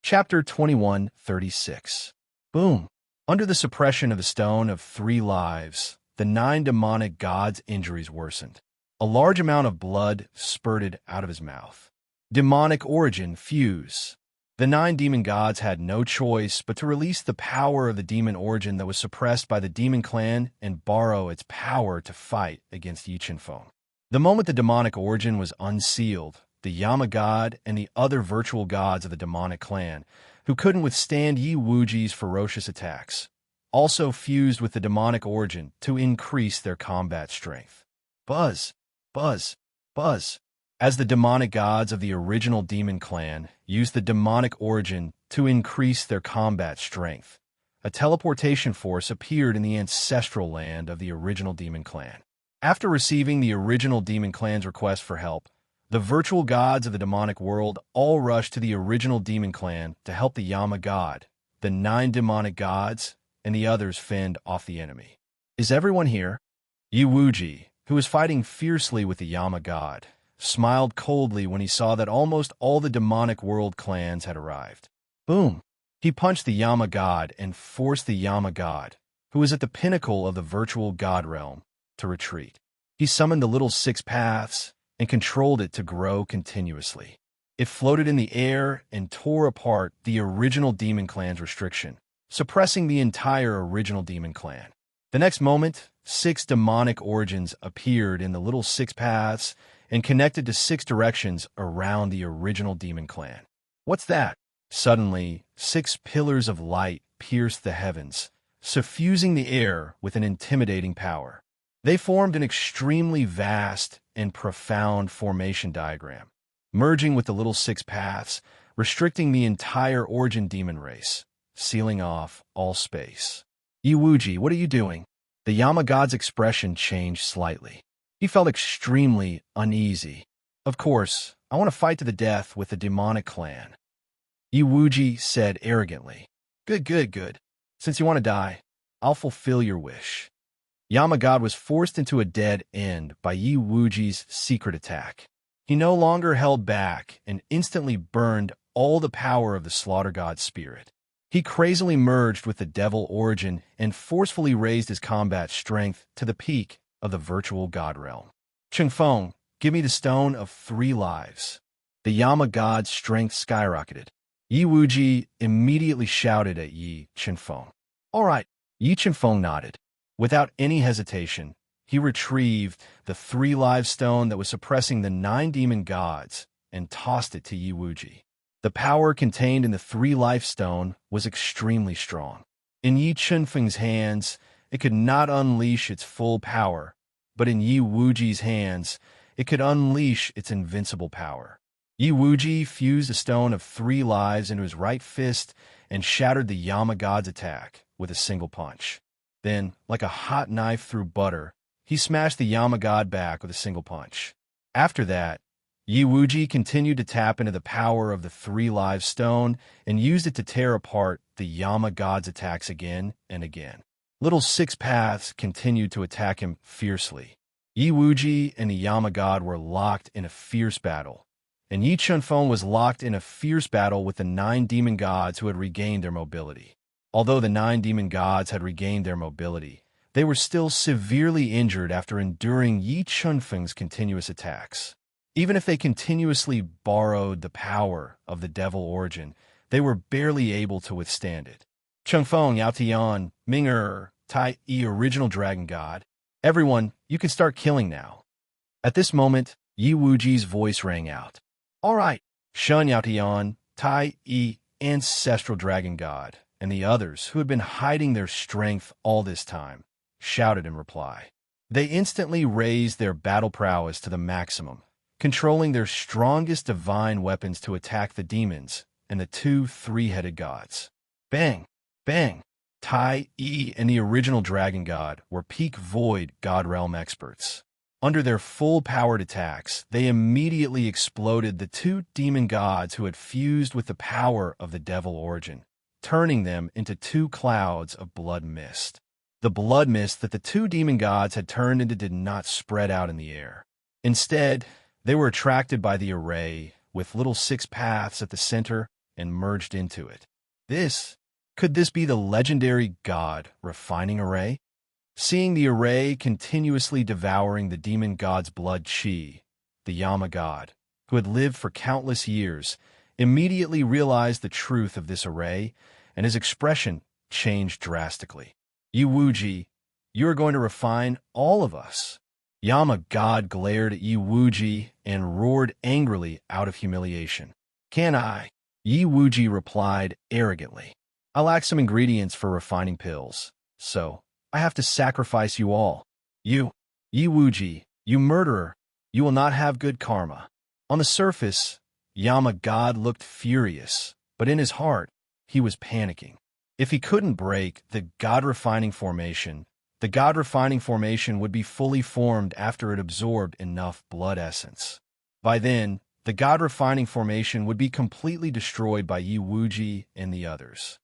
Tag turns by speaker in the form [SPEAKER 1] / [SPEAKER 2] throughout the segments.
[SPEAKER 1] Chapter 21:36. Boom. Under the suppression of the Stone of Three Lives, the 9 demonic gods' injuries worsened. A large amount of blood spurted out of his mouth. Demonic origin fuse. The 9 demon gods had no choice but to release the power of the demon origin that was suppressed by the demon clan and borrow its power to fight against Yi Qinfeng. The moment the demonic origin was unsealed, the Yama god and the other virtual gods of the demonic clan, who couldn't withstand Yi Wuji's ferocious attacks, also fused with the demonic origin to increase their combat strength. Buzz, buzz, buzz. As the demonic gods of the original demon clan used the demonic origin to increase their combat strength, a teleportation force appeared in the ancestral land of the original demon clan. After receiving the original demon clan's request for help, the virtual gods of the demonic world all rushed to the original demon clan to help the Yama god, the 9 demonic gods, and the others fend off the enemy. Is everyone here? Yi Wuji, who was fighting fiercely with the Yama god, smiled coldly when he saw that almost all the demonic world clans had arrived. Boom! He punched the Yama god and forced the Yama god, who was at the pinnacle of the virtual god realm, to retreat. He summoned the little 6 paths and controlled it to grow continuously. It floated in the air and tore apart the original demon clan's restriction, suppressing the entire original demon clan. The next moment, 6 demonic origins appeared in the little 6 paths and connected to 6 directions around the original demon clan. What's that? Suddenly, 6 pillars of light pierced the heavens, suffusing the air with an intimidating power. They formed an extremely vast and profound formation diagram, merging with the little 6 paths, restricting the entire origin demon race, sealing off all space. Yi Wuji, what are you doing? The Yama god's expression changed slightly. He felt extremely uneasy. Of course, I want to fight to the death with the demonic clan. Yi Wuji said arrogantly. Good. Since you want to die, I'll fulfill your wish. Yama god was forced into a dead end by Yi Wuji's secret attack. He no longer held back and instantly burned all the power of the slaughter god's spirit. He crazily merged with the devil origin and forcefully raised his combat strength to the peak of the virtual god realm. Qinfeng, give me the Stone of Three Lives. The Yama god's strength skyrocketed. Yi Wuji immediately shouted at Yi Qinfeng. All right, Yi Qinfeng nodded. Without any hesitation, he retrieved the 3 live stone that was suppressing the 9 demon gods and tossed it to Yi Wuji. The power contained in the 3 life stone was extremely strong. In Yi Qinfeng's hands, it could not unleash its full power, but in Yi Wuji's hands, it could unleash its invincible power. Yi Wuji fused the Stone of 3 Lives into his right fist and shattered the Yama god's attack with a single punch. Then, like a hot knife through butter, he smashed the Yama god back with a single punch. After that, Yi Wuji continued to tap into the power of the 3 live stone and used it to tear apart the Yama god's attacks again and again. Little 6 paths continued to attack him fiercely. Yi Wuji and the Yama god were locked in a fierce battle, and Yi Qinfeng was locked in a fierce battle with the 9 demon gods who had regained their mobility. Although the 9 demon gods had regained their mobility, they were still severely injured after enduring Yi Qinfeng's continuous attacks. Even if they continuously borrowed the power of the devil origin, they were barely able to withstand it. Qinfeng, Yao Tian, Ming Tai Yi, original dragon god. Everyone, you can start killing now. At this moment, Yi Wuji's voice rang out. All right, Shun Yao Tian, Tai Yi, ancestral dragon god, and the others, who had been hiding their strength all this time, shouted in reply. They instantly raised their battle prowess to the maximum, controlling their strongest divine weapons to attack the demons and the 2 three-headed gods. Bang! Bang! Tai Yi and the original dragon god were peak void god realm experts. Under their full-powered attacks, they immediately exploded the 2 demon gods who had fused with the power of the devil origin, turning them into 2 clouds of blood mist. The blood mist that the 2 demon gods had turned into did not spread out in the air. Instead, they were attracted by the array, with little 6 paths at the center, and merged into it. Could this be the legendary god refining array? Seeing the array continuously devouring the demon god's blood, Chi, the Yama god, who had lived for countless years, immediately realized the truth of this array, and his expression changed drastically. "Yi Wuji, you are going to refine all of us." Yama god glared at Yi Wuji and roared angrily out of humiliation. "Can I?" Yi Wuji replied arrogantly. "I lack some ingredients for refining pills, so I have to sacrifice you all. You, Yi Wuji, you murderer, you will not have good karma." On the surface, Yama god looked furious, but in his heart, he was panicking. If he couldn't break the god-refining formation, the god-refining formation would be fully formed after it absorbed enough blood essence. By then, the god-refining formation would be completely destroyed by Yi Wuji and the others.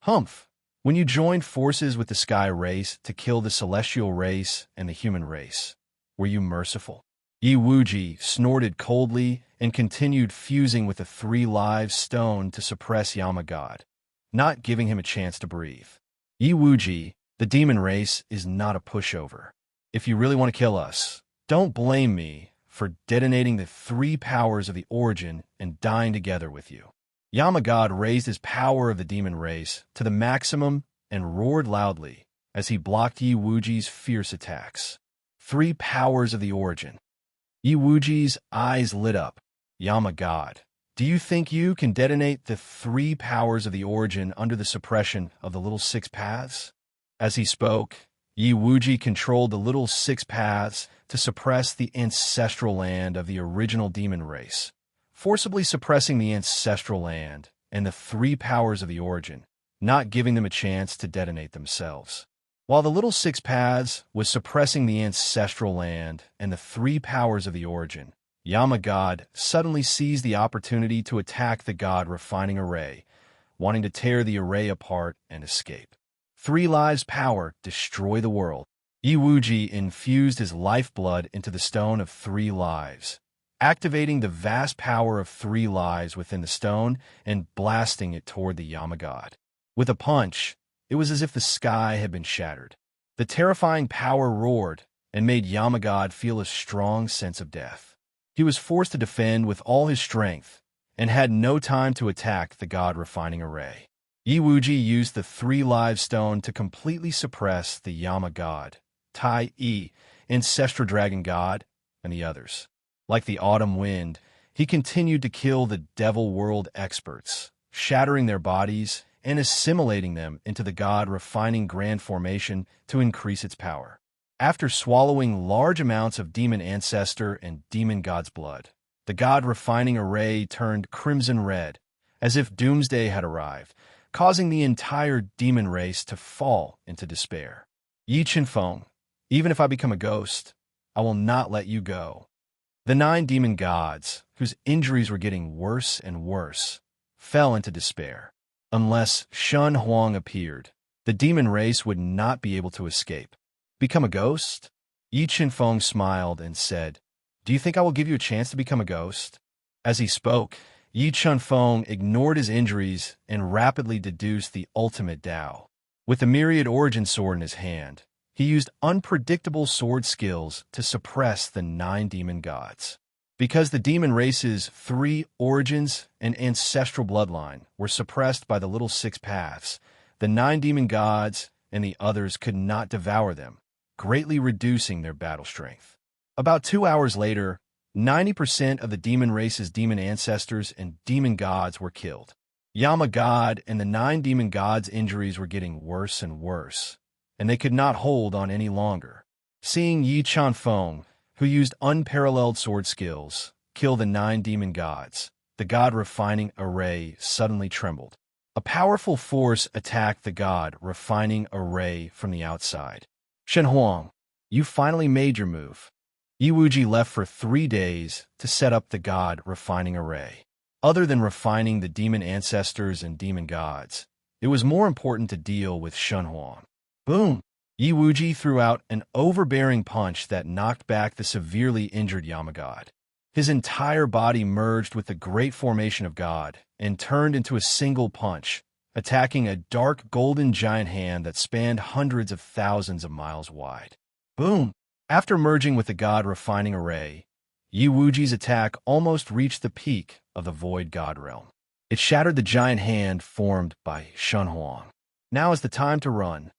[SPEAKER 1] Humph! When you joined forces with the sky race to kill the celestial race and the human race, were you merciful? Yi Wuji snorted coldly and continued fusing with the 3 live stone to suppress Yama god, not giving him a chance to breathe. "Yi Wuji, the demon race is not a pushover. If you really want to kill us, don't blame me for detonating the 3 powers of the origin and dying together with you." Yama god raised his power of the demon race to the maximum and roared loudly as he blocked Yi Wuji's fierce attacks. 3 powers of the origin. Yi Wuji's eyes lit up. "Yama god, do you think you can detonate the 3 powers of the origin under the suppression of the little 6 paths?" As he spoke, Yi Wuji controlled the little 6 paths to suppress the ancestral land of the original demon race, forcibly suppressing the ancestral land and the 3 powers of the origin, not giving them a chance to detonate themselves. While the little 6 paths was suppressing the ancestral land and the 3 powers of the origin, Yama god suddenly seized the opportunity to attack the god refining array, wanting to tear the array apart and escape. 3 lives power destroy the world. Yi Wuji infused his lifeblood into the stone of 3 lives, activating the vast power of 3 lives within the stone and blasting it toward the Yama god. With a punch, it was as if the sky had been shattered. The terrifying power roared and made Yama god feel a strong sense of death. He was forced to defend with all his strength and had no time to attack the god refining array. Yi Wuji used the 3 live stone to completely suppress the Yama god, Tai Yi, ancestral dragon god, and the others. Like the autumn wind, he continued to kill the devil world experts, shattering their bodies and assimilating them into the god refining grand formation to increase its power. After swallowing large amounts of demon ancestor and demon god's blood, the god refining array turned crimson red, as if doomsday had arrived, causing the entire demon race to fall into despair. "Yi Qinfeng, even if I become a ghost, I will not let you go." The 9 demon gods, whose injuries were getting worse and worse, fell into despair. Unless Shun Huang appeared, the demon race would not be able to escape. "Become a ghost?" Yi Qinfeng smiled and said, "Do you think I will give you a chance to become a ghost?" As he spoke, Yi Qinfeng ignored his injuries and rapidly deduced the ultimate Tao. With the myriad origin sword in his hand, he used unpredictable sword skills to suppress the 9 demon gods. Because the demon race's 3 origins and ancestral bloodline were suppressed by the little 6 paths, the 9 demon gods and the others could not devour them, greatly reducing their battle strength. About 2 hours later, 90% of the demon race's demon ancestors and demon gods were killed. Yama god and the 9 demon gods' injuries were getting worse and worse, and they could not hold on any longer. Seeing Yi Qinfeng, who used unparalleled sword skills, kill the 9 demon gods, the god refining array suddenly trembled. A powerful force attacked the god refining array from the outside. "Shen Huang, you finally made your move." Yi Wuji left for 3 days to set up the god refining array. Other than refining the demon ancestors and demon gods, it was more important to deal with Shen Huang. Boom! Yi Wuji threw out an overbearing punch that knocked back the severely injured Yama god. His entire body merged with the great formation of God and turned into a single punch, attacking a dark golden giant hand that spanned hundreds of thousands of miles wide. Boom! After merging with the god refining array, Yi Wuji's attack almost reached the peak of the void god realm. It shattered the giant hand formed by Shen Huang. Now is the time to run.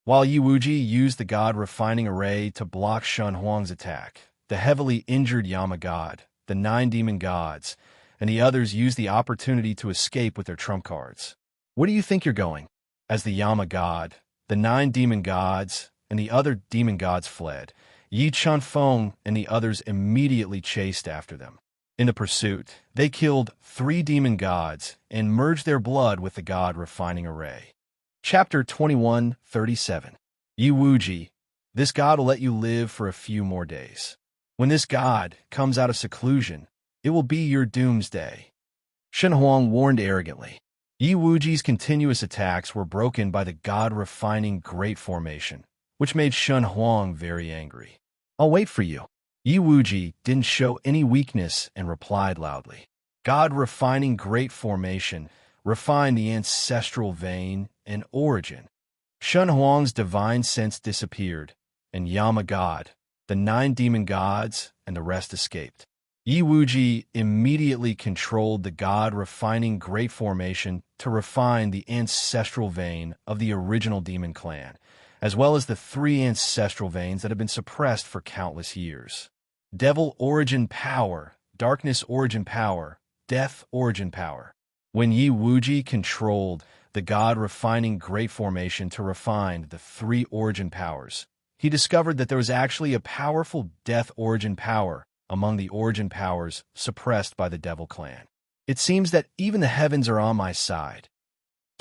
[SPEAKER 1] While Yi Wuji used the god refining array to block Shen Huang's attack, the heavily injured Yama god, the 9 demon gods, and the others used the opportunity to escape with their trump cards. Where do you think you're going? As the Yama god, the 9 demon gods, and the other demon gods fled, Yi Chunfeng and the others immediately chased after them. In the pursuit, they killed 3 demon gods and merged their blood with the god refining array. Chapter 21:37. Yi Wuji, this god will let you live for a few more days. When this god comes out of seclusion, it will be your doomsday. Shen Huang warned arrogantly. Yi Wuji's continuous attacks were broken by the god-refining Great Formation, which made Shen Huang very angry. I'll wait for you. Yi Wuji didn't show any weakness and replied loudly. God-refining Great Formation refined the ancestral vein and origin. Shen Huang's divine sense disappeared, and Yama God, the 9 demon gods, and the rest escaped. Yi Wuji immediately controlled the god-refining Great Formation to refine the ancestral vein of the original demon clan, as well as the 3 ancestral veins that had been suppressed for countless years. Devil origin power, darkness origin power, death origin power. When Yi Wuji controlled the god-refining Great Formation to refine the 3 origin powers, he discovered that there was actually a powerful death origin power among the origin powers suppressed by the Devil Clan. It seems that even the heavens are on my side.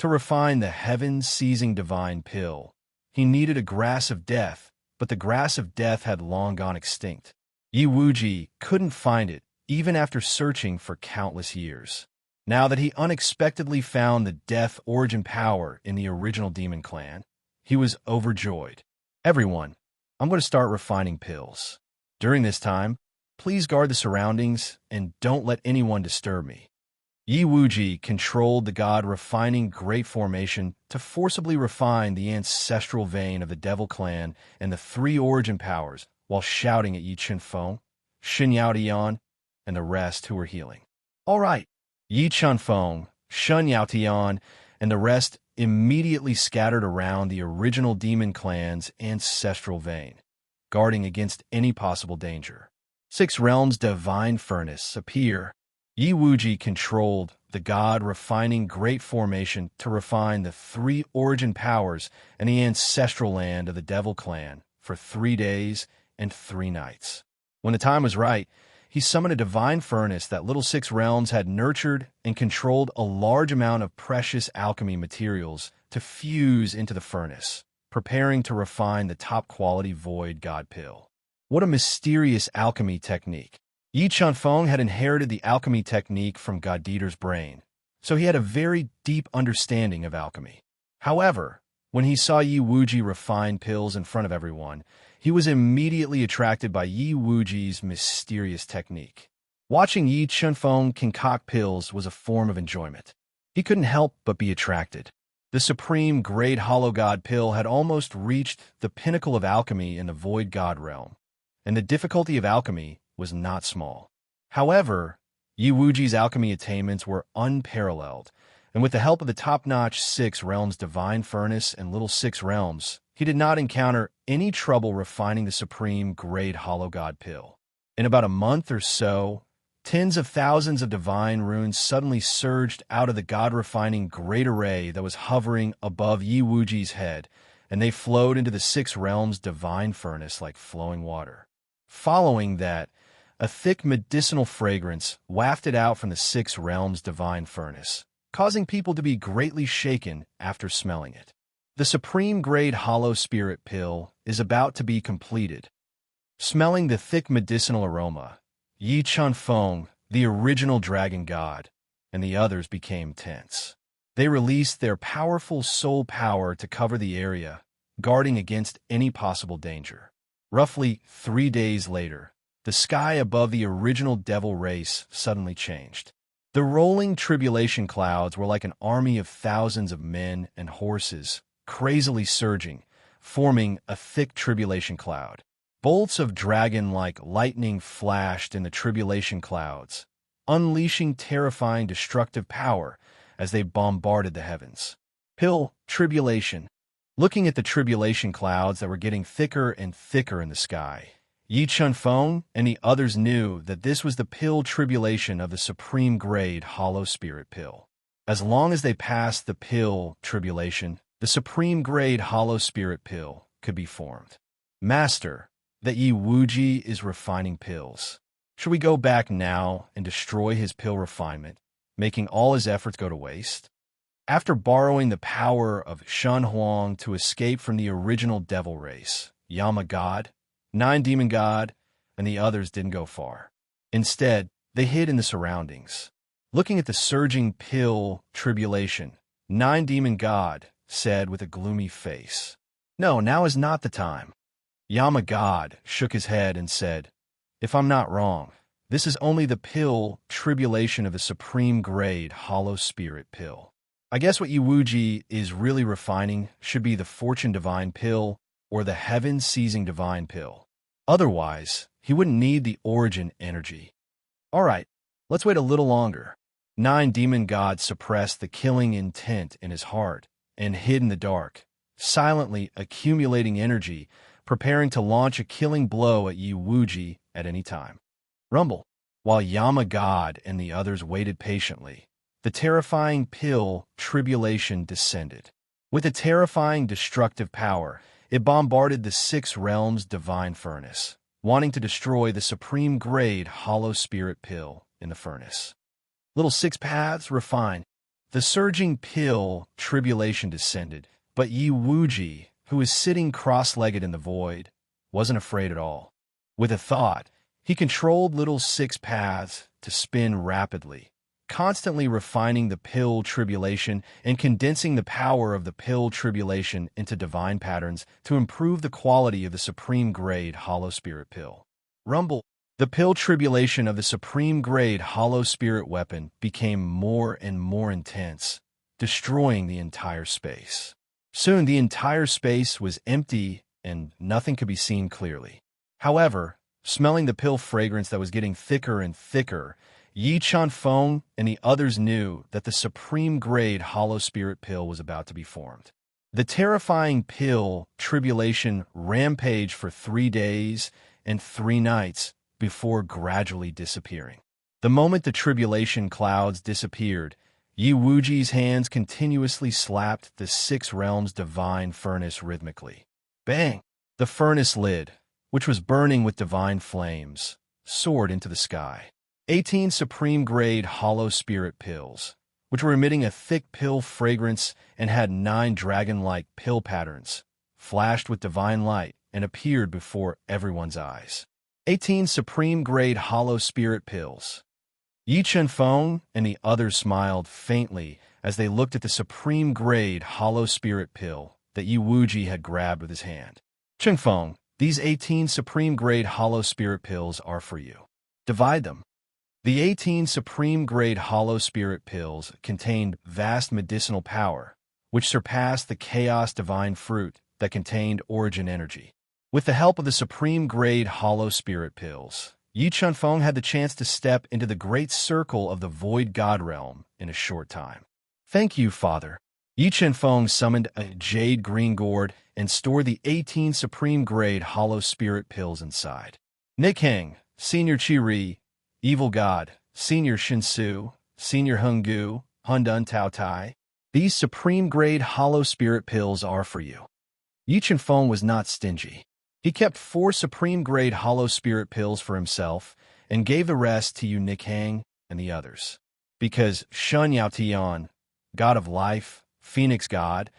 [SPEAKER 1] To refine the heaven-seizing divine pill, he needed a grass of death, but the grass of death had long gone extinct. Yi Wuji couldn't find it, even after searching for countless years. Now that he unexpectedly found the death origin power in the original demon clan, he was overjoyed. Everyone, I'm going to start refining pills. During this time, please guard the surroundings and don't let anyone disturb me. Yi Wuji controlled the god-refining Great Formation to forcibly refine the ancestral vein of the Devil Clan and the 3 origin powers while shouting at Yi Chunfeng, Shen Yaotian, and the rest who were healing. All right, Yi Chunfeng, Shen Yaotian, and the rest immediately scattered around the original demon clan's ancestral vein, guarding against any possible danger. 6 realms divine furnace appear. Yi Wuji controlled the god-refining Great Formation to refine the 3 origin powers and the ancestral land of the Devil Clan for 3 days and 3 nights. When the time was right, he summoned a divine furnace that little 6 realms had nurtured and controlled a large amount of precious alchemy materials to fuse into the furnace, preparing to refine the top-quality void god pill. What a mysterious alchemy technique. Yi Chunfeng had inherited the alchemy technique from God Dieter's brain, so he had a very deep understanding of alchemy. However, when he saw Yi Wuji refine pills in front of everyone, he was immediately attracted by Yi Wuji's mysterious technique. Watching Yi Chunfeng concoct pills was a form of enjoyment. He couldn't help but be attracted. The supreme Great Hollow God pill had almost reached the pinnacle of alchemy in the Void God realm, and the difficulty of alchemy was not small. However, Yi Wuji's alchemy attainments were unparalleled, and with the help of the top-notch 6 realms divine furnace and little 6 realms, he did not encounter any trouble refining the supreme Great Hollow God pill. In about a month or so, tens of thousands of divine runes suddenly surged out of the god-refining great array that was hovering above Yi Wuji's head, and they flowed into the 6 realms divine furnace like flowing water. Following that, a thick medicinal fragrance wafted out from the 6 realms divine furnace, causing people to be greatly shaken after smelling it. The supreme grade hollow spirit pill is about to be completed. Smelling the thick medicinal aroma, Yi Chunfeng, the original dragon god, and the others became tense. They released their powerful soul power to cover the area, guarding against any possible danger. Roughly 3 days later, the sky above the original devil race suddenly changed. The rolling tribulation clouds were like an army of thousands of men and horses, crazily surging, forming a thick tribulation cloud. Bolts of dragon-like lightning flashed in the tribulation clouds, unleashing terrifying destructive power as they bombarded the heavens. Tribulation. Looking at the tribulation clouds that were getting thicker and thicker in the sky, Yi Chunfeng and the others knew that this was the tribulation of the supreme grade hollow spirit pill. As long as they passed the tribulation, the supreme grade hollow spirit pill could be formed. Master, that Yi Wuji is refining pills. Should we go back now and destroy his pill refinement, making all his efforts go to waste? After borrowing the power of Shen Huang to escape from the original devil race, Yama God, Nine Demon God, and the others didn't go far. Instead, they hid in the surroundings. Looking at the surging tribulation, Nine Demon God said with a gloomy face, "No, now is not the time." Yama God shook his head and said, "If I'm not wrong, this is only the tribulation of the supreme grade hollow spirit pill. I guess what Yi Wuji is really refining should be the fortune divine pill or the heaven-seizing divine pill. Otherwise, he wouldn't need the origin energy." All right, let's wait a little longer. Nine Demon God suppressed the killing intent in his heart and hid in the dark, silently accumulating energy, preparing to launch a killing blow at Yi Wuji at any time. Rumble. While Yama God and the others waited patiently, the terrifying tribulation descended. With a terrifying destructive power, it bombarded the six realms' divine furnace, wanting to destroy the supreme grade hollow spirit pill in the furnace. Little six paths refine. The surging tribulation descended, but Yi Wuji, who was sitting cross-legged in the void, wasn't afraid at all. With a thought, he controlled little six paths to spin rapidly, constantly refining the tribulation and condensing the power of the tribulation into divine patterns to improve the quality of the supreme grade hollow spirit pill. Rumble. The tribulation of the supreme grade hollow spirit weapon became more and more intense, destroying the entire space. Soon the entire space was empty and nothing could be seen clearly. However, smelling the fragrance that was getting thicker and thicker, Yi Chunfeng and the others knew that the supreme grade hollow spirit pill was about to be formed. The terrifying tribulation rampaged for 3 days and 3 nights before gradually disappearing. The moment the tribulation clouds disappeared, Yi Wuji's hands continuously slapped the six realms' divine furnace rhythmically. Bang! The furnace lid, which was burning with divine flames, soared into the sky. 18 supreme-grade hollow spirit pills, which were emitting a thick pill fragrance and had 9 dragon-like pill patterns, flashed with divine light and appeared before everyone's eyes. 18 supreme-grade hollow spirit pills. Yi Chunfeng and the others smiled faintly as they looked at the supreme-grade hollow spirit pill that Yi Wuji had grabbed with his hand. Chunfeng, these 18 supreme-grade hollow spirit pills are for you. Divide them. The 18 supreme-grade hollow spirit pills contained vast medicinal power, which surpassed the chaos divine fruit that contained origin energy. With the help of the supreme-grade hollow spirit pills, Yi Chunfeng had the chance to step into the great circle of the void god realm in a short time. Thank you, Father. Yi Chunfeng summoned a jade green gourd and stored the 18 supreme-grade hollow spirit pills inside. Nikhang, Senior Chiri, Evil God, Senior Shinsu, Senior Hunggu, Hundun Tao Tai, these supreme-grade hollow spirit pills are for you. Yi Chunfeng was not stingy. He kept 4 supreme-grade hollow spirit pills for himself and gave the rest to Nikhang and the others. Because Shun Yaotian, God of Life, Phoenix God,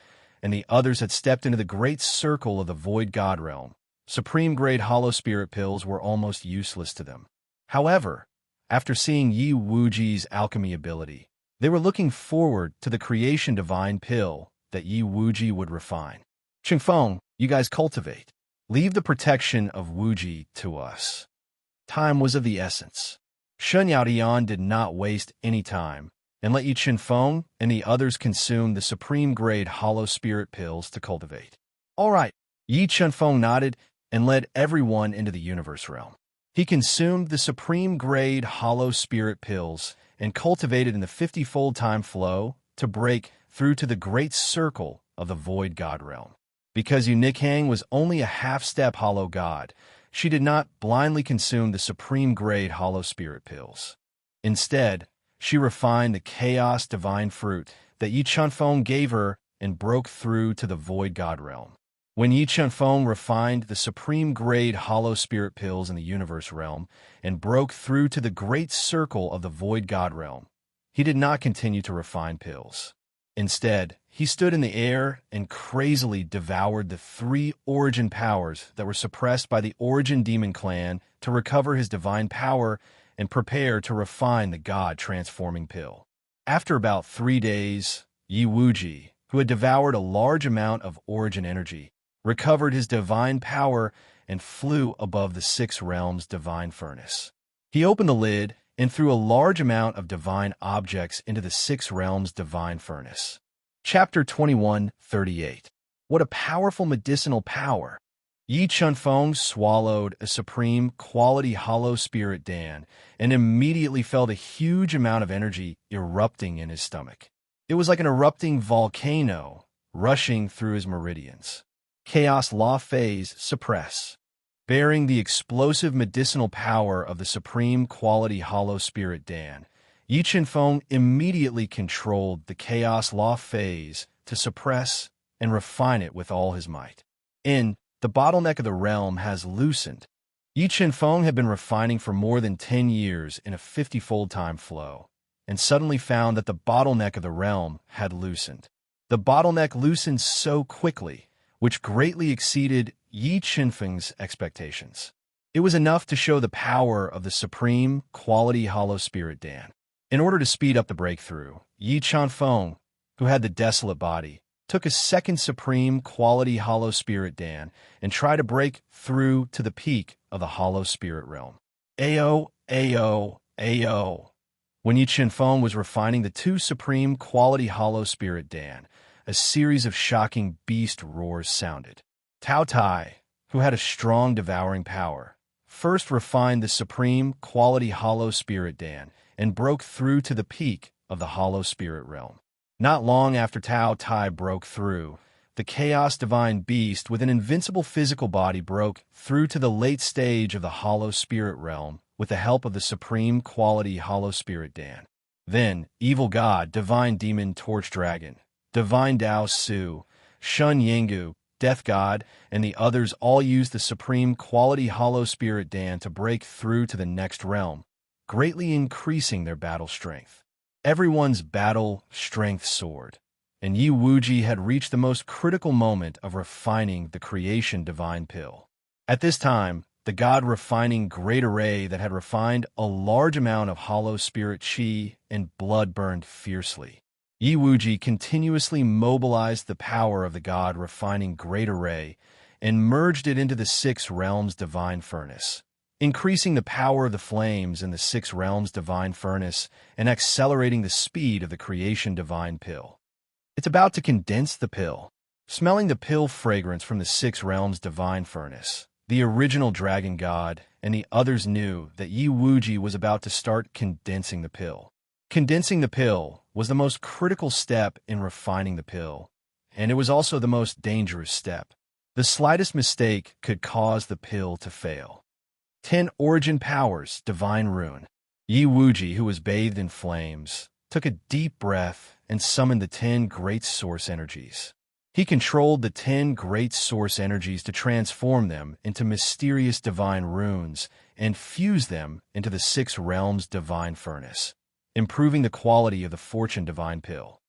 [SPEAKER 1] and the others had stepped into the great circle of the void god realm, supreme-grade hollow spirit pills were almost useless to them. However, after seeing Yi Wuji's alchemy ability, they were looking forward to the creation divine pill that Yi Wuji would refine. Chunfeng, you guys cultivate. Leave the protection of Wuji to us. Time was of the essence. Shun Yaodian did not waste any time and let Yi Qinfeng and the others consume the supreme-grade hollow spirit pills to cultivate. All right, Yi Qinfeng nodded and led everyone into the universe realm. He consumed the supreme-grade hollow spirit pills and cultivated in the 50-fold time flow to break through to the great circle of the void god realm. Because Yu Nikhang was only a half-step hollow god, she did not blindly consume the supreme-grade hollow spirit pills. Instead, she refined the chaos divine fruit that Yi Qinfeng gave her and broke through to the void god realm. When Yi Qinfeng refined the supreme-grade hollow spirit pills in the universe realm and broke through to the great circle of the void god realm, he did not continue to refine pills. Instead, he stood in the air and crazily devoured the 3 origin powers that were suppressed by the origin demon clan to recover his divine power and prepare to refine the god-transforming pill. After about 3 days, Yi Wuji, who had devoured a large amount of origin energy, recovered his divine power and flew above the 6 realms' divine furnace. He opened the lid and threw a large amount of divine objects into the 6 realms' divine furnace. Chapter 21:38. What a powerful medicinal power! Yi Qinfeng swallowed a supreme quality hollow spirit Dan and immediately felt a huge amount of energy erupting in his stomach. It was like an erupting volcano rushing through his meridians. Chaos Law Phase Suppress. Bearing the explosive medicinal power of the supreme quality hollow spirit Dan, Yi Qinfeng immediately controlled the Chaos Law Phase to suppress and refine it with all his might. The bottleneck of the realm has loosened. Yi Qinfeng had been refining for more than 10 years in a 50-fold time flow, and suddenly found that the bottleneck of the realm had loosened. The bottleneck loosened so quickly, which greatly exceeded Yi Qinfeng's expectations. It was enough to show the power of the supreme quality hollow spirit Dan. In order to speed up the breakthrough, Yi Qinfeng, who had the desolate body, took a second supreme quality hollow spirit Dan and tried to break through to the peak of the hollow spirit realm. Ayo, ayo, ayo. When Yi Qinfeng was refining the 2 supreme quality hollow spirit Dan, a series of shocking beast roars sounded. Tao Tai, who had a strong devouring power, first refined the supreme quality hollow spirit Dan and broke through to the peak of the hollow spirit realm. Not long after Tao Tai broke through, the chaos divine beast with an invincible physical body broke through to the late stage of the hollow spirit realm with the help of the supreme quality hollow spirit Dan. Then, evil god, divine demon torch dragon, divine Dao Su, Shun Yinggu, death god, and the others all used the supreme quality hollow spirit Dan to break through to the next realm, greatly increasing their battle strength. Everyone's battle strength soared, and Yi Wuji had reached the most critical moment of refining the creation divine pill. At this time, the god-refining great array that had refined a large amount of hollow spirit chi and blood burned fiercely. Yi Wuji continuously mobilized the power of the god-refining great array and merged it into the 6 realms divine furnace, increasing the power of the flames in the 6 realms divine furnace and accelerating the speed of the creation divine pill. It's about to condense the pill. Smelling the pill fragrance from the 6 realms divine furnace, the original dragon god and the others knew that Yi Wuji was about to start condensing the pill. Condensing the pill was the most critical step in refining the pill, and it was also the most dangerous step. The slightest mistake could cause the pill to fail. 10 origin powers, divine rune. Yi Wuji, who was bathed in flames, took a deep breath and summoned the 10 great source energies. He controlled the 10 great source energies to transform them into mysterious divine runes and fuse them into the 6 realms divine furnace, improving the quality of the fortune divine pill.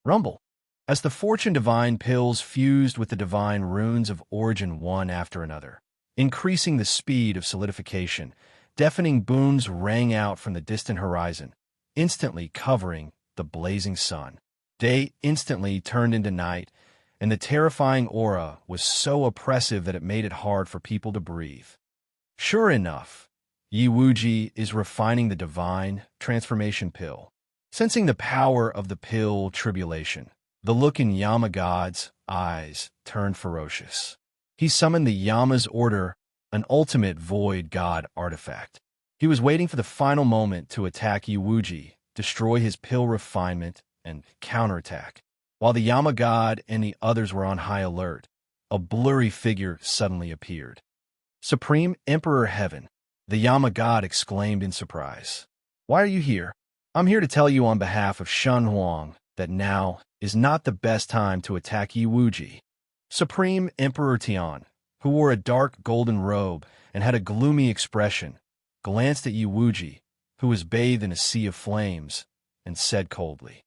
[SPEAKER 1] Rumble. As the fortune divine pills fused with the divine runes of origin one after another, increasing the speed of solidification, deafening booms rang out from the distant horizon, instantly covering the blazing sun. Day instantly turned into night, and the terrifying aura was so oppressive that it made it hard for people to breathe. Sure enough, Yi Wuji is refining the divine transformation pill. Sensing the power of the pill tribulation, the look in Yama God's eyes turned ferocious. He summoned the Yama's order, an ultimate void god artifact. He was waiting for the final moment to attack Yi Wuji, destroy his pill refinement, and counterattack. While the Yama god and the others were on high alert, a blurry figure suddenly appeared. Supreme Emperor Heaven, the Yama god exclaimed in surprise. "Why are you here?" "I'm here to tell you on behalf of Shen Huang that now is not the best time to attack Yi Wuji." Supreme Emperor Tian, who wore a dark golden robe and had a gloomy expression, glanced at Yi Wuji, who was bathed in a sea of flames, and said coldly,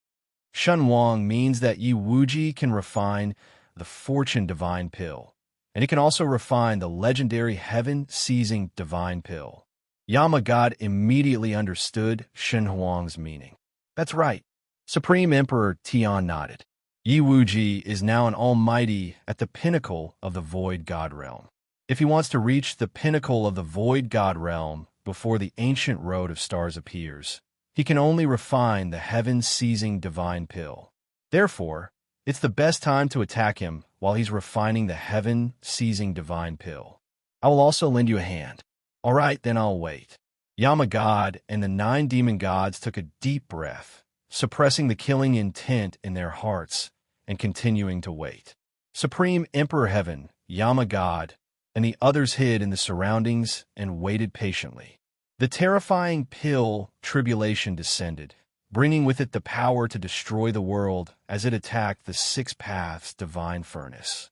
[SPEAKER 1] "Shen Huang means that Yi Wuji can refine the fortune divine pill, and he can also refine the legendary heaven-seizing divine pill." Yama God immediately understood Shen Huang's meaning. "That's right." Supreme Emperor Tian nodded. Yi Wuji is now an almighty at the pinnacle of the Void God Realm. If he wants to reach the pinnacle of the Void God Realm before the ancient road of stars appears, he can only refine the heaven-seizing divine pill. Therefore, it's the best time to attack him while he's refining the heaven-seizing divine pill. I will also lend you a hand. All right, then I'll wait. Yama God and the 9 demon gods took a deep breath, suppressing the killing intent in their hearts and continuing to wait. Supreme Emperor Heaven, Yama God, and the others hid in the surroundings and waited patiently. The terrifying pill tribulation descended, bringing with it the power to destroy the world as it attacked the 6 paths divine furnace.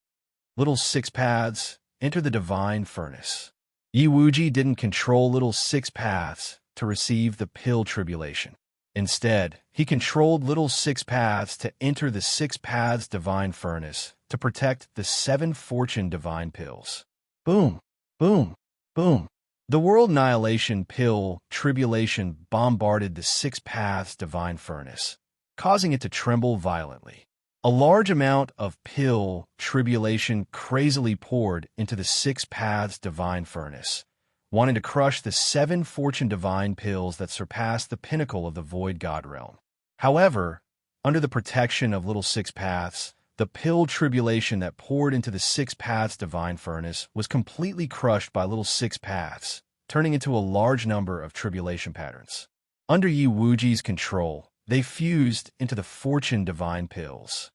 [SPEAKER 1] Little 6 paths, enter the divine furnace. Yi Wuji didn't control little 6 paths to receive the pill tribulation. Instead, he controlled little 6 paths to enter the 6 paths divine furnace to protect the 7 fortune divine pills. Boom, boom, boom. The world annihilation pill tribulation bombarded the 6 paths divine furnace, causing it to tremble violently. A large amount of pill tribulation crazily poured into the 6 paths divine furnace, wanting to crush the 7 fortune divine pills that surpassed the pinnacle of the void god realm. However, under the protection of little 6 paths, the pill tribulation that poured into the 6 paths divine furnace was completely crushed by little 6 paths, turning into a large number of tribulation patterns. Under Yi Wuji's control, they fused into the fortune divine pills.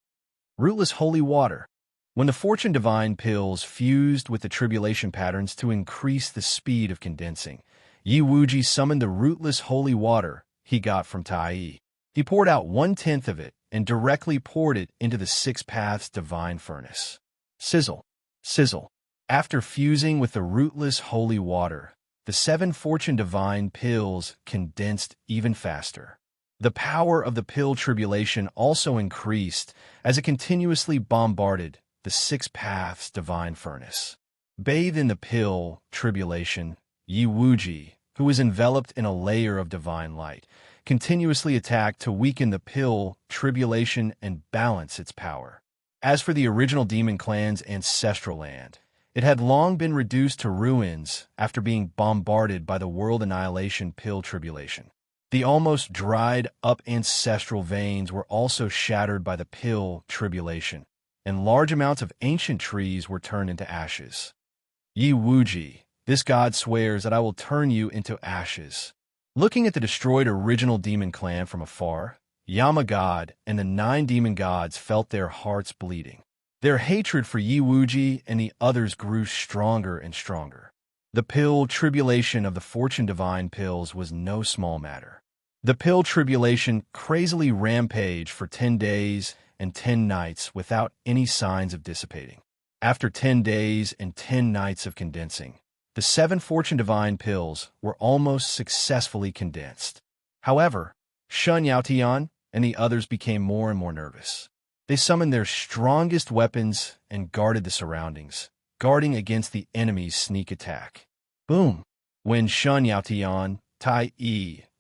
[SPEAKER 1] Rootless holy water. When the fortune divine pills fused with the tribulation patterns to increase the speed of condensing, Yi Wuji summoned the rootless holy water he got from Tai. He poured out 1/10 of it and directly poured it into the 6 paths divine furnace. Sizzle, sizzle. After fusing with the rootless holy water, the 7 fortune divine pills condensed even faster. The power of the pill tribulation also increased as it continuously bombarded the 6 paths divine furnace. Bathed in the pill tribulation, Yi Wuji, who was enveloped in a layer of divine light, continuously attacked to weaken the pill tribulation and balance its power. As for the original demon clan's ancestral land, it had long been reduced to ruins after being bombarded by the world annihilation pill tribulation. The almost dried up ancestral veins were also shattered by the pill tribulation, and large amounts of ancient trees were turned into ashes. Yi Wuji, this god swears that I will turn you into ashes. Looking at the destroyed original demon clan from afar, Yama God and the 9 demon gods felt their hearts bleeding. Their hatred for Yi Wuji and the others grew stronger and stronger. The pill tribulation of the fortune divine pills was no small matter. The pill tribulation crazily rampaged for 10 days and 10 nights without any signs of dissipating. After 10 days and 10 nights of condensing, the 7 fortune divine pills were almost successfully condensed. However, Shun Yaotian and the others became more and more nervous. They summoned their strongest weapons and guarded the surroundings, guarding against the enemy's sneak attack. Boom! When Shun Yaotian, Tai,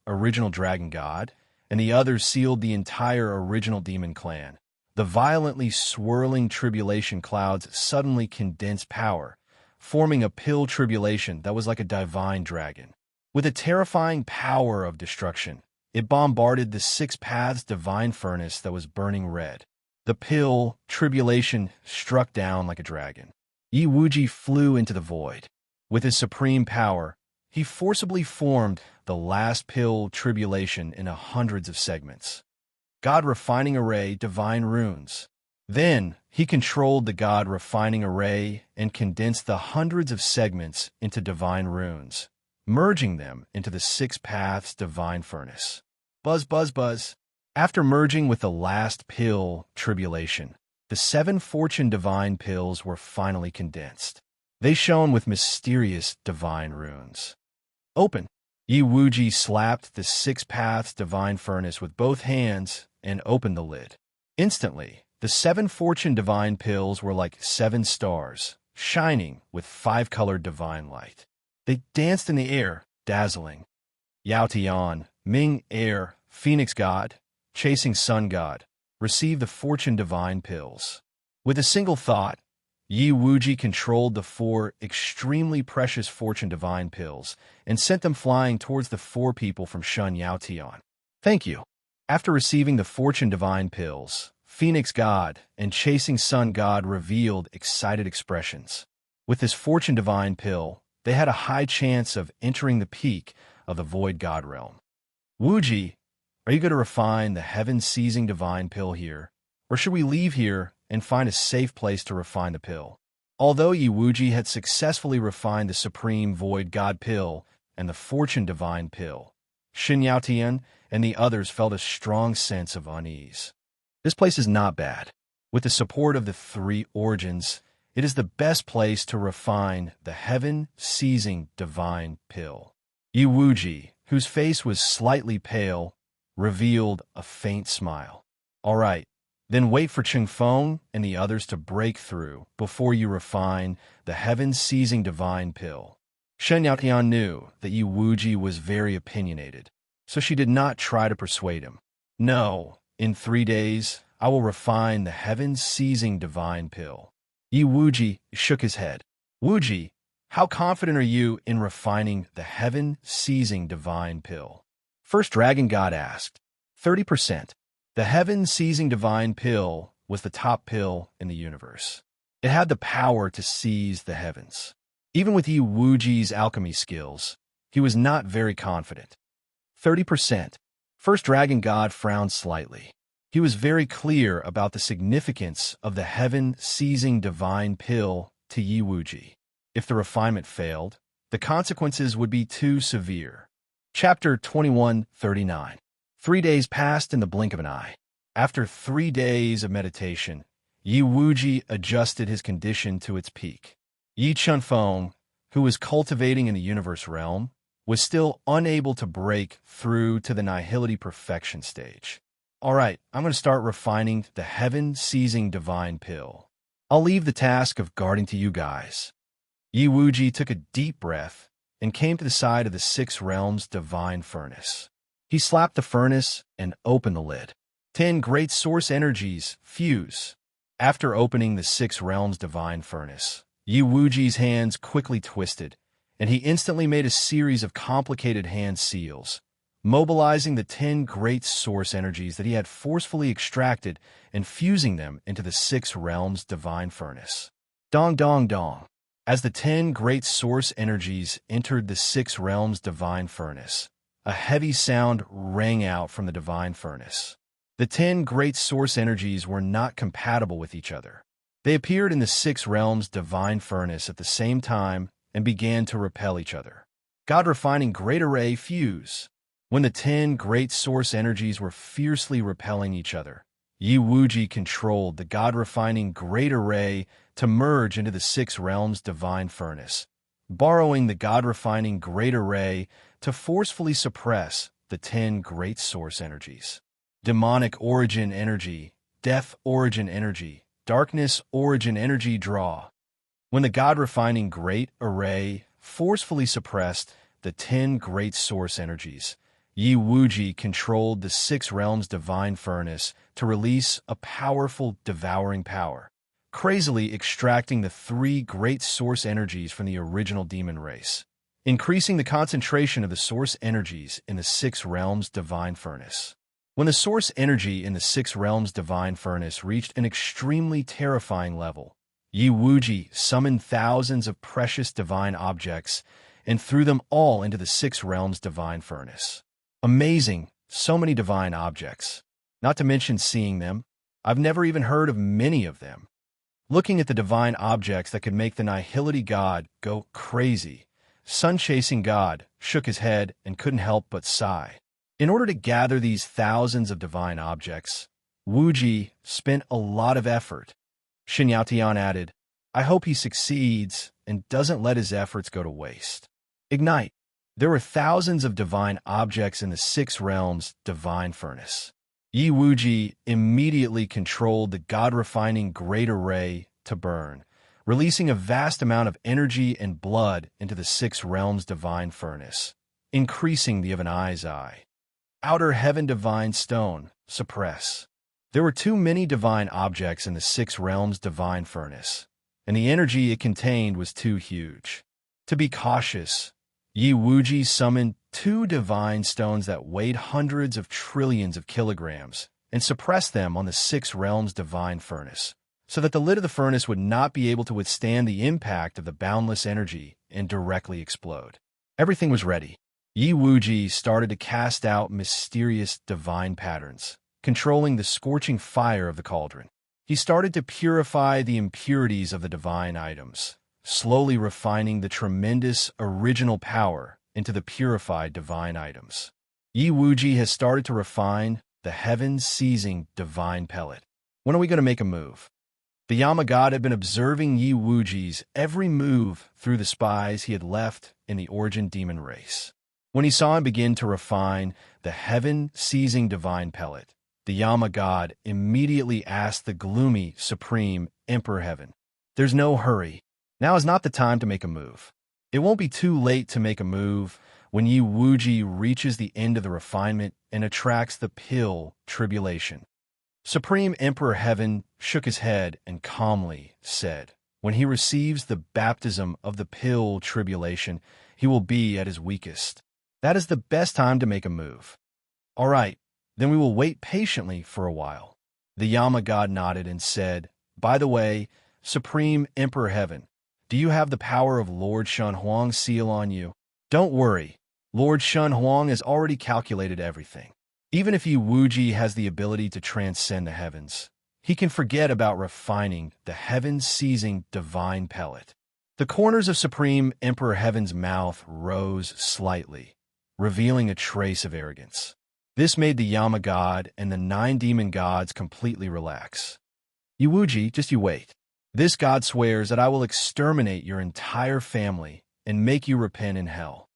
[SPEAKER 1] original dragon god, and the others sealed the entire original demon clan, the violently swirling tribulation clouds suddenly condensed power, forming a pill tribulation that was like a divine dragon. With a terrifying power of destruction, it bombarded the six paths divine furnace that was burning red. The pill, tribulation, struck down like a dragon. Yi Wuji flew into the void. With his supreme power, he forcibly formed the last pill, tribulation, into hundreds of segments. God Refining Array, divine runes. Then, he controlled the God Refining Array and condensed the hundreds of segments into divine runes, merging them into the six paths divine furnace. Buzz, buzz, buzz. After merging with the last pill, tribulation, the seven fortune divine pills were finally condensed. They shone with mysterious divine runes. Open. Yi Wuji slapped the six paths divine furnace with both hands and opened the lid. Instantly, the seven fortune divine pills were like seven stars, shining with five-colored divine light. They danced in the air, dazzling. Yao Tian, Ming Air, Phoenix God, Chasing Sun God, received the fortune divine pills. With a single thought, Yi Wuji controlled the four extremely precious fortune divine pills and sent them flying towards the four people from Shun Yao Tian. Thank you. After receiving the fortune divine pills, Phoenix God and Chasing Sun God revealed excited expressions. With this fortune divine pill, they had a high chance of entering the peak of the Void God realm. Wuji, are you going to refine the heaven-seizing divine pill here, or should we leave here and find a safe place to refine the pill? Although Yi Wuji had successfully refined the Supreme Void God pill and the Fortune Divine pill, Xin Yaotian and the others felt a strong sense of unease. This place is not bad. With the support of the three origins, it is the best place to refine the heaven-seizing divine pill. Yi Wuji, whose face was slightly pale, revealed a faint smile. All right, then wait for Cheng Feng and the others to break through before you refine the heaven-seizing divine pill. Shen Yaotian knew that Yi Wuji was very opinionated, so she did not try to persuade him. No, in 3 days, I will refine the heaven-seizing divine pill. Yi Wuji shook his head. Wuji, how confident are you in refining the heaven-seizing divine pill? First Dragon God asked. 30%. The heaven-seizing divine pill was the top pill in the universe. It had the power to seize the heavens. Even with Yi Wuji's alchemy skills, he was not very confident. 30%. First Dragon God frowned slightly. He was very clear about the significance of the heaven-seizing divine pill to Yi Wuji. If the refinement failed, the consequences would be too severe. Chapter 2139. 3 days passed in the blink of an eye. After 3 days of meditation, Yi Wuji adjusted his condition to its peak. Yi Chunfeng, who was cultivating in the universe realm, was still unable to break through to the nihility perfection stage. All right, I'm going to start refining the heaven-seizing divine pill. I'll leave the task of guarding to you guys. Yi Wuji took a deep breath and came to the side of the Six Realms divine furnace. He slapped the furnace and opened the lid. 10 great source energies fuse. After opening the Six Realms divine furnace, Yi Wuji's hands quickly twisted, and he instantly made a series of complicated hand seals, mobilizing the 10 great source energies that he had forcefully extracted and fusing them into the Six Realms divine furnace. Dong dong dong. As the 10 great source energies entered the Six Realms divine furnace, a heavy sound rang out from the divine furnace. The 10 great source energies were not compatible with each other. They appeared in the Six Realms divine furnace at the same time and began to repel each other. God Refining Great Array fuse. When the 10 great source energies were fiercely repelling each other, Yi Wuji controlled the God Refining Great Array to merge into the Six Realms divine furnace, borrowing the God Refining Great Array to forcefully suppress the 10 great source energies. Demonic origin energy, death origin energy, darkness origin energy draw. When the God Refining Great Array forcefully suppressed the 10 great source energies, Yi Wuji controlled the Six Realms divine furnace to release a powerful devouring power, crazily extracting the 3 great source energies from the original demon race, increasing the concentration of the source energies in the six realms divine furnace. When the source energy in the six realms divine furnace reached an extremely terrifying level, Yi Wuji summoned thousands of precious divine objects and threw them all into the six realms divine furnace. Amazing, so many divine objects. Not to mention seeing them, I've never even heard of many of them. Looking at the divine objects that could make the Nihility god go crazy, sun-chasing god shook his head and couldn't help but sigh. In order to gather these thousands of divine objects, Wuji spent a lot of effort. Shin Yaotian added, I hope he succeeds and doesn't let his efforts go to waste. Ignite. There were thousands of divine objects in the six realms divine furnace. Yi Wuji immediately controlled the god-refining great array to burn, releasing a vast amount of energy and blood into the six realms divine furnace, increasing the of an eye's eye. Outer heaven divine stone, suppress. There were too many divine objects in the six realms divine furnace, and the energy it contained was too huge. To be cautious, Yi Wuji summoned 2 divine stones that weighed hundreds of trillions of kilograms and suppressed them on the six realms divine furnace, so that the lid of the furnace would not be able to withstand the impact of the boundless energy and directly explode. Everything was ready. Yi Wuji started to cast out mysterious divine patterns, controlling the scorching fire of the cauldron. He started to purify the impurities of the divine items, slowly refining the tremendous original power into the purified divine items. Yi Wuji has started to refine the heaven-seizing divine pellet. When are we going to make a move? The Yama god had been observing Yi Wuji's every move through the spies he had left in the origin demon race. When he saw him begin to refine the heaven-seizing divine pellet, the Yama god immediately asked the gloomy, supreme Emperor Heaven, There's no hurry. Now is not the time to make a move. It won't be too late to make a move when Yi Wuji reaches the end of the refinement and attracts the pill tribulation. Supreme Emperor Heaven shook his head and calmly said, When he receives the baptism of the pill tribulation, he will be at his weakest. That is the best time to make a move. All right, then we will wait patiently for a while. The Yama god nodded and said, By the way, Supreme Emperor Heaven, do you have the power of Lord Shun Huang's seal on you? Don't worry, Lord Shun Huang has already calculated everything. Even if Yi Wuji has the ability to transcend the heavens, he can forget about refining the heaven-seizing divine pellet. The corners of Supreme Emperor Heaven's mouth rose slightly, revealing a trace of arrogance. This made the Yama god and the 9 demon gods completely relax. Yi Wuji, just you wait. This god swears that I will exterminate your entire family and make you repent in hell.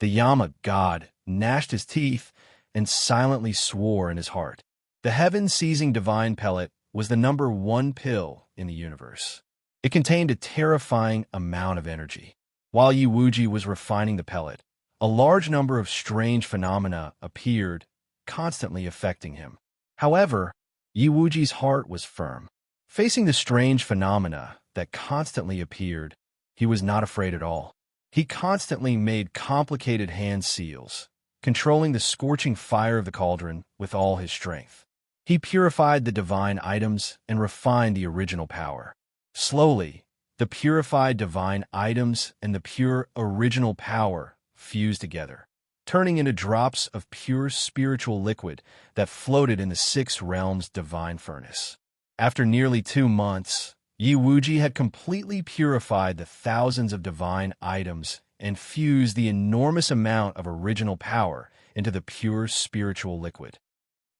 [SPEAKER 1] The Yama god gnashed his teeth and silently swore in his heart. The heaven-seizing divine pellet was the number 1 pill in the universe. It contained a terrifying amount of energy. While Yi Wuji was refining the pellet, a large number of strange phenomena appeared, constantly affecting him. However, Yi Wuji's heart was firm. Facing the strange phenomena that constantly appeared, he was not afraid at all. He constantly made complicated hand seals, controlling the scorching fire of the cauldron with all his strength. He purified the divine items and refined the original power. Slowly, the purified divine items and the pure original power fused together, turning into drops of pure spiritual liquid that floated in the 6 realms divine furnace. After nearly 2 months, Yi Wuji had completely purified the thousands of divine items and fused the enormous amount of original power into the pure spiritual liquid.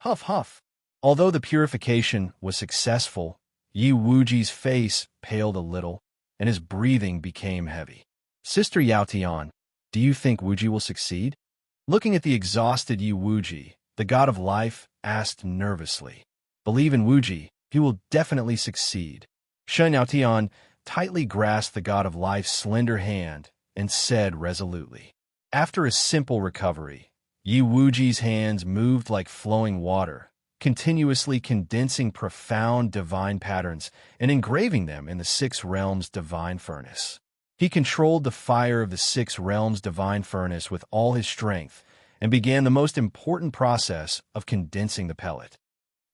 [SPEAKER 1] Huff, huff. Although the purification was successful, Yi Wuji's face paled a little, and his breathing became heavy. Sister Yaotian, do you think Wuji will succeed? Looking at the exhausted Yi Wuji, the god of life asked nervously. Believe in Wuji, he will definitely succeed. Shen Yaotian tightly grasped the god of life's slender hand and said resolutely. After a simple recovery, Yi Wuji's hands moved like flowing water, continuously condensing profound divine patterns and engraving them in the 6 realms divine furnace. He controlled the fire of the six realms' divine furnace with all his strength and began the most important process of condensing the pellet.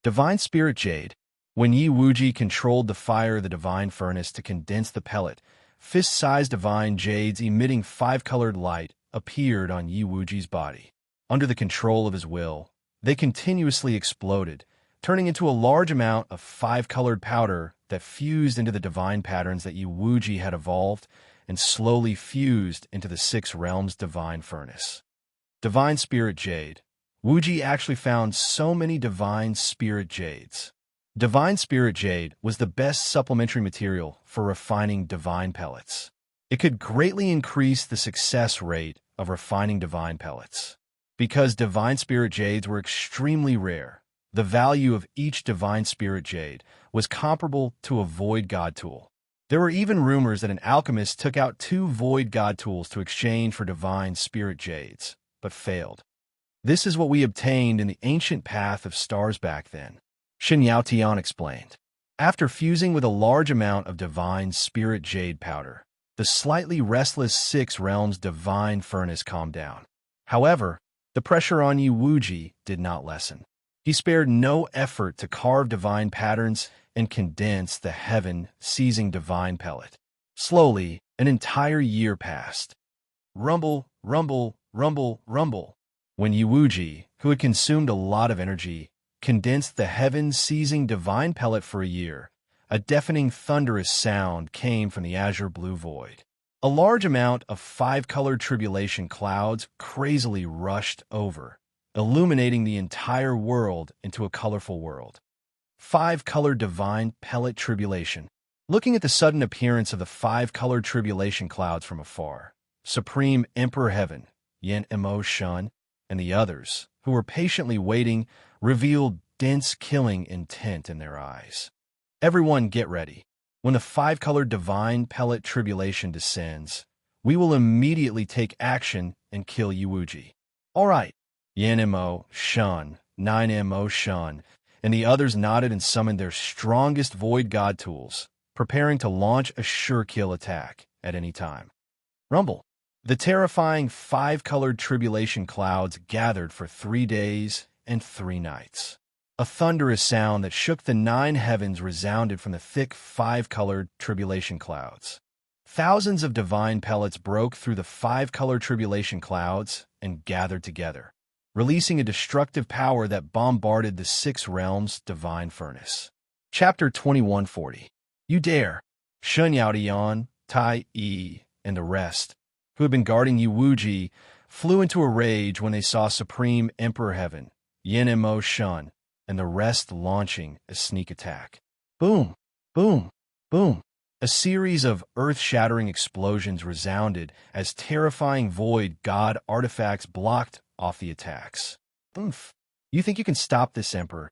[SPEAKER 1] Divine Spirit Jade. When Yi Wuji controlled the fire of the divine furnace to condense the pellet, fist-sized divine jades emitting five-colored light appeared on Yi Wuji's body. Under the control of his will, they continuously exploded, turning into a large amount of five-colored powder that fused into the divine patterns that Yi Wuji had evolved and slowly fused into the six realms' divine furnace. Divine Spirit Jade. Wuji actually found so many Divine Spirit Jades. Divine Spirit Jade was the best supplementary material for refining divine pellets. It could greatly increase the success rate of refining divine pellets. Because Divine Spirit Jades were extremely rare, the value of each Divine Spirit Jade was comparable to a Void God tool. There were even rumors that an alchemist took out 2 Void God tools to exchange for Divine Spirit Jades, but failed. This is what we obtained in the ancient path of stars back then, Shin Yao Tian explained. After fusing with a large amount of Divine Spirit Jade powder, the slightly restless six realms divine furnace calmed down. However, the pressure on Yi Wuji did not lessen. He spared no effort to carve divine patterns and condense the heaven-seizing divine pellet. Slowly, an entire year passed. Rumble, rumble, rumble, rumble. When Yi Wuji, who had consumed a lot of energy, condensed the heaven-seizing divine pellet for a year, a deafening thunderous sound came from the azure blue void. A large amount of five-colored tribulation clouds crazily rushed over, illuminating the entire world into a colorful world. Five-colored divine pellet tribulation. Looking at the sudden appearance of the five-colored tribulation clouds from afar, Supreme Emperor Heaven, Yen Mo Shun, and the others, who were patiently waiting, revealed dense killing intent in their eyes. Everyone get ready. When the five-colored divine pellet tribulation descends, we will immediately take action and kill Yi Wuji. All right. Yen Mo Shun, 9 Mo Shun, and the others nodded and summoned their strongest Void God tools, preparing to launch a sure-kill attack at any time. Rumble. The terrifying five-colored tribulation clouds gathered for 3 days and 3 nights. A thunderous sound that shook the 9 heavens resounded from the thick five-colored tribulation clouds. Thousands of divine pellets broke through the five-colored tribulation clouds and gathered together, releasing a destructive power that bombarded the 6 realms' divine furnace. Chapter 2140. You dare! Shun Yaodian, Tai Yi, and the rest, who had been guarding Yi Wuji, flew into a rage when they saw Supreme Emperor Heaven, Yen Mo Shun, and the rest launching a sneak attack. Boom! Boom! Boom! A series of earth-shattering explosions resounded as terrifying Void God artifacts blocked off the attacks. Oof! You think you can stop this, Emperor?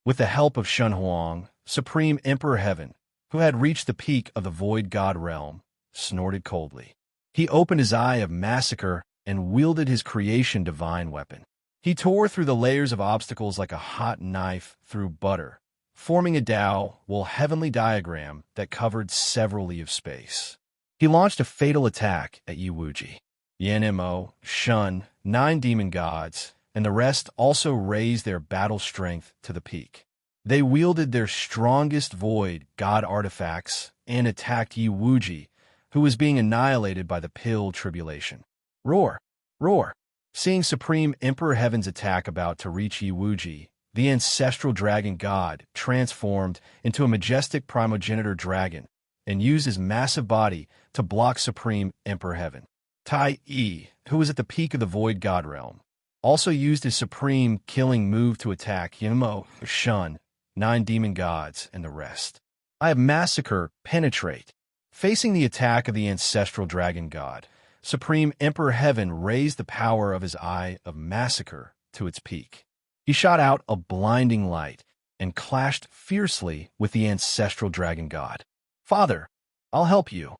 [SPEAKER 1] With the help of Shun Huang, Supreme Emperor Heaven, who had reached the peak of the Void God realm, snorted coldly. He opened his eye of massacre and wielded his creation divine weapon. He tore through the layers of obstacles like a hot knife through butter, forming a Tao-Will heavenly diagram that covered several li of space. He launched a fatal attack at Yi Wuji. Yen Mo, Shun, 9 demon gods, and the rest also raised their battle strength to the peak. They wielded their strongest Void God artifacts and attacked Yi Wuji, who was being annihilated by the pill tribulation. Roar! Roar! Seeing Supreme Emperor Heaven's attack about to reach Yi Wuji, the ancestral dragon god transformed into a majestic primogenitor dragon and used his massive body to block Supreme Emperor Heaven. Tai Yi, who was at the peak of the Void God realm, also used his supreme killing move to attack Yemo, Shun, 9 demon gods, and the rest. I have massacre, penetrate. Facing the attack of the ancestral dragon god, Supreme Emperor Heaven raised the power of his eye of massacre to its peak. He shot out a blinding light and clashed fiercely with the ancestral dragon god. Father, I'll help you.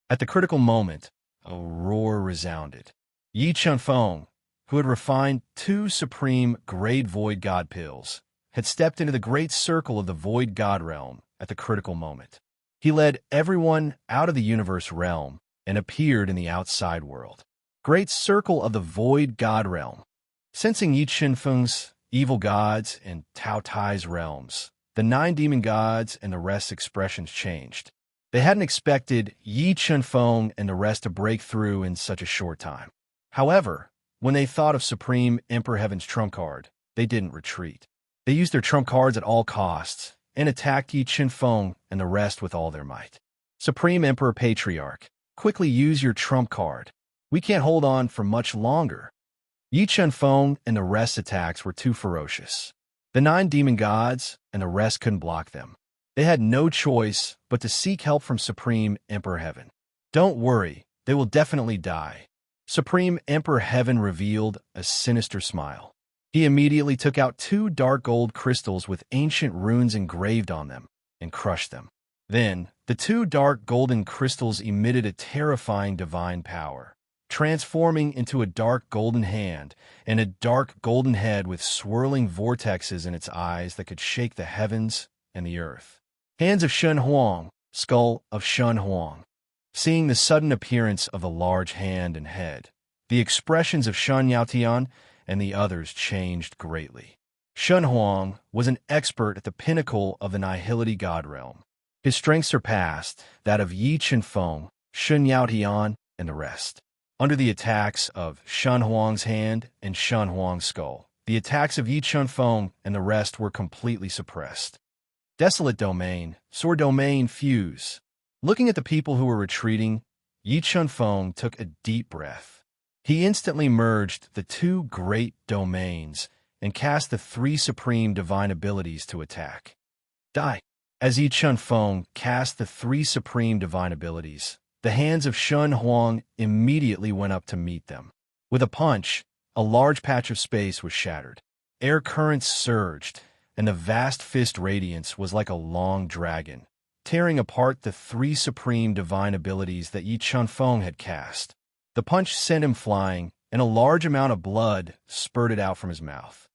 [SPEAKER 1] At the critical moment, a roar resounded. Yi Chunfeng, who had refined 2 supreme Great Void God pills, had stepped into the great circle of the Void God realm at the critical moment. He led everyone out of the universe realm and appeared in the outside world. Great circle of the void god realm. Sensing Yi Qinfeng's evil gods and Tao Tai's realms, the 9 demon gods and the rest's expressions changed. They hadn't expected Yi Qinfeng and the rest to break through in such a short time. However, when they thought of Supreme Emperor Heaven's trump card, they didn't retreat. They used their trump cards at all costs and attacked Yi Qinfeng and the rest with all their might. Supreme Emperor Patriarch, quickly use your trump card. We can't hold on for much longer. Yi Qinfeng and the rest's attacks were too ferocious. The 9 demon gods and the rest couldn't block them. They had no choice but to seek help from Supreme Emperor Heaven. Don't worry, they will definitely die. Supreme Emperor Heaven revealed a sinister smile. He immediately took out 2 dark gold crystals with ancient runes engraved on them and crushed them. Then, the 2 dark golden crystals emitted a terrifying divine power, transforming into a dark golden hand and a dark golden head with swirling vortexes in its eyes that could shake the heavens and the earth. Hands of Shen Huang, skull of Shen Huang. Seeing the sudden appearance of the large hand and head, the expressions of Shen Yaotian and the others changed greatly. Shen Huang was an expert at the pinnacle of the Nihility God realm. His strength surpassed that of Yi Qinfeng, Shen Yaotian, and the rest. Under the attacks of Shen Huang's hand and Shen Huang's skull, the attacks of Yi Qinfeng and the rest were completely suppressed. Desolate domain, sword domain fuse. Looking at the people who were retreating, Yi Qinfeng took a deep breath. He instantly merged the 2 great domains and cast the 3 supreme divine abilities to attack. Die. As Yi Qinfeng cast the 3 supreme divine abilities, the hands of Shen Huang immediately went up to meet them. With a punch, a large patch of space was shattered. Air currents surged, and the vast fist radiance was like a long dragon, tearing apart the 3 supreme divine abilities that Yi Qinfeng had cast. The punch sent him flying, and a large amount of blood spurted out from his mouth.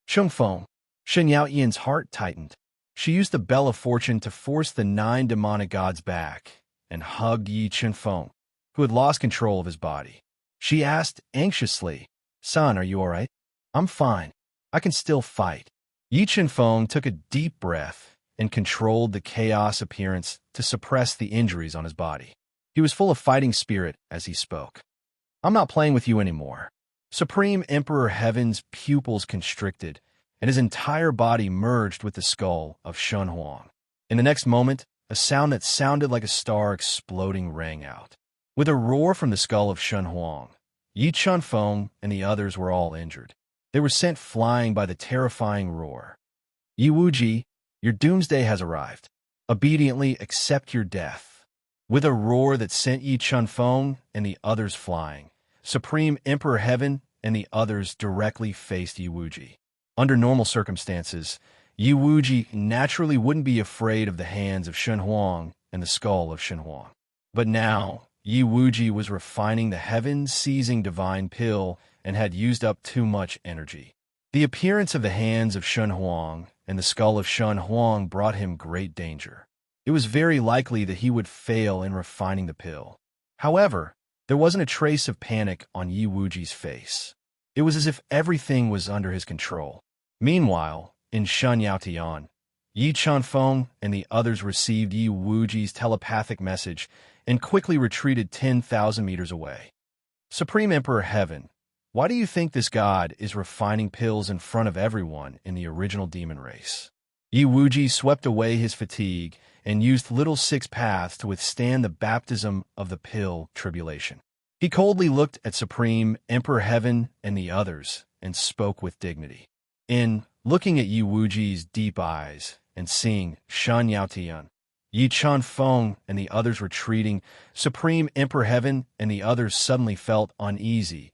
[SPEAKER 1] Chengfeng, Shen Yaoyan's heart tightened. She used the Bell of Fortune to force the 9 demonic gods back and hugged Yi Qinfeng, who had lost control of his body. She asked anxiously, "Son, are you all right?" "I'm fine. I can still fight." Yi Qinfeng took a deep breath and controlled the chaos appearance to suppress the injuries on his body. He was full of fighting spirit as he spoke. "I'm not playing with you anymore." Supreme Emperor Heaven's pupils constricted, and his entire body merged with the skull of Shen Huang. In the next moment, a sound that sounded like a star exploding rang out. With a roar from the skull of Shen Huang, Yi Qinfeng and the others were all injured. They were sent flying by the terrifying roar. "Yi Wuji, your doomsday has arrived. Obediently accept your death." With a roar that sent Yi Qinfeng and the others flying, Supreme Emperor Heaven and the others directly faced Yi Wuji. Under normal circumstances, Yi Wuji naturally wouldn't be afraid of the hands of Shen Huang and the skull of Shen Huang. But now, Yi Wuji was refining the heaven-seizing divine pill and had used up too much energy. The appearance of the hands of Shen Huang and the skull of Shen Huang brought him great danger. It was very likely that he would fail in refining the pill. However, there wasn't a trace of panic on Yi Wuji's face. It was as if everything was under his control. Meanwhile, in Shen Yaotian, Yi Qinfeng and the others received Yi Wuji's telepathic message and quickly retreated 10,000 meters away. Supreme Emperor Heaven, why do you think this god is refining pills in front of everyone in the original demon race? Yi Wuji swept away his fatigue and used little 6 paths to withstand the baptism of the pill tribulation. He coldly looked at Supreme Emperor Heaven and the others and spoke with dignity. In looking at Yi Wuji's deep eyes and seeing Shen Yaotian, Yi Qinfeng and the others retreating, Supreme Emperor Heaven and the others suddenly felt uneasy,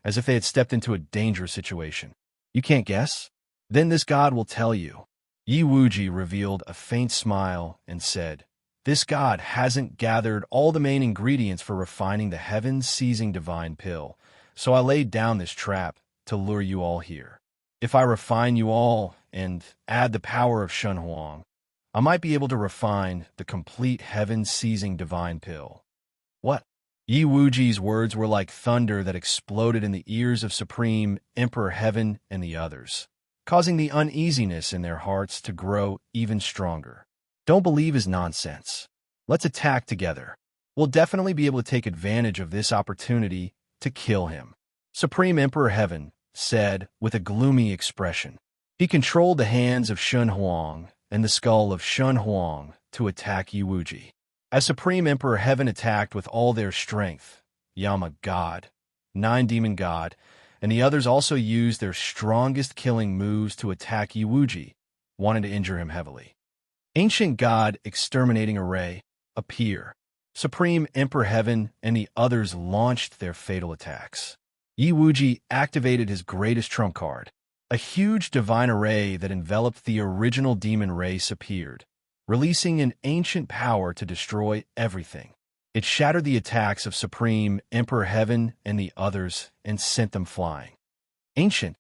[SPEAKER 1] as if they had stepped into a dangerous situation. "You can't guess? Then this god will tell you." Yi Wuji revealed a faint smile and said, "This god hasn't gathered all the main ingredients for refining the heaven-seizing divine pill, so I laid down this trap to lure you all here. If I refine you all and add the power of Shen Huang, I might be able to refine the complete heaven-seizing divine pill." "What? Yi Wuji's words were like thunder that exploded in the ears of Supreme Emperor Heaven and the others, causing the uneasiness in their hearts to grow even stronger. Don't believe his nonsense. Let's attack together. We'll definitely be able to take advantage of this opportunity to kill him, Supreme Emperor Heaven said with a gloomy expression. He controlled the hands of Shun Huang and the skull of Shun Huang to attack Yi Wuji. As Supreme Emperor Heaven attacked with all their strength, Yama God, Nine Demon God, and the others also used their strongest killing moves to attack Yi Wuji, wanting to injure him heavily. Ancient God Exterminating Array appear. Supreme Emperor Heaven and the others launched their fatal attacks. Yi Wuji activated his greatest trump card. A huge divine array that enveloped the original demon race appeared, releasing an ancient power to destroy everything. It shattered the attacks of Supreme Emperor Heaven and the others and sent them flying. Ancient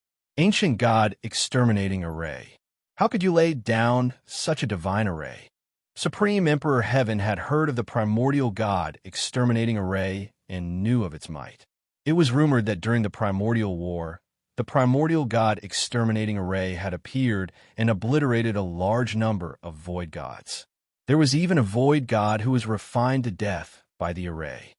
[SPEAKER 1] God Exterminating Array. How could you lay down such a divine array? Supreme Emperor Heaven had heard of the primordial god Exterminating Array and knew of its might. It was rumored that during the Primordial War, the primordial god Exterminating Array had appeared and obliterated a large number of void gods. There was even a void god who was refined to death by the array.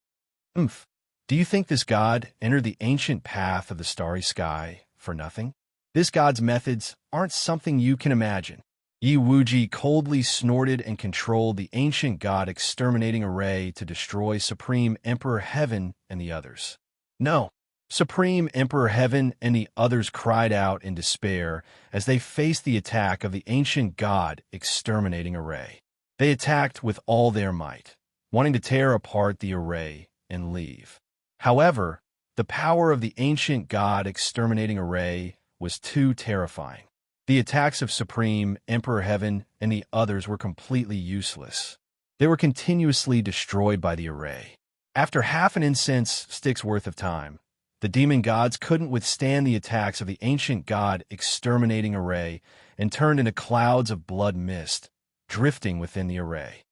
[SPEAKER 1] Do you think this god entered the ancient path of the starry sky for nothing? This god's methods aren't something you can imagine. Yi Wuji coldly snorted and controlled the ancient god Exterminating Array to destroy Supreme Emperor Heaven and the others. No. Supreme Emperor Heaven and the others cried out in despair as they faced the attack of the ancient god Exterminating Array. They attacked with all their might, wanting to tear apart the array and leave. However, the power of the ancient god Exterminating Array was too terrifying. The attacks of Supreme Emperor Heaven and the others were completely useless. They were continuously destroyed by the array. After half an incense stick's worth of time, the demon gods couldn't withstand the attacks of the ancient god Exterminating Array and turned into clouds of blood mist, drifting within the array.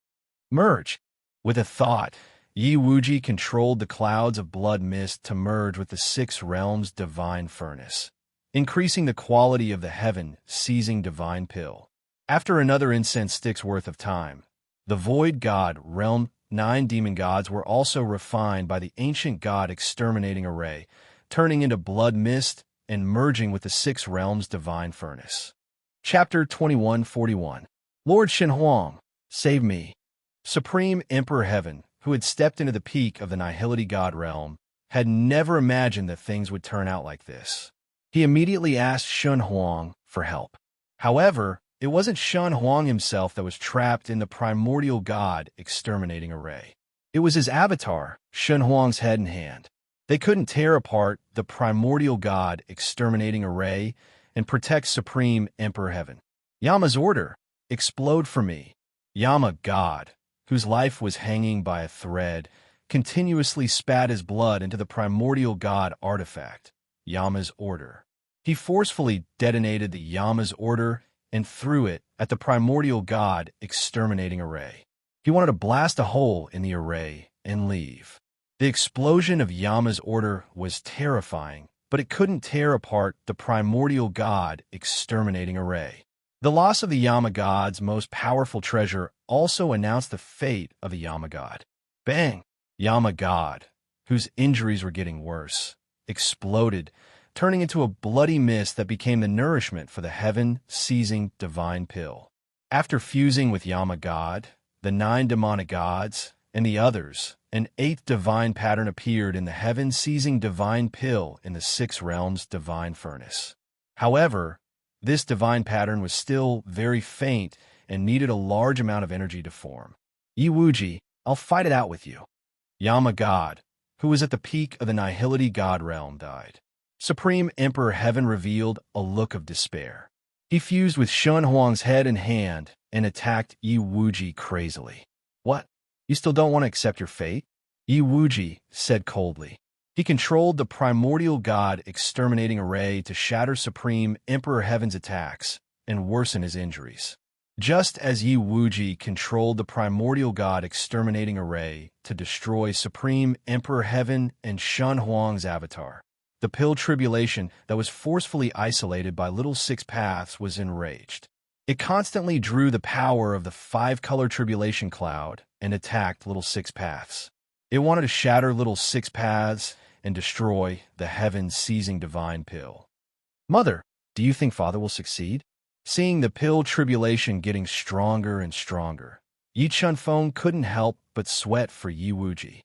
[SPEAKER 1] Merge! With a thought, Yi Wuji controlled the clouds of blood mist to merge with the Six Realms' divine furnace, increasing the quality of the heaven-seizing divine pill. After another incense stick's worth of time, the void god realm 9 demon gods were also refined by the ancient god Exterminating Array, turning into blood mist and merging with the Six Realms' divine furnace. Chapter 2141. Lord Shenhuang, save me. Supreme Emperor Heaven, who had stepped into the peak of the Nihility God realm, had never imagined that things would turn out like this. He immediately asked Shun Huang for help. However, it wasn't Shun Huang himself that was trapped in the primordial god Exterminating Array. It was his avatar, Shun Huang's head and hand. They couldn't tear apart the primordial god Exterminating Array and protect Supreme Emperor Heaven. Yama's order, explode for me. Yama God, whose life was hanging by a thread, continuously spat his blood into the primordial god artifact, Yama's order. He forcefully detonated the Yama's order and threw it at the primordial god Exterminating Array. He wanted to blast a hole in the array and leave. The explosion of Yama's order was terrifying, but it couldn't tear apart the primordial god Exterminating Array. The loss of the Yama god's most powerful treasure also announced the fate of the Yama god. Bang! Yama god, whose injuries were getting worse, exploded, turning into a bloody mist that became the nourishment for the heaven-seizing divine pill. After fusing with Yama God, the 9 demonic gods, and the others, an 8th divine pattern appeared in the heaven-seizing divine pill in the Six Realms' divine furnace. However, this divine pattern was still very faint and needed a large amount of energy to form. Yi Wuji, I'll fight it out with you. Yama God, who was at the peak of the Nihility God realm, died. Supreme Emperor Heaven revealed a look of despair. He fused with Shun Huang's head and hand and attacked Yi Wuji crazily. What? You still don't want to accept your fate? Yi Wuji said coldly. He controlled the primordial god Exterminating Array to shatter Supreme Emperor Heaven's attacks and worsen his injuries. Just as Yi Wuji controlled the primordial god exterminating array to destroy Supreme Emperor Heaven and Shun Huang's avatar, the pill tribulation that was forcefully isolated by Little Six Paths was enraged. It constantly drew the power of the five-color tribulation cloud and attacked Little Six Paths. It wanted to shatter Little Six Paths and destroy the heaven-seizing divine pill. Mother, do you think Father will succeed? Seeing the pill tribulation getting stronger and stronger, Yi Chunfeng couldn't help but sweat for Yi Wuji.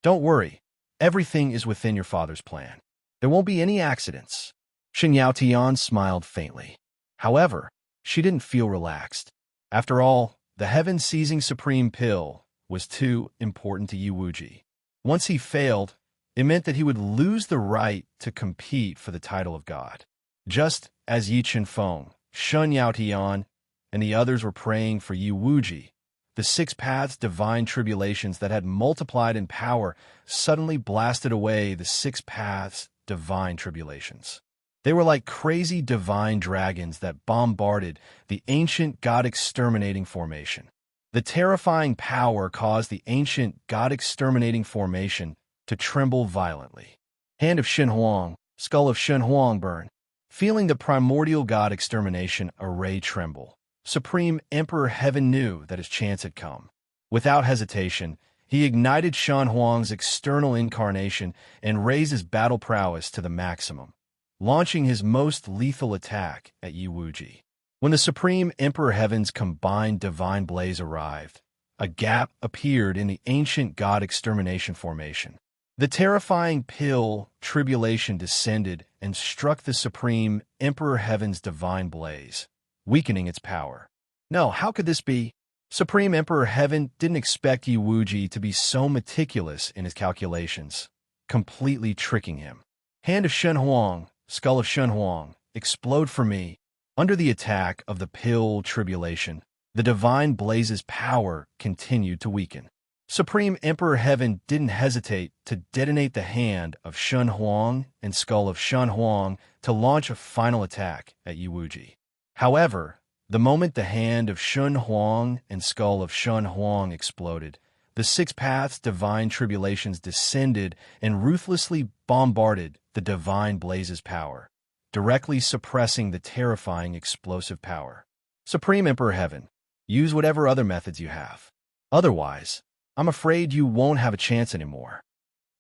[SPEAKER 1] Don't worry, everything is within your father's plan. There won't be any accidents. Shen Yaotian smiled faintly. However, she didn't feel relaxed. After all, the heaven-seizing supreme pill was too important to Yi Wuji. Once he failed, it meant that he would lose the right to compete for the title of God. Just as Yi Chunfeng, Shun Yaotian, and the others were praying for Yi Wuji, the Six Paths divine tribulations that had multiplied in power suddenly blasted away the Six Paths divine tribulations. They were like crazy divine dragons that bombarded the ancient god-exterminating formation. The terrifying power caused the ancient god-exterminating formation to tremble violently. Hand of Shen Huang, skull of Shen Huang burn. Feeling the primordial god extermination array tremble, Supreme Emperor Heaven knew that his chance had come. Without hesitation, he ignited Shan Huang's external incarnation and raised his battle prowess to the maximum, launching his most lethal attack at Yi Wuji. When the Supreme Emperor Heaven's combined divine blaze arrived, a gap appeared in the ancient god extermination formation. The terrifying pill tribulation descended and struck the Supreme Emperor Heaven's divine blaze, weakening its power. No, how could this be? Supreme Emperor Heaven didn't expect Yi Wuji to be so meticulous in his calculations, completely tricking him. Hand of Shen Huang, skull of Shen Huang, explode for me. Under the attack of the pill tribulation, the divine blaze's power continued to weaken. Supreme Emperor Heaven didn't hesitate to detonate the hand of Shun Huang and skull of Shun Huang to launch a final attack at Yi Wuji. However, the moment the hand of Shun Huang and skull of Shun Huang exploded, the Six Paths divine tribulations descended and ruthlessly bombarded the divine blaze's power, directly suppressing the terrifying explosive power. Supreme Emperor Heaven, use whatever other methods you have. Otherwise, I'm afraid you won't have a chance anymore.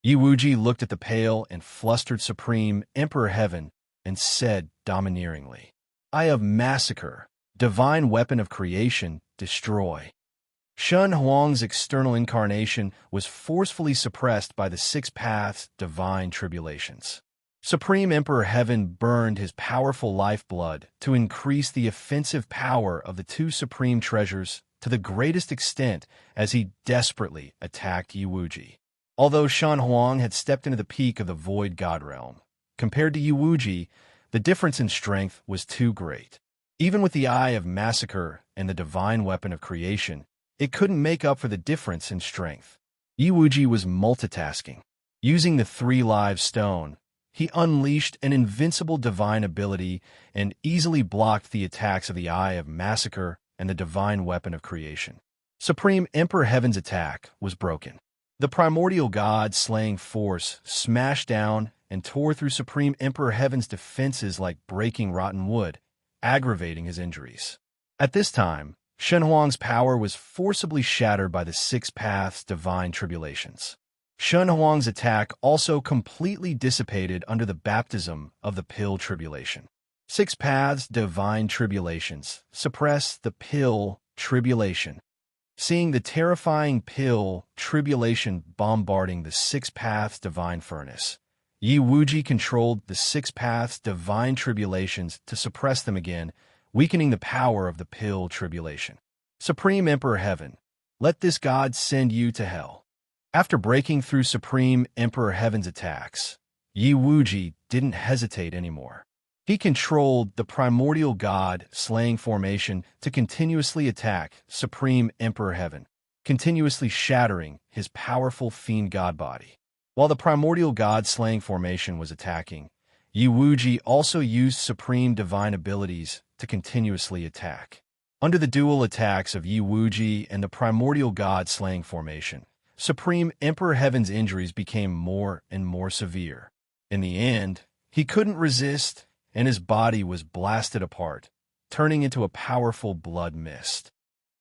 [SPEAKER 1] Yi Wuji looked at the pale and flustered Supreme Emperor Heaven and said domineeringly, Eye of Massacre, divine weapon of creation, destroy. Shun Huang's external incarnation was forcefully suppressed by the Six Paths divine tribulations. Supreme Emperor Heaven burned his powerful lifeblood to increase the offensive power of the two supreme treasures to the greatest extent as he desperately attacked Yi Wuji. Although Shan Huang had stepped into the peak of the Void God Realm, compared to Yi Wuji, the difference in strength was too great. Even with the Eye of Massacre and the divine weapon of creation, it couldn't make up for the difference in strength. Yi Wuji was multitasking. Using the Three-Live Stone, he unleashed an invincible divine ability and easily blocked the attacks of the Eye of Massacre and the divine weapon of creation. Supreme Emperor Heaven's attack was broken. The primordial god-slaying force smashed down and tore through Supreme Emperor Heaven's defenses like breaking rotten wood, aggravating his injuries. At this time, Shen Huang's power was forcibly shattered by the Six Paths divine tribulations. Shen Huang's attack also completely dissipated under the baptism of the pill tribulation. Six Paths divine tribulations suppress the pill tribulation. Seeing the terrifying pill tribulation bombarding the Six Paths divine furnace, Yi Wuji controlled the Six Paths divine tribulations to suppress them again, weakening the power of the pill tribulation. Supreme Emperor Heaven, let this god send you to hell. After breaking through Supreme Emperor Heaven's attacks, Yi Wuji didn't hesitate anymore. He controlled the primordial god-slaying formation to continuously attack Supreme Emperor Heaven, continuously shattering his powerful fiend god body. While the primordial god-slaying formation was attacking, Yi Wuji also used supreme divine abilities to continuously attack. Under the dual attacks of Yi Wuji and the primordial god slaying formation, Supreme Emperor Heaven's injuries became more and more severe. In the end, he couldn't resist, and his body was blasted apart, turning into a powerful blood mist.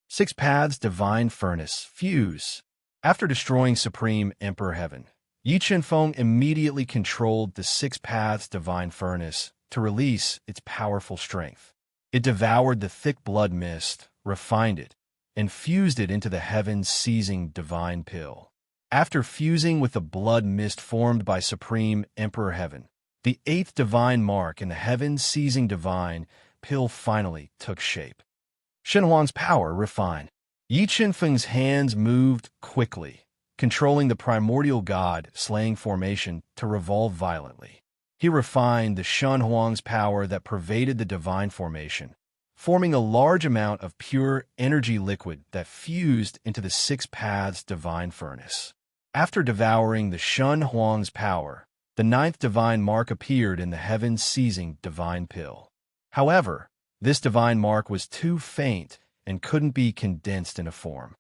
[SPEAKER 1] Six Paths Divine Furnace Fuse. After destroying Supreme Emperor Heaven, Yi Qinfeng immediately controlled the Six Paths Divine Furnace to release its powerful strength. It devoured the thick blood mist, refined it, and fused it into the heaven-seizing divine pill. After fusing with the blood mist formed by Supreme Emperor Heaven, the eighth divine mark in the heaven-seizing divine pill finally took shape. Shenhuang's power refined. Yi Qinfeng's hands moved quickly, controlling the primordial god slaying formation to revolve violently. He refined the Shenhuang's power that pervaded the divine formation, forming a large amount of pure energy liquid that fused into the Six Paths Divine Furnace. After devouring the Shenhuang's power, the ninth divine mark appeared in the heaven-seizing divine pill. However, this divine mark was too faint and couldn't be condensed in a form.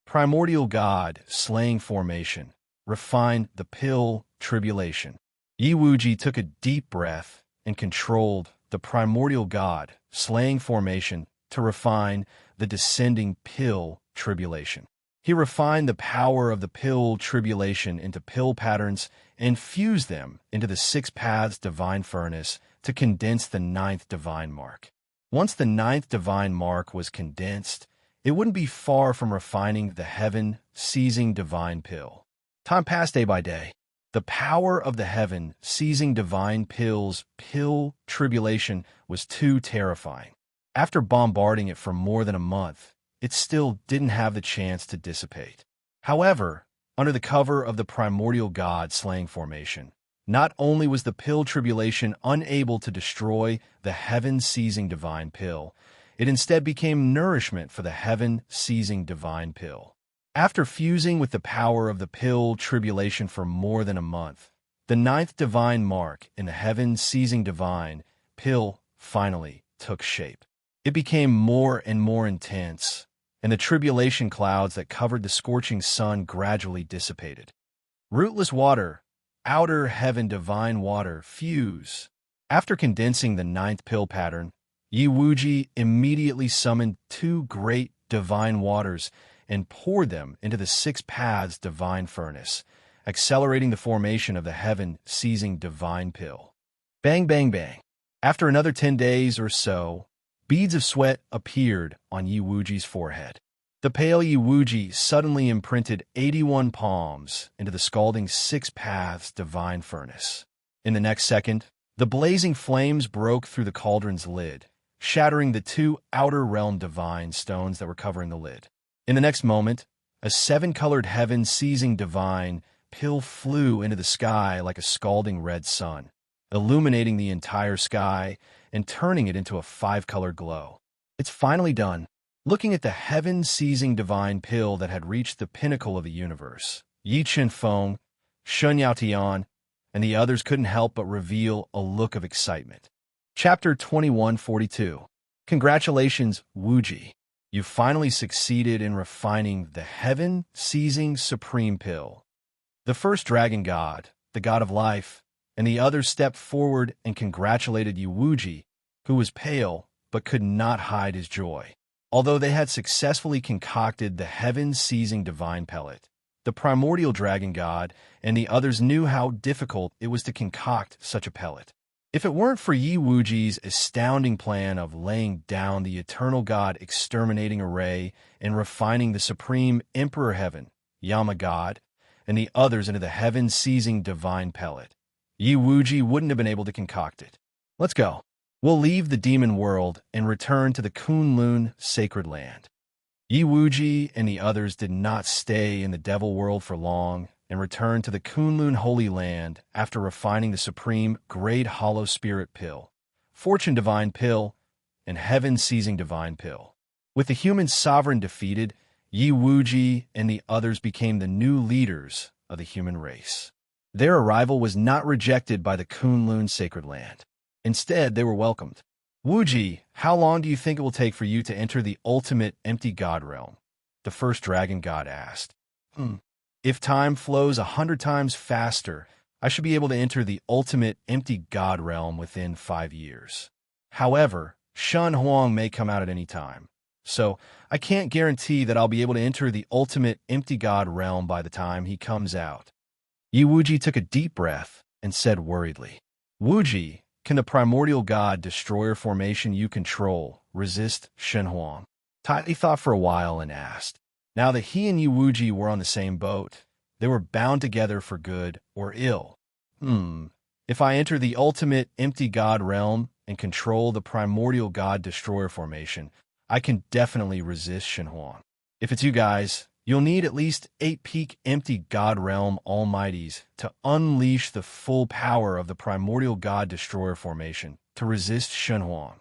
[SPEAKER 1] Primordial God, slaying formation, refined the pill tribulation. Yi Wuji took a deep breath and controlled the primordial God, slaying formation to refine the descending pill tribulation. He refined the power of the pill tribulation into pill patterns and fused them into the Six Paths Divine Furnace to condense the ninth divine mark. Once the ninth divine mark was condensed, it wouldn't be far from refining the heaven-seizing divine pill. Time passed day by day. The power of the heaven-seizing divine pill's pill tribulation was too terrifying. After bombarding it for more than a month, it still didn't have the chance to dissipate. However, under the cover of the primordial god slaying formation, not only was the pill tribulation unable to destroy the heaven-seizing divine pill, it instead became nourishment for the heaven-seizing divine pill. After fusing with the power of the pill tribulation for more than a month, the ninth divine mark in the heaven-seizing divine pill finally took shape. It became more and more intense, and the tribulation clouds that covered the scorching sun gradually dissipated. Rootless water, outer heaven divine water, fuse. After condensing the ninth pill pattern, Yi Wuji immediately summoned two great divine waters and poured them into the Six Paths Divine Furnace, accelerating the formation of the heaven-seizing divine pill. Bang, bang, bang. After another 10 days or so, beads of sweat appeared on Yi Wuji's forehead. The pale Yi Wuji suddenly imprinted 81 palms into the scalding Six Paths Divine Furnace. In the next second, the blazing flames broke through the cauldron's lid, shattering the two outer realm divine stones that were covering the lid. In the next moment, a seven-colored heaven-seizing divine pill flew into the sky like a scalding red sun, illuminating the entire sky and turning it into a five-colored glow. It's finally done. Looking at the heaven-seizing divine pill that had reached the pinnacle of the universe, Yi Qinfeng, Shun Yaotian, and the others couldn't help but reveal a look of excitement. Chapter 2142. Congratulations, Wuji. You finally succeeded in refining the heaven-seizing supreme pill. The first dragon god, the god of life, and the others stepped forward and congratulated Yi Wuji, who was pale but could not hide his joy. Although they had successfully concocted the heaven-seizing divine pellet, the primordial dragon god and the others knew how difficult it was to concoct such a pellet. If it weren't for Yi Wuji's astounding plan of laying down the eternal god exterminating array and refining the supreme emperor heaven, Yama god, and the others into the heaven-seizing divine pellet, Yi Wuji wouldn't have been able to concoct it. Let's go. We'll leave the demon world and return to the Kunlun sacred land. Yi Wuji and the others did not stay in the devil world for long and returned to the Kunlun Holy Land after refining the supreme Great Hollow Spirit Pill, Fortune Divine Pill, and Heaven-Seizing Divine Pill. With the human sovereign defeated, Yi Wuji and the others became the new leaders of the human race. Their arrival was not rejected by the Kunlun Sacred Land. Instead, they were welcomed. Wuji, how long do you think it will take for you to enter the ultimate empty god realm? The first dragon god asked. If time flows 100 times faster, I should be able to enter the ultimate empty god realm within 5 years. However, Shun Huang may come out at any time, so I can't guarantee that I'll be able to enter the ultimate empty god realm by the time he comes out. Yi Wuji took a deep breath and said worriedly, Wuji, can the primordial god destroyer formation you control resist Shun Huang? Tai thought for a while and asked. Now that he and Yi Wuji were on the same boat, they were bound together for good or ill. If I enter the ultimate empty god realm and control the primordial god destroyer formation, I can definitely resist Shun Huang. If it's you guys, you'll need at least 8 peak empty god realm almighties to unleash the full power of the primordial god destroyer formation to resist Shun Huang.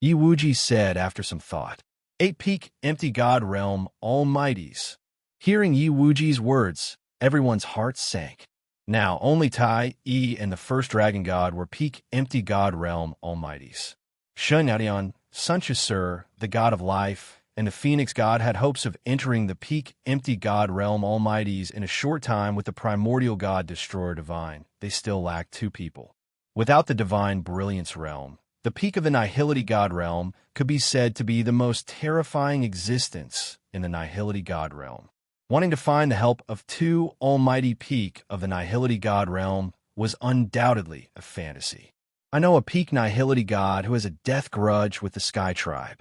[SPEAKER 1] Yi Wuji said after some thought. 8 peak empty god realm almighties. Hearing Yi Wuji's words, everyone's hearts sank. Now, only Tai, Yi, and the first dragon god were peak empty god realm almighties. Shun Nadian, Sunchasur, the god of life, and the phoenix god had hopes of entering the peak empty god realm almighties in a short time with the primordial god destroyer divine. They still lacked 2 people. Without the divine brilliance realm, the peak of the nihility god realm could be said to be the most terrifying existence in the nihility god realm. Wanting to find the help of 2 almighty peak of the nihility god realm was undoubtedly a fantasy. I know a peak nihility god who has a death grudge with the Sky Tribe.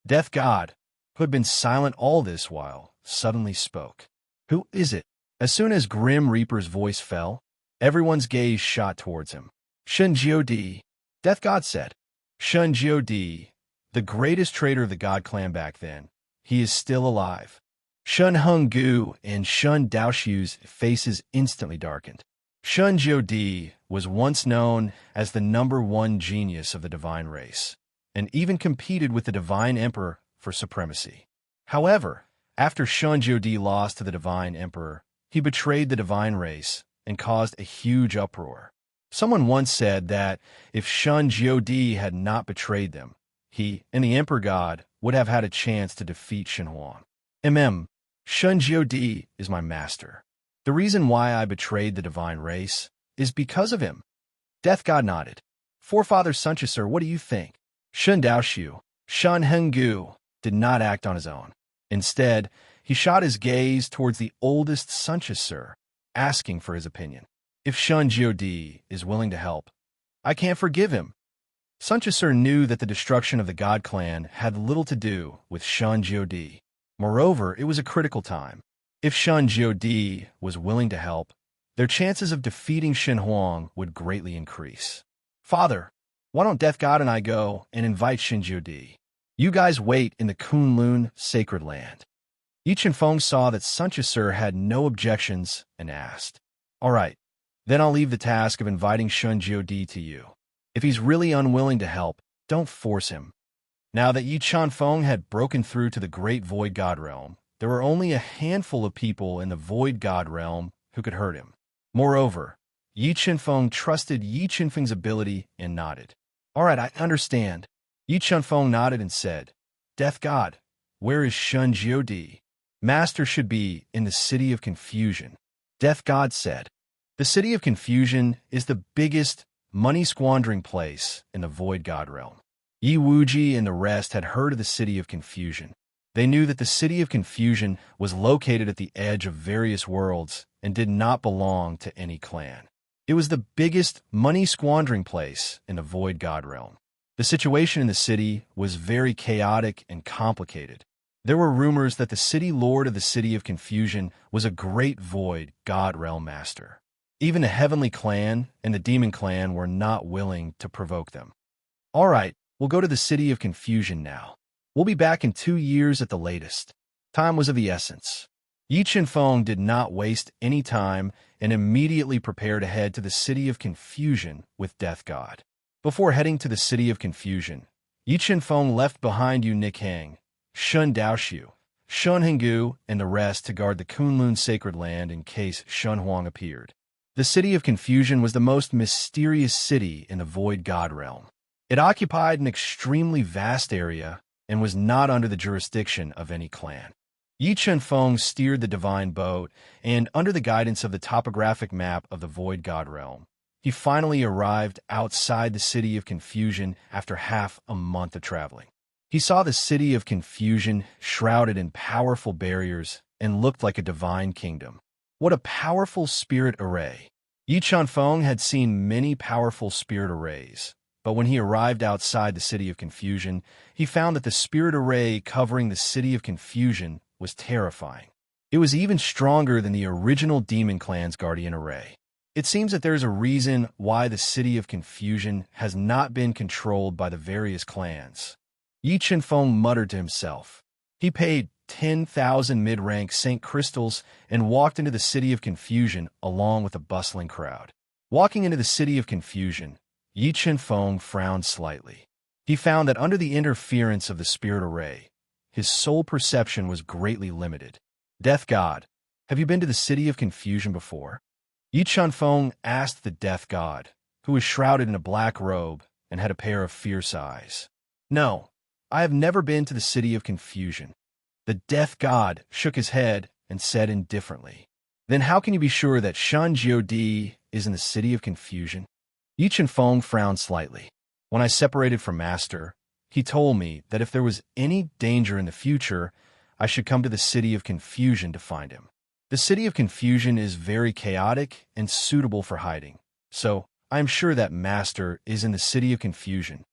[SPEAKER 1] Death god, who had been silent all this while, suddenly spoke. Who is it? As soon as Grim Reaper's voice fell, everyone's gaze shot towards him. Shun Jiodi, Death god said. Shun Jiodi, the greatest traitor of the god clan back then. He is still alive. Shun Henggu and Shun Daoshu's faces instantly darkened. Shun Jiodi was once known as the #1 genius of the divine race, and even competed with the divine emperor for supremacy. However, after Shun Jiodi lost to the divine emperor, he betrayed the divine race and caused a huge uproar. Someone once said that if Shun Jiodi had not betrayed them, he and the emperor god would have had a chance to defeat Shun Huang. Shun Jiodi is my master. The reason why I betrayed the divine race is because of him. Death god nodded. Forefather Sunchasur, what do you think? Shun Daoshu, Shun Henggu, did not act on his own. Instead, he shot his gaze towards the oldest Sunchasur, asking for his opinion. If Shun Jiodi is willing to help, I can't forgive him. Sunchasur knew that the destruction of the god clan had little to do with Shun Jiodi. Moreover, it was a critical time. If Shun Jiodi was willing to help, their chances of defeating Shun Huang would greatly increase. Father, why don't Death God and I go and invite Shun Jiodi? You guys wait in the Kunlun sacred land. Yi Chenfeng saw that Sunchasur had no objections and asked, All right, then I'll leave the task of inviting Shun Jiodi to you. If he's really unwilling to help, don't force him. Now that Yi Chenfeng had broken through to the great Void God realm, there were only a handful of people in the Void God realm who could hurt him. Moreover, Yi Chenfeng trusted Yi Chenfeng's ability and nodded. All right, I understand. Yi Chenfeng nodded and said, Death God, where is Shun Jiodi? Master should be in the City of Confusion. Death God said, The City of Confusion is the biggest money-squandering place in the Void God realm. Yi Wuji and the rest had heard of the City of Confusion. They knew that the City of Confusion was located at the edge of various worlds and did not belong to any clan. It was the biggest money-squandering place in the Void God realm. The situation in the city was very chaotic and complicated. There were rumors that the city lord of the City of Confusion was a great Void God realm master. Even the Heavenly Clan and the Demon Clan were not willing to provoke them. All right, we'll go to the City of Confusion now. We'll be back in 2 years at the latest. Time was of the essence. Yi Chenfeng did not waste any time and immediately prepared to head to the City of Confusion with Death God. Before heading to the City of Confusion, Yi Chenfeng left behind Yu Nikhang, Shun Daoshu, Shun Henggu, and the rest to guard the Kunlun sacred land in case Shun Huang appeared. The City of Confusion was the most mysterious city in the Void God realm. It occupied an extremely vast area and was not under the jurisdiction of any clan. Yi Chen-feng steered the divine boat, and under the guidance of the topographic map of the Void God realm, he finally arrived outside the City of Confusion after half a month of traveling. He saw the City of Confusion shrouded in powerful barriers and looked like a divine kingdom. What a powerful spirit array! Yi Chen-feng had seen many powerful spirit arrays, but when he arrived outside the City of Confusion, he found that the spirit array covering the City of Confusion was terrifying. It was even stronger than the original Demon Clan's Guardian Array. It seems that there's a reason why the City of Confusion has not been controlled by the various clans. Yi Chen-feng muttered to himself. He paid 10,000 mid-rank St. Crystals and walked into the City of Confusion along with a bustling crowd. Walking into the City of Confusion, Yi Chen-feng frowned slightly. He found that under the interference of the spirit array, his soul perception was greatly limited. Death God, have you been to the City of Confusion before? Yi Chen-feng asked the Death God, who was shrouded in a black robe and had a pair of fierce eyes. No, I have never been to the City of Confusion. The Death God shook his head and said indifferently. Then how can you be sure that Shun Jiodi is in the City of Confusion? Yi Chen-feng frowned slightly. When I separated from Master, he told me that if there was any danger in the future, I should come to the City of Confusion to find him. The City of Confusion is very chaotic and suitable for hiding, so I am sure that Master is in the City of Confusion.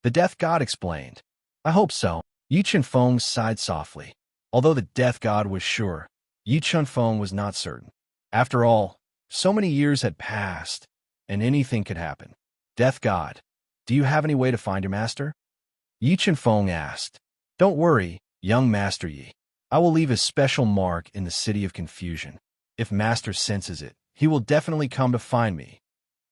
[SPEAKER 1] The Death God explained. I hope so. Yi Chen-feng sighed softly. Although the Death God was sure, Yi Chen-feng was not certain. After all, so many years had passed, and anything could happen. Death God, do you have any way to find your master? Yi Chen-feng asked. Don't worry, young Master Yi. I will leave a special mark in the City of Confusion. If Master senses it, he will definitely come to find me.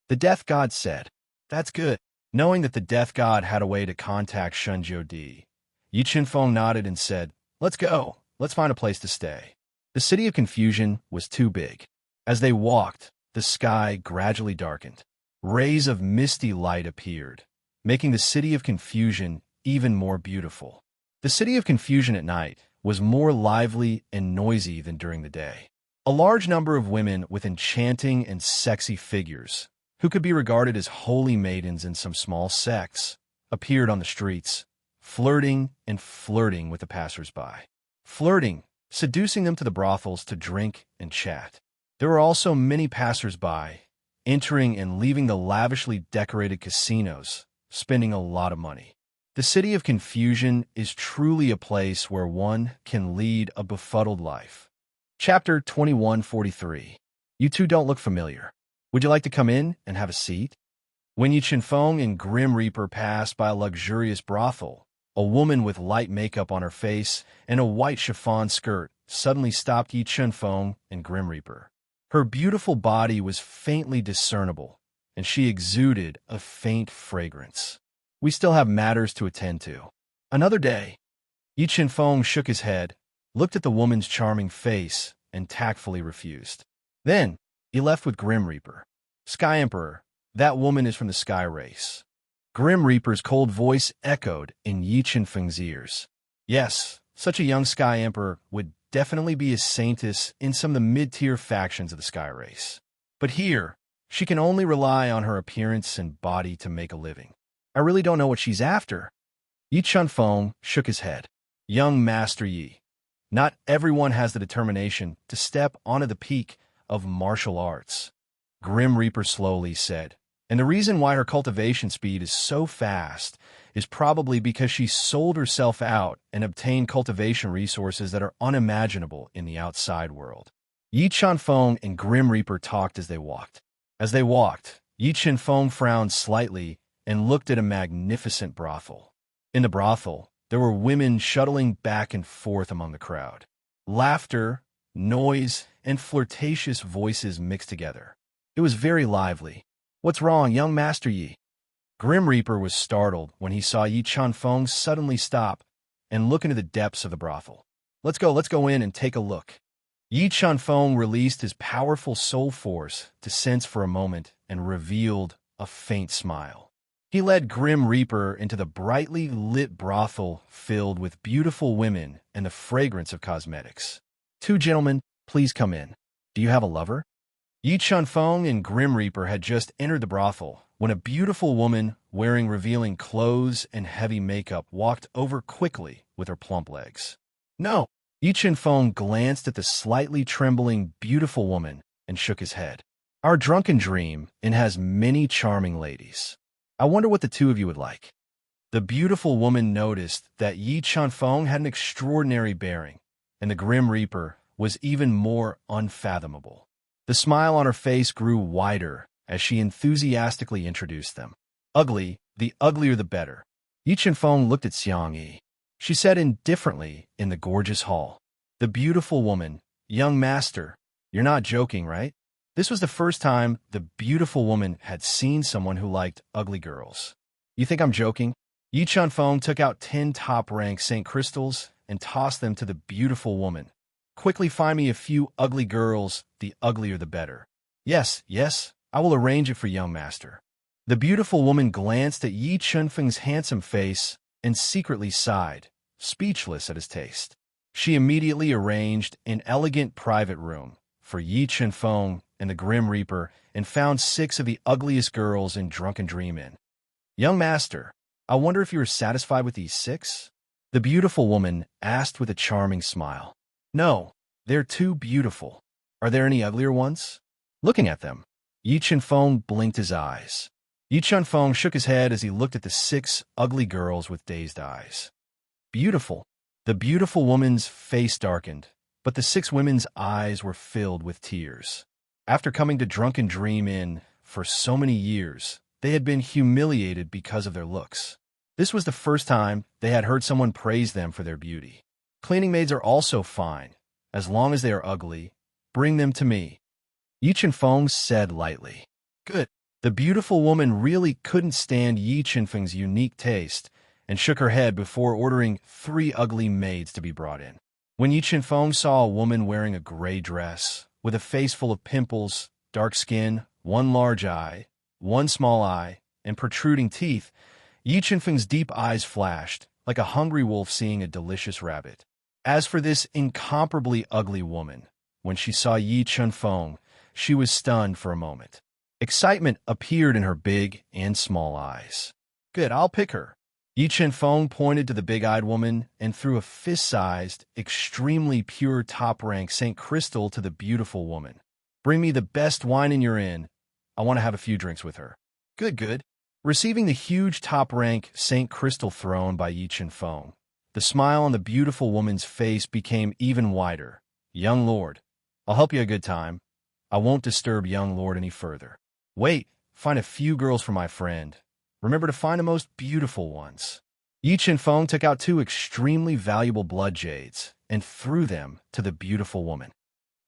[SPEAKER 1] The Death God said. That's good. Knowing that the Death God had a way to contact Shunjiu Di, Yi Chen-feng nodded and said, Let's go. Let's find a place to stay. The City of Confusion was too big. As they walked, the sky gradually darkened. Rays of misty light appeared, making the City of Confusion even more beautiful. The City of Confusion at night was more lively and noisy than during the day. A large number of women with enchanting and sexy figures, who could be regarded as holy maidens in some small sects, appeared on the streets, flirting with the passers-by. Flirting, seducing them to the brothels to drink and chat. There were also many passers-by, entering and leaving the lavishly decorated casinos, spending a lot of money. The City of Confusion is truly a place where one can lead a befuddled life. Chapter 2143. You two don't look familiar. Would you like to come in and have a seat? When Yi Chen-feng and Grim Reaper passed by a luxurious brothel, a woman with light makeup on her face and a white chiffon skirt suddenly stopped Yi Chen-feng and Grim Reaper. Her beautiful body was faintly discernible, and she exuded a faint fragrance. We still have matters to attend to. Another day. Yi Chen-feng shook his head, looked at the woman's charming face, and tactfully refused. Then, he left with Grim Reaper. Sky Emperor, that woman is from the Sky Race. Grim Reaper's cold voice echoed in Yi Chen-feng's ears. Yes, such a young Sky Emperor would definitely be a saintess in some of the mid-tier factions of the Sky Race. But here, she can only rely on her appearance and body to make a living. I really don't know what she's after. Yi Chen-feng shook his head. Young Master Yi, not everyone has the determination to step onto the peak of martial arts. Grim Reaper slowly said, and the reason why her cultivation speed is so fast is probably because she sold herself out and obtained cultivation resources that are unimaginable in the outside world. Yi Chen-feng and Grim Reaper talked as they walked. As they walked, Yi Chen-feng frowned slightly and looked at a magnificent brothel. In the brothel, there were women shuttling back and forth among the crowd. Laughter, noise, and flirtatious voices mixed together. It was very lively. What's wrong, young Master Yi? Grim Reaper was startled when he saw Yi Chen-feng suddenly stop and look into the depths of the brothel. Let's go in and take a look. Yi Chen-feng released his powerful soul force to sense for a moment and revealed a faint smile. He led Grim Reaper into the brightly lit brothel filled with beautiful women and the fragrance of cosmetics. "Two gentlemen, please come in. Do you have a lover?" Yi Chun-fong and Grim Reaper had just entered the brothel when a beautiful woman wearing revealing clothes and heavy makeup walked over quickly with her plump legs. "No!" Yi Chun-fong glanced at the slightly trembling, beautiful woman and shook his head. "Our drunken dream and has many charming ladies. I wonder what the two of you would like." The beautiful woman noticed that Yi Chun-fong had an extraordinary bearing, and the Grim Reaper was even more unfathomable. The smile on her face grew wider as she enthusiastically introduced them. "Ugly, the uglier the better." Yi Chun-fong looked at Xiang Yi. She said indifferently in the gorgeous hall. The beautiful woman, "Young master, you're not joking, right?" This was the first time the beautiful woman had seen someone who liked ugly girls. "You think I'm joking?" Yi Chun-fong took out 10 top-rank St. Crystals and tossed them to the beautiful woman. "Quickly find me a few ugly girls, the uglier the better." Yes, I will arrange it for young master." The beautiful woman glanced at Yi Chun-fong's handsome face and secretly sighed, speechless at his taste. She immediately arranged an elegant private room for Yi Chun-fong and the Grim Reaper and found 6 of the ugliest girls in Drunken Dream Inn. "Young master, I wonder if you are satisfied with these 6? The beautiful woman asked with a charming smile. "No, they're too beautiful. Are there any uglier ones?" Looking at them, Yi Chun-fong blinked his eyes. Yi Chun-fong shook his head as he looked at the 6 ugly girls with dazed eyes. "Beautiful." The beautiful woman's face darkened, but the 6 women's eyes were filled with tears. After coming to Drunken Dream Inn for so many years, they had been humiliated because of their looks. This was the first time they had heard someone praise them for their beauty. "Cleaning maids are also fine. As long as they are ugly, bring them to me," Yi Chun-fong said lightly. "Good." The beautiful woman really couldn't stand Yi Chun-fong's unique taste and shook her head before ordering 3 ugly maids to be brought in. When Yi Chun-fong saw a woman wearing a gray dress, with a face full of pimples, dark skin, 1 large eye, 1 small eye, and protruding teeth, Yi Chun-fong's deep eyes flashed, like a hungry wolf seeing a delicious rabbit. As for this incomparably ugly woman, when she saw Yi Chun-fong, she was stunned for a moment. Excitement appeared in her big and small eyes. "Good, I'll pick her." Yi Chun-fong pointed to the big-eyed woman and threw a fist-sized, extremely pure top-rank St. Crystal to the beautiful woman. "Bring me the best wine in your inn. I want to have a few drinks with her." Good. Receiving the huge top-rank St. Crystal thrown by Yi Chun-fong, the smile on the beautiful woman's face became even wider. "Young lord, I'll help you a good time. I won't disturb young lord any further. Wait, find a few girls for my friend. Remember to find the most beautiful ones." Yi Chun-fong took out 2 extremely valuable blood jades and threw them to the beautiful woman.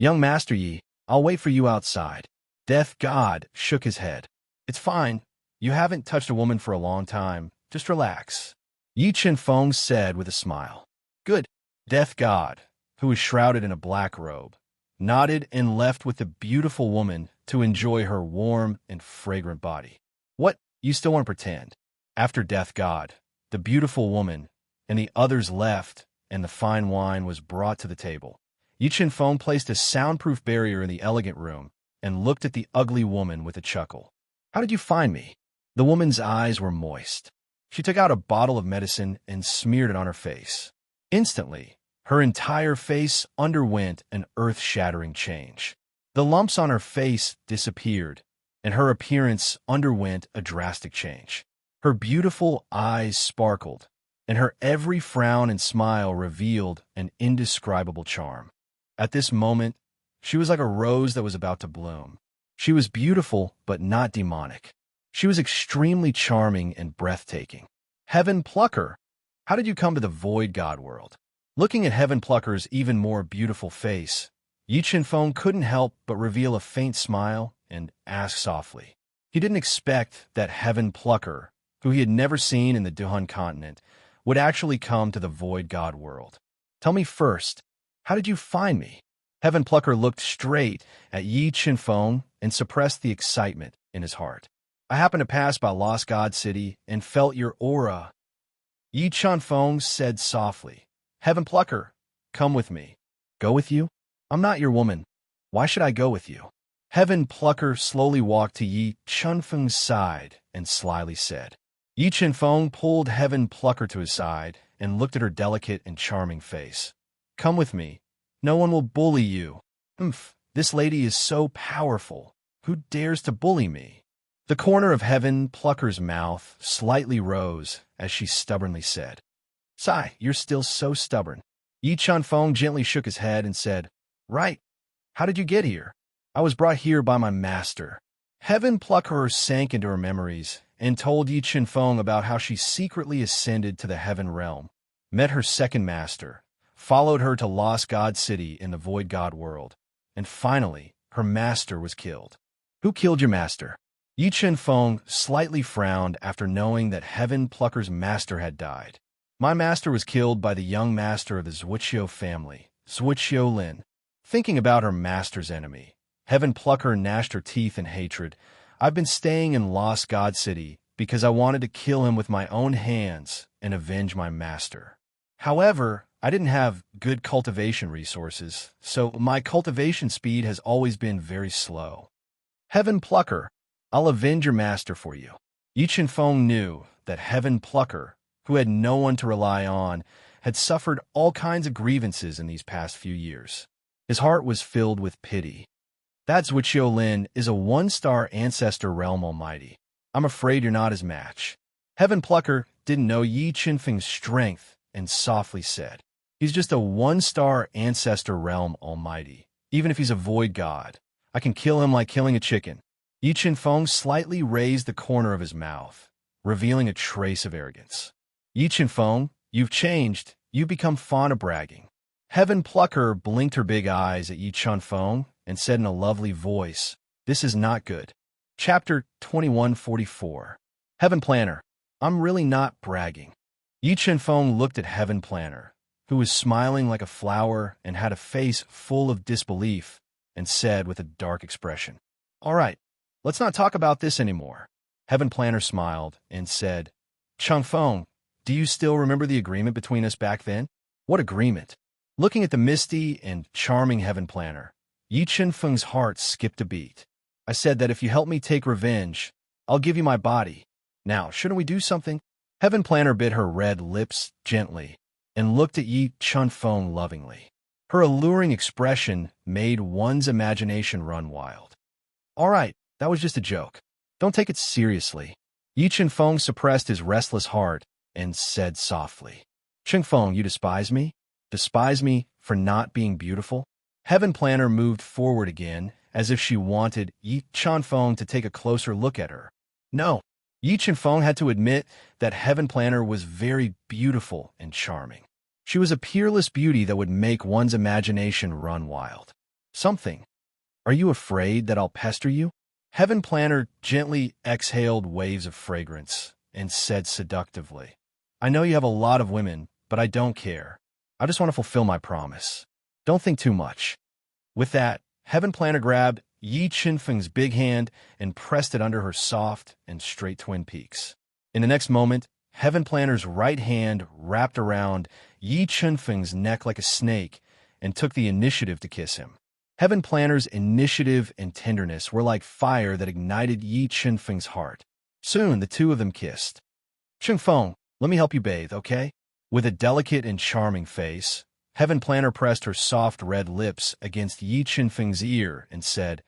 [SPEAKER 1] "Young Master Yi, I'll wait for you outside." Death God shook his head. "It's fine. You haven't touched a woman for a long time. Just relax," Yi Chun-fong said with a smile. "Good." Death God, who was shrouded in a black robe, nodded and left with the beautiful woman to enjoy her warm and fragrant body. "What? You still want to pretend?" After Death God, the beautiful woman, and the others left, and the fine wine was brought to the table, Yi Chun-fong placed a soundproof barrier in the elegant room and looked at the ugly woman with a chuckle. "How did you find me?" The woman's eyes were moist. She took out a bottle of medicine and smeared it on her face. Instantly, her entire face underwent an earth-shattering change. The lumps on her face disappeared, and her appearance underwent a drastic change. Her beautiful eyes sparkled, and her every frown and smile revealed an indescribable charm. At this moment, she was like a rose that was about to bloom. She was beautiful, but not demonic. She was extremely charming and breathtaking. Heaven Plucker, how did you come to the Void God world? Looking at Heaven Plucker's even more beautiful face, Yi Chun-fong couldn't help but reveal a faint smile and ask softly. He didn't expect that Heaven Plucker, who he had never seen in the Duhun continent, would actually come to the Void God world. "Tell me first, how did you find me?" Heaven Plucker looked straight at Yi Chun-fong and suppressed the excitement in his heart. I happened to pass by Lost God City and felt your aura. Yi Chunfeng said softly. Heaven Plucker, come with me. Go with you? I'm not your woman. Why should I go with you? Heaven Plucker slowly walked to Yi Chunfeng's side and slyly said. Yi Chunfeng pulled Heaven Plucker to his side and looked at her delicate and charming face. Come with me. No one will bully you. This lady is so powerful. Who dares to bully me? The corner of Heaven Plucker's mouth slightly rose as she stubbornly said. Sigh, you're still so stubborn. Yi Chunfeng gently shook his head and said, Right. How did you get here? I was brought here by my master. Heaven Plucker sank into her memories and told Yi Chunfeng about how she secretly ascended to the Heaven Realm, met her second master, followed her to Lost God City in the Void God world, and finally, her master was killed. Who killed your master? Yi Chunfeng slightly frowned after knowing that Heaven Plucker's master had died. My master was killed by the young master of the Zhuqiu family, Zhuqiu Lin. Thinking about her master's enemy, Heaven Plucker gnashed her teeth in hatred. I've been staying in Lost God City because I wanted to kill him with my own hands and avenge my master. However, I didn't have good cultivation resources, so my cultivation speed has always been very slow. Heaven Plucker, I'll avenge your master for you. Yi Chunfeng knew that Heaven Plucker, who had no one to rely on, had suffered all kinds of grievances in these past few years. His heart was filled with pity. That Zhuqiu Lin is a one-star ancestor realm almighty. I'm afraid you're not his match. Heaven Plucker didn't know Yi Chunfeng's strength and softly said, He's just a one-star ancestor realm almighty. Even if he's a void god, I can kill him like killing a chicken. Yi Chunfeng slightly raised the corner of his mouth, revealing a trace of arrogance. Yi Chunfeng, you've changed. You've become fond of bragging. Heaven Plucker blinked her big eyes at Yi Chunfeng and said in a lovely voice, This is not good. Chapter 2144. Heaven Planner, I'm really not bragging. Yi Chunfeng looked at Heaven Planner, who was smiling like a flower and had a face full of disbelief, and said with a dark expression, All right, let's not talk about this anymore. Heaven Planner smiled and said, Chunfeng, do you still remember the agreement between us back then? What agreement? Looking at the misty and charming Heaven Planner, Yi Chunfeng's heart skipped a beat. I said that if you help me take revenge, I'll give you my body. Now, shouldn't we do something? Heaven Planner bit her red lips gently and looked at Yi Chunfeng lovingly. Her alluring expression made one's imagination run wild. All right, that was just a joke. Don't take it seriously. Yi Chunfeng suppressed his restless heart and said softly, Chunfeng, you despise me? Despise me for not being beautiful? Heaven Planner moved forward again, as if she wanted Yi Chunfeng to take a closer look at her. No, Yi Chunfeng had to admit that Heaven Planner was very beautiful and charming. She was a peerless beauty that would make one's imagination run wild. Something. Are you afraid that I'll pester you? Heaven Planner gently exhaled waves of fragrance and said seductively, I know you have a lot of women, but I don't care. I just want to fulfill my promise. Don't think too much. With that, Heaven Planner grabbed Yi Chunfeng's big hand and pressed it under her soft and straight twin peaks. In the next moment, Heaven Planner's right hand wrapped around Yi Chunfeng's neck like a snake and took the initiative to kiss him. Heaven Planner's initiative and tenderness were like fire that ignited Yi Chunfeng's heart. Soon, the two of them kissed. Chunfeng, let me help you bathe, okay? With a delicate and charming face, Heaven Planner pressed her soft red lips against Yi Chunfeng's ear and said,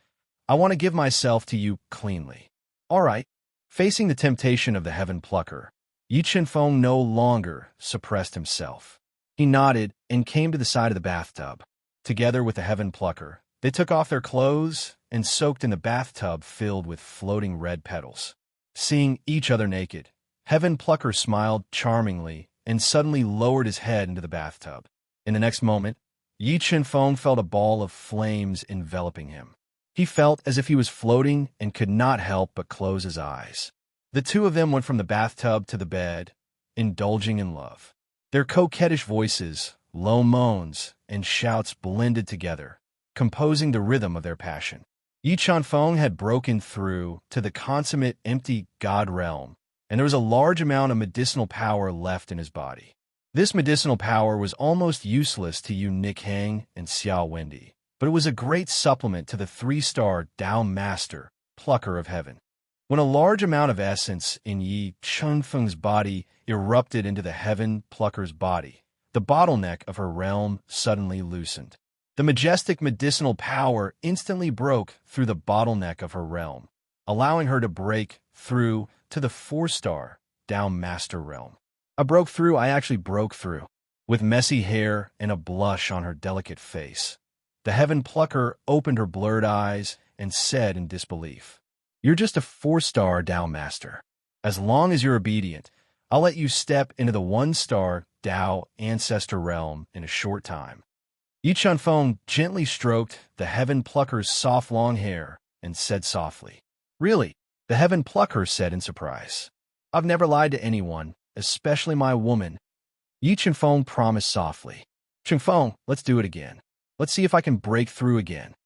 [SPEAKER 1] I want to give myself to you cleanly. All right. Facing the temptation of the Heaven Plucker, Yi Chunfeng no longer suppressed himself. He nodded and came to the side of the bathtub. Together with the Heaven Plucker, they took off their clothes and soaked in the bathtub filled with floating red petals. Seeing each other naked, Heaven Plucker smiled charmingly and suddenly lowered his head into the bathtub. In the next moment, Yi Chunfeng felt a ball of flames enveloping him. He felt as if he was floating and could not help but close his eyes. The two of them went from the bathtub to the bed, indulging in love. Their coquettish voices, low moans, and shouts blended together, composing the rhythm of their passion. Yi Chanfeng had broken through to the consummate empty god realm, and there was a large amount of medicinal power left in his body. This medicinal power was almost useless to Yu Nikhang and Xiao Wendi, but it was a great supplement to the 3-star Dao Master, Plucker of Heaven. When a large amount of essence in Yi Chanfeng's body erupted into the Heaven Plucker's body, the bottleneck of her realm suddenly loosened. The majestic medicinal power instantly broke through the bottleneck of her realm, allowing her to break through to the 4-star Dao Master realm. I actually broke through. With messy hair and a blush on her delicate face, the Heaven Plucker opened her blurred eyes and said in disbelief, "You're just a 4-star Dao Master. As long as you're obedient, I'll let you step into the 1-star Dao Ancestor realm in a short time." Yi Chanfeng gently stroked the Heaven Plucker's soft long hair and said softly, "Really?" The Heaven Plucker said in surprise, "I've never lied to anyone, especially my woman." Yi Chanfeng promised softly, "Chanfeng, let's do it again. Let's see if I can break through again."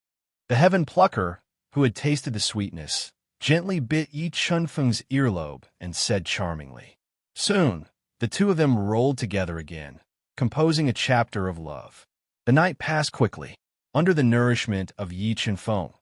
[SPEAKER 1] The Heaven Plucker, who had tasted the sweetness, gently bit Yi Chanfeng's earlobe and said charmingly. Soon, the two of them rolled together again, composing a chapter of love. The night passed quickly. Under the nourishment of Yi Chanfeng,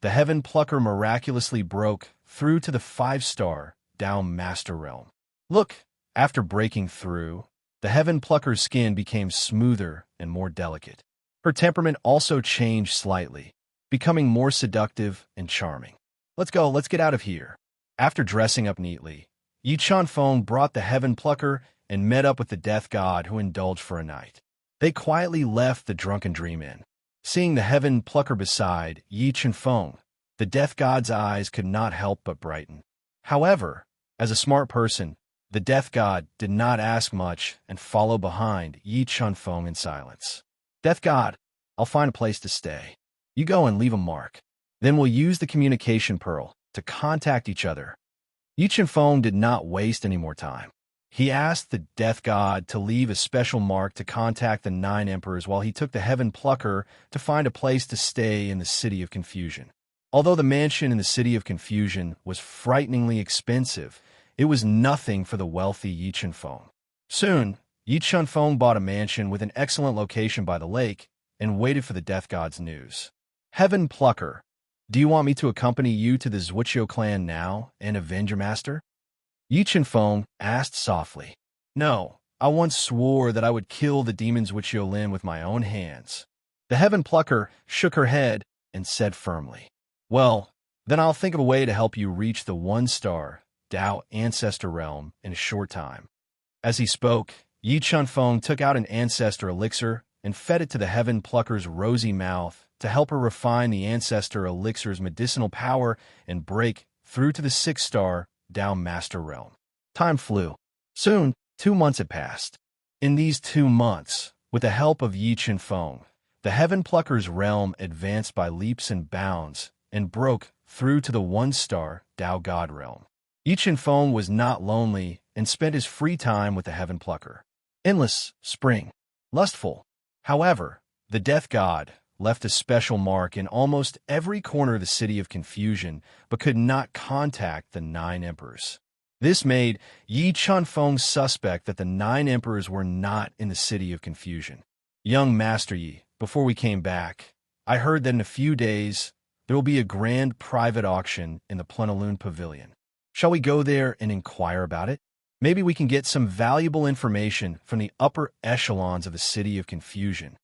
[SPEAKER 1] the Heaven Plucker miraculously broke through to the 5-star Dao Master realm. Look, after breaking through, the Heaven Plucker's skin became smoother and more delicate. Her temperament also changed slightly, becoming more seductive and charming. Let's get out of here." After dressing up neatly, Yi Chanfeng brought the Heaven Plucker and met up with the Death God who indulged for a night. They quietly left the Drunken Dream Inn. Seeing the Heaven Plucker beside Yi Chanfeng, the Death God's eyes could not help but brighten. However, as a smart person, the Death God did not ask much and followed behind Yi Chanfeng in silence. "Death God, I'll find a place to stay. You go and leave a mark. Then we'll use the communication pearl to contact each other." Yi Chanfeng did not waste any more time. He asked the Death God to leave a special mark to contact the 9 emperors while he took the Heaven Plucker to find a place to stay in the City of Confusion. Although the mansion in the City of Confusion was frighteningly expensive, it was nothing for the wealthy Yi Chanfeng. Soon, Yi Chanfeng bought a mansion with an excellent location by the lake and waited for the Death God's news. "Heaven Plucker, do you want me to accompany you to the Zhuqiu clan now and avenge your master?" Yi Chanfeng asked softly. "No, I once swore that I would kill the demon Zhuqiu Lin with my own hands." The Heaven Plucker shook her head and said firmly, "Well, then I'll think of a way to help you reach the 1-star Dao Ancestor realm in a short time." As he spoke, Yi Chanfeng took out an Ancestor elixir and fed it to the Heaven Plucker's rosy mouth to help her refine the Ancestor elixir's medicinal power and break through to the 6-star Dao Master realm. Time flew. Soon, 2 months had passed. In these 2 months, with the help of Yi Chanfeng, the Heaven Plucker's realm advanced by leaps and bounds and broke through to the 1-star Dao God realm. Yi Chanfeng was not lonely and spent his free time with the Heaven Plucker. Endless, spring, lustful. However, the Death God left a special mark in almost every corner of the City of Confusion, but could not contact the 9 emperors. This made Yi Chanfeng suspect that the 9 emperors were not in the City of Confusion. "Young Master Yi, before we came back, I heard that in a few days there will be a grand private auction in the Plenilune Pavilion. Shall we go there and inquire about it? Maybe we can get some valuable information from the upper echelons of the City of Confusion."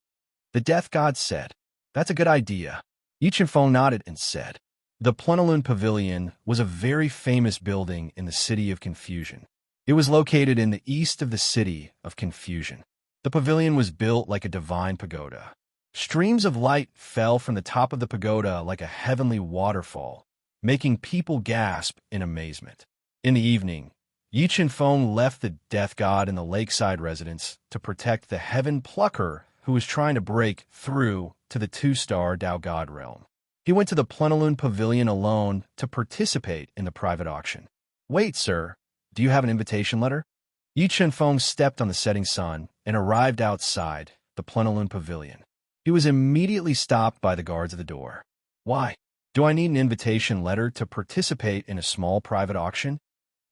[SPEAKER 1] The Death God said, "That's a good idea." Yi Chanfeng nodded and said, The Plenilune Pavilion was a very famous building in the City of Confusion. It was located in the east of the City of Confusion. The pavilion was built like a divine pagoda. Streams of light fell from the top of the pagoda like a heavenly waterfall, making people gasp in amazement. In the evening, Yi Chanfeng left the Death God in the lakeside residence to protect the Heaven Plucker who was trying to break through to the 2-star Dao God realm. He went to the Plenilune Pavilion alone to participate in the private auction. "Wait, sir, do you have an invitation letter?" Yi Chanfeng stepped on the setting sun and arrived outside the Plenilune Pavilion. He was immediately stopped by the guards at the door. "Why? Do I need an invitation letter to participate in a small private auction?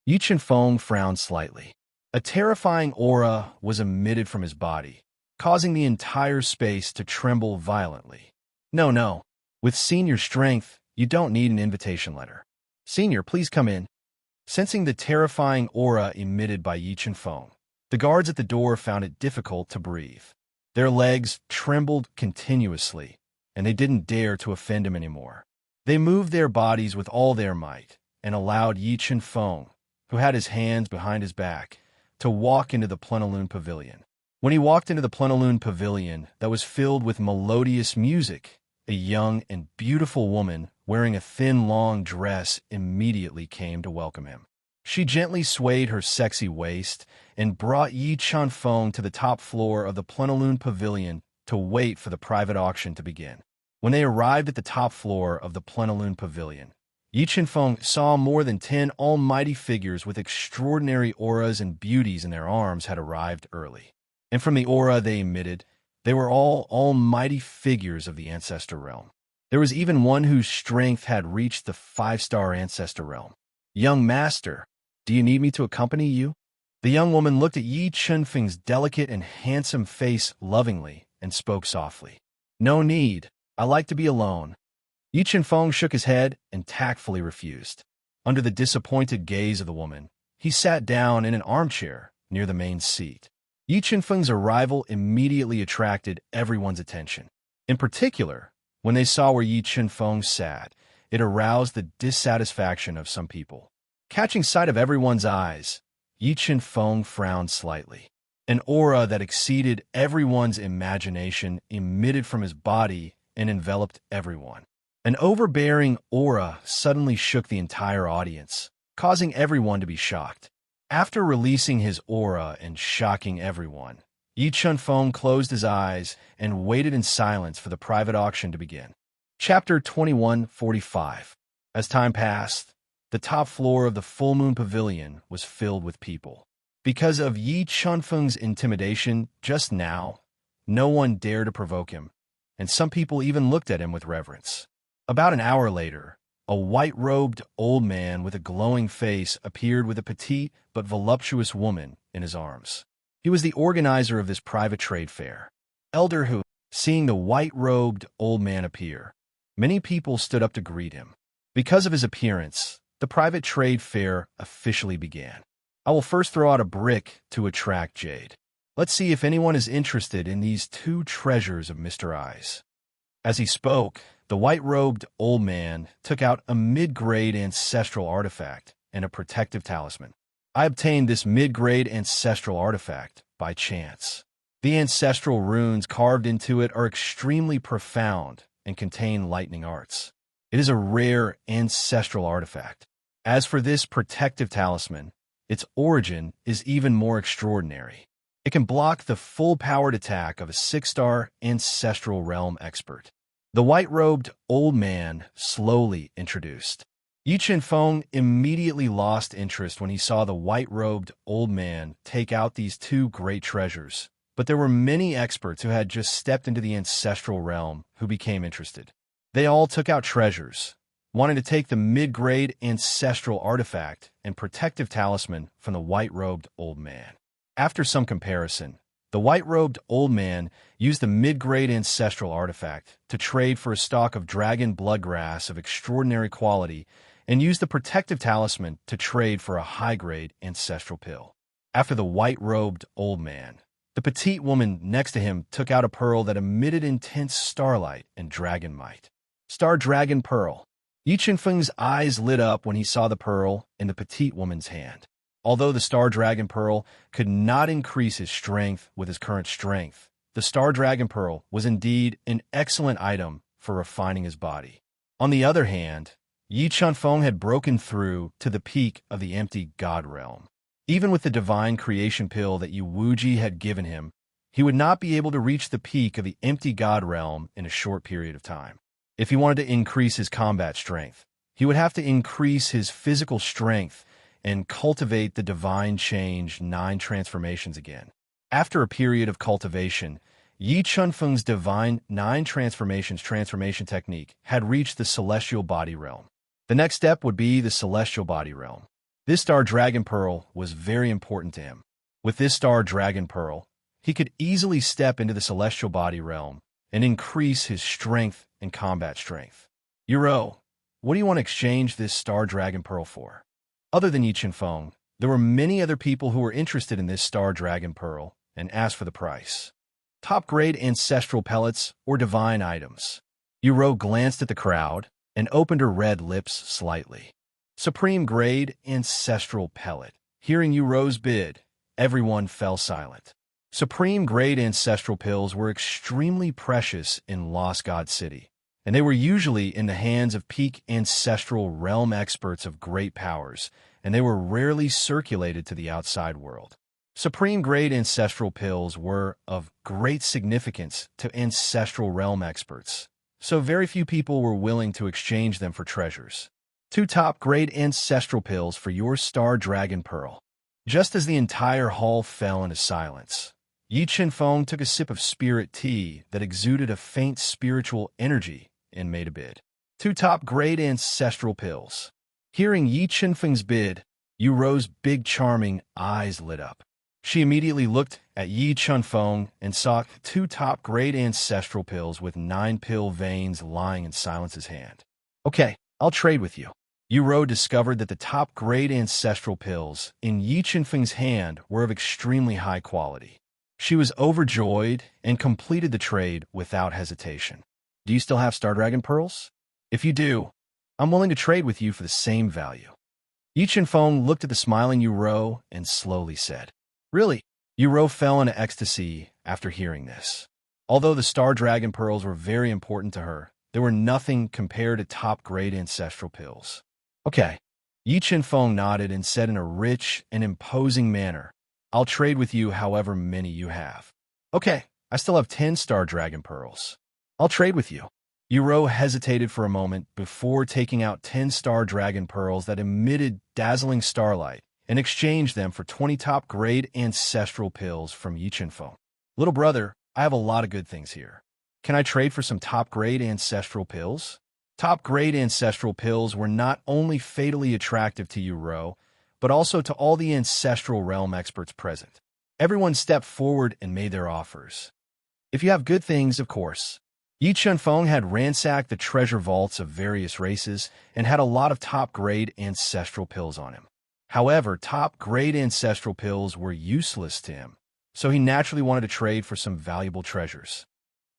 [SPEAKER 1] Yi Feng frowned slightly. A terrifying aura was emitted from his body, causing the entire space to tremble violently. No. With senior strength, you don't need an invitation letter. Senior, please come in. Sensing the terrifying aura emitted by Yi Feng, the guards at the door found it difficult to breathe. Their legs trembled continuously, and they didn't dare to offend him anymore. They moved their bodies with all their might and allowed Yi Feng, who had his hands behind his back, to walk into the Plenilune Pavilion. When he walked into the Plenilune Pavilion that was filled with melodious music, a young and beautiful woman wearing a thin, long dress immediately came to welcome him. She gently swayed her sexy waist and brought Yi Feng to the top floor of the Plenilune Pavilion to wait for the private auction to begin. When they arrived at the top floor of the Plenilune Pavilion, Yi Feng saw more than 10 almighty figures with extraordinary auras and beauties in their arms had arrived early. And from the aura they emitted, they were all almighty figures of the Ancestor Realm. There was even one whose strength had reached the 5-star Ancestor Realm. Young Master, do you need me to accompany you? The young woman looked at Yi Feng's delicate and handsome face lovingly and spoke softly. No need. I like to be alone. Yi Feng shook his head and tactfully refused. Under the disappointed gaze of the woman, he sat down in an armchair near the main seat. Yi Feng's arrival immediately attracted everyone's attention. In particular, when they saw where Yi Feng sat, it aroused the dissatisfaction of some people. Catching sight of everyone's eyes, Yi Feng frowned slightly. An aura that exceeded everyone's imagination emitted from his body and enveloped everyone. An overbearing aura suddenly shook the entire audience, causing everyone to be shocked. After releasing his aura and shocking everyone, Yi Feng closed his eyes and waited in silence for the private auction to begin. Chapter 21:45. As time passed, the top floor of the Full Moon Pavilion was filled with people. Because of Yi Feng's intimidation just now, no one dared to provoke him, and some people even looked at him with reverence. About an hour later, a white-robed old man with a glowing face appeared with a petite but voluptuous woman in his arms. He was the organizer of this private trade fair. Elder Hu, seeing the white-robed old man appear, many people stood up to greet him. Because of his appearance, the private trade fair officially began. I will first throw out a brick to attract jade. Let's see if anyone is interested in these 2 treasures of Mr. Eyes. As he spoke, the white-robed old man took out a mid-grade ancestral artifact and a protective talisman. I obtained this mid-grade ancestral artifact by chance. The ancestral runes carved into it are extremely profound and contain lightning arts. It is a rare ancestral artifact. As for this protective talisman, its origin is even more extraordinary. It can block the full-powered attack of a 6-star ancestral realm expert. The white-robed old man slowly introduced. Yi Feng immediately lost interest when he saw the white-robed old man take out these 2 great treasures, but there were many experts who had just stepped into the ancestral realm who became interested. They all took out treasures, wanting to take the mid-grade ancestral artifact and protective talisman from the white-robed old man. After some comparison, the white-robed old man used the mid-grade ancestral artifact to trade for a stalk of dragon bloodgrass of extraordinary quality and used the protective talisman to trade for a high-grade ancestral pill. After the white-robed old man, the petite woman next to him took out a pearl that emitted intense starlight and dragon might. Star Dragon Pearl. Yi Feng's eyes lit up when he saw the pearl in the petite woman's hand. Although the Star Dragon Pearl could not increase his strength with his current strength, the Star Dragon Pearl was indeed an excellent item for refining his body. On the other hand, Yi Feng had broken through to the peak of the empty God realm. Even with the divine creation pill that Yu Wuji had given him, he would not be able to reach the peak of the empty God realm in a short period of time. If he wanted to increase his combat strength, he would have to increase his physical strength and cultivate the divine change 9 transformations again. After a period of cultivation, Yi Chunfeng's divine 9 transformations transformation technique had reached the celestial body realm. The next step would be the celestial body realm. This star dragon pearl was very important to him. With this star dragon pearl, he could easily step into the celestial body realm and increase his strength and combat strength. Yuro, what do you want to exchange this star dragon pearl for? Other than Yi Chunfeng, there were many other people who were interested in this star dragon pearl and asked for the price. Top-grade ancestral pellets or divine items. Yuro glanced at the crowd and opened her red lips slightly. Supreme-grade ancestral pellet. Hearing Yuro's bid, everyone fell silent. Supreme-grade ancestral pills were extremely precious in Lost God City, and they were usually in the hands of peak ancestral realm experts of great powers, and they were rarely circulated to the outside world. Supreme-grade ancestral pills were of great significance to ancestral realm experts, so very few people were willing to exchange them for treasures. 2 top-grade ancestral pills for your star dragon pearl. Just as the entire hall fell into silence, Yi Chunfeng took a sip of spirit tea that exuded a faint spiritual energy and made a bid. 2 top-grade ancestral pills. Hearing Yi Chunfeng's bid, Yuro's big charming eyes lit up. She immediately looked at Yi Chunfeng and saw 2 top-grade ancestral pills with 9 pill veins lying in Silence's hand. Okay, I'll trade with you. Yuro discovered that the top-grade ancestral pills in Yi Chunfeng's hand were of extremely high quality. She was overjoyed and completed the trade without hesitation. Do you still have Star Dragon pearls? If you do, I'm willing to trade with you for the same value. Yi Chunfeng looked at the smiling Yuro and slowly said, Really? Yuro fell into ecstasy after hearing this. Although the Star Dragon pearls were very important to her, they were nothing compared to top-grade ancestral pills. Okay. Yi Chunfeng nodded and said in a rich and imposing manner, I'll trade with you however many you have. Okay, I still have 10 Star Dragon pearls. I'll trade with you. Yuro hesitated for a moment before taking out 10 Star Dragon pearls that emitted dazzling starlight and exchanged them for 20 top-grade ancestral pills from Yi Chunfeng. Little brother, I have a lot of good things here. Can I trade for some top-grade ancestral pills? Top-grade ancestral pills were not only fatally attractive to Yuro, but also to all the ancestral realm experts present. Everyone stepped forward and made their offers. If you have good things, of course. Yi Chunfeng had ransacked the treasure vaults of various races and had a lot of top-grade ancestral pills on him. However, top-grade ancestral pills were useless to him, so he naturally wanted to trade for some valuable treasures.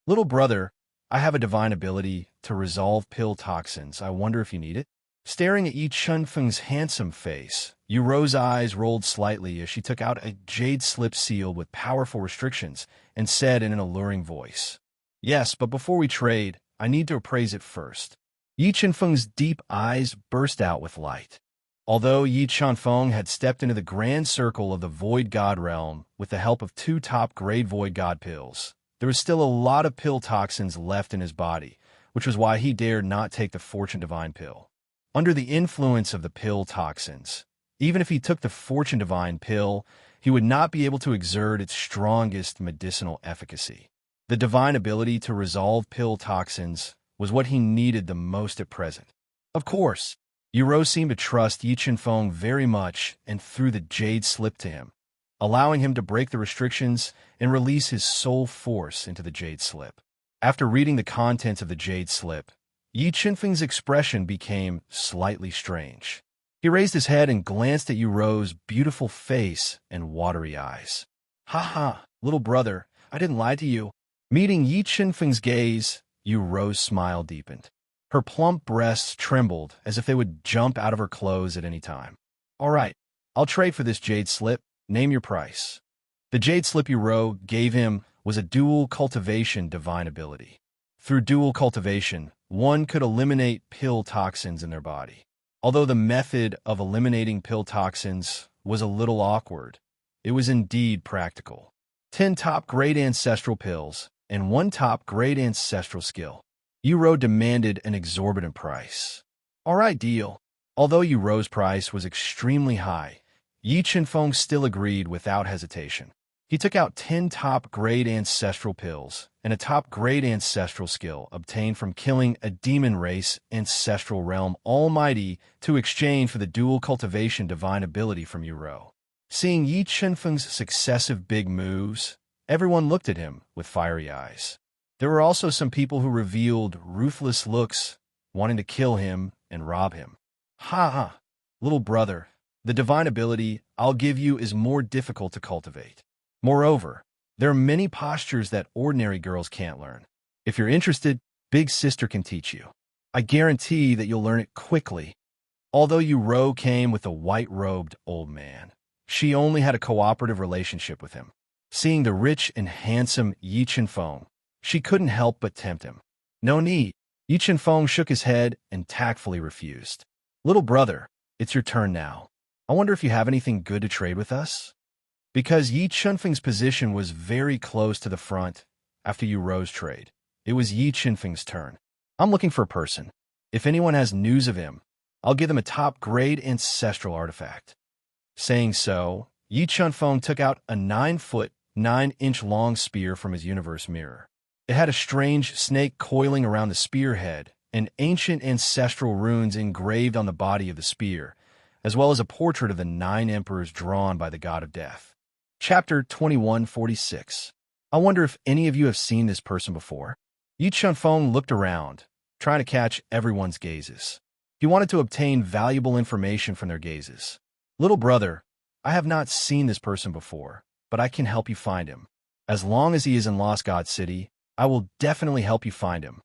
[SPEAKER 1] Little brother, I have a divine ability to resolve pill toxins. I wonder if you need it? Staring at Yi Chunfeng's handsome face, Yuro's eyes rolled slightly as she took out a jade slip sealed with powerful restrictions and said in an alluring voice, Yes, but before we trade, I need to appraise it first. Yi Chunfeng's deep eyes burst out with light. Although Yi Chunfeng had stepped into the grand circle of the Void God realm with the help of 2 top-grade Void God pills, there was still a lot of pill toxins left in his body, which was why he dared not take the Fortune Divine pill. Under the influence of the pill toxins, even if he took the Fortune Divine pill, he would not be able to exert its strongest medicinal efficacy. The divine ability to resolve pill toxins was what he needed the most at present. Of course, Yuro seemed to trust Yi Chunfeng very much and threw the jade slip to him, allowing him to break the restrictions and release his soul force into the jade slip. After reading the contents of the jade slip, Yi Chunfeng's expression became slightly strange. He raised his head and glanced at Yuro's beautiful face and watery eyes. Ha, little brother, I didn't lie to you. Meeting Yi Chunfeng's gaze, Yuro's smile deepened. Her plump breasts trembled as if they would jump out of her clothes at any time. All right, I'll trade for this jade slip. Name your price. The jade slip Yuro gave him was a dual cultivation divine ability. Through dual cultivation, one could eliminate pill toxins in their body. Although the method of eliminating pill toxins was a little awkward, it was indeed practical. 10 top-grade ancestral pills and 1 top-grade ancestral skill. Yuro demanded an exorbitant price. All right, deal. Although Yuro's price was extremely high, Yi Chunfeng still agreed without hesitation. He took out 10 top-grade ancestral pills and a top-grade ancestral skill obtained from killing a demon race ancestral realm almighty to exchange for the dual cultivation divine ability from Uro. Seeing Yi Chenfeng's successive big moves, everyone looked at him with fiery eyes. There were also some people who revealed ruthless looks, wanting to kill him and rob him. Ha ha, little brother, the divine ability I'll give you is more difficult to cultivate. Moreover, there are many postures that ordinary girls can't learn. If you're interested, Big Sister can teach you. I guarantee that you'll learn it quickly. Although Uro came with a white-robed old man, she only had a cooperative relationship with him. Seeing the rich and handsome Yi Chenfeng, she couldn't help but tempt him. No need. Yi Chenfeng shook his head and tactfully refused. Little brother, it's your turn now. I wonder if you have anything good to trade with us? Because Yi Chenfeng's position was very close to the front after Uro's trade, it was Yi Chenfeng's turn. I'm looking for a person. If anyone has news of him, I'll give them a top-grade ancestral artifact. Saying so, Yi Chenfeng took out a 9-foot, 9-inch long spear from his universe mirror. It had a strange snake coiling around the spearhead and ancient ancestral runes engraved on the body of the spear, as well as a portrait of the 9 emperors drawn by the god of death. Chapter 2146. I wonder if any of you have seen this person before. Yi Chenfeng looked around, trying to catch everyone's gazes. He wanted to obtain valuable information from their gazes. Little brother, I have not seen this person before, but I can help you find him. As long as he is in Lost God City, I will definitely help you find him.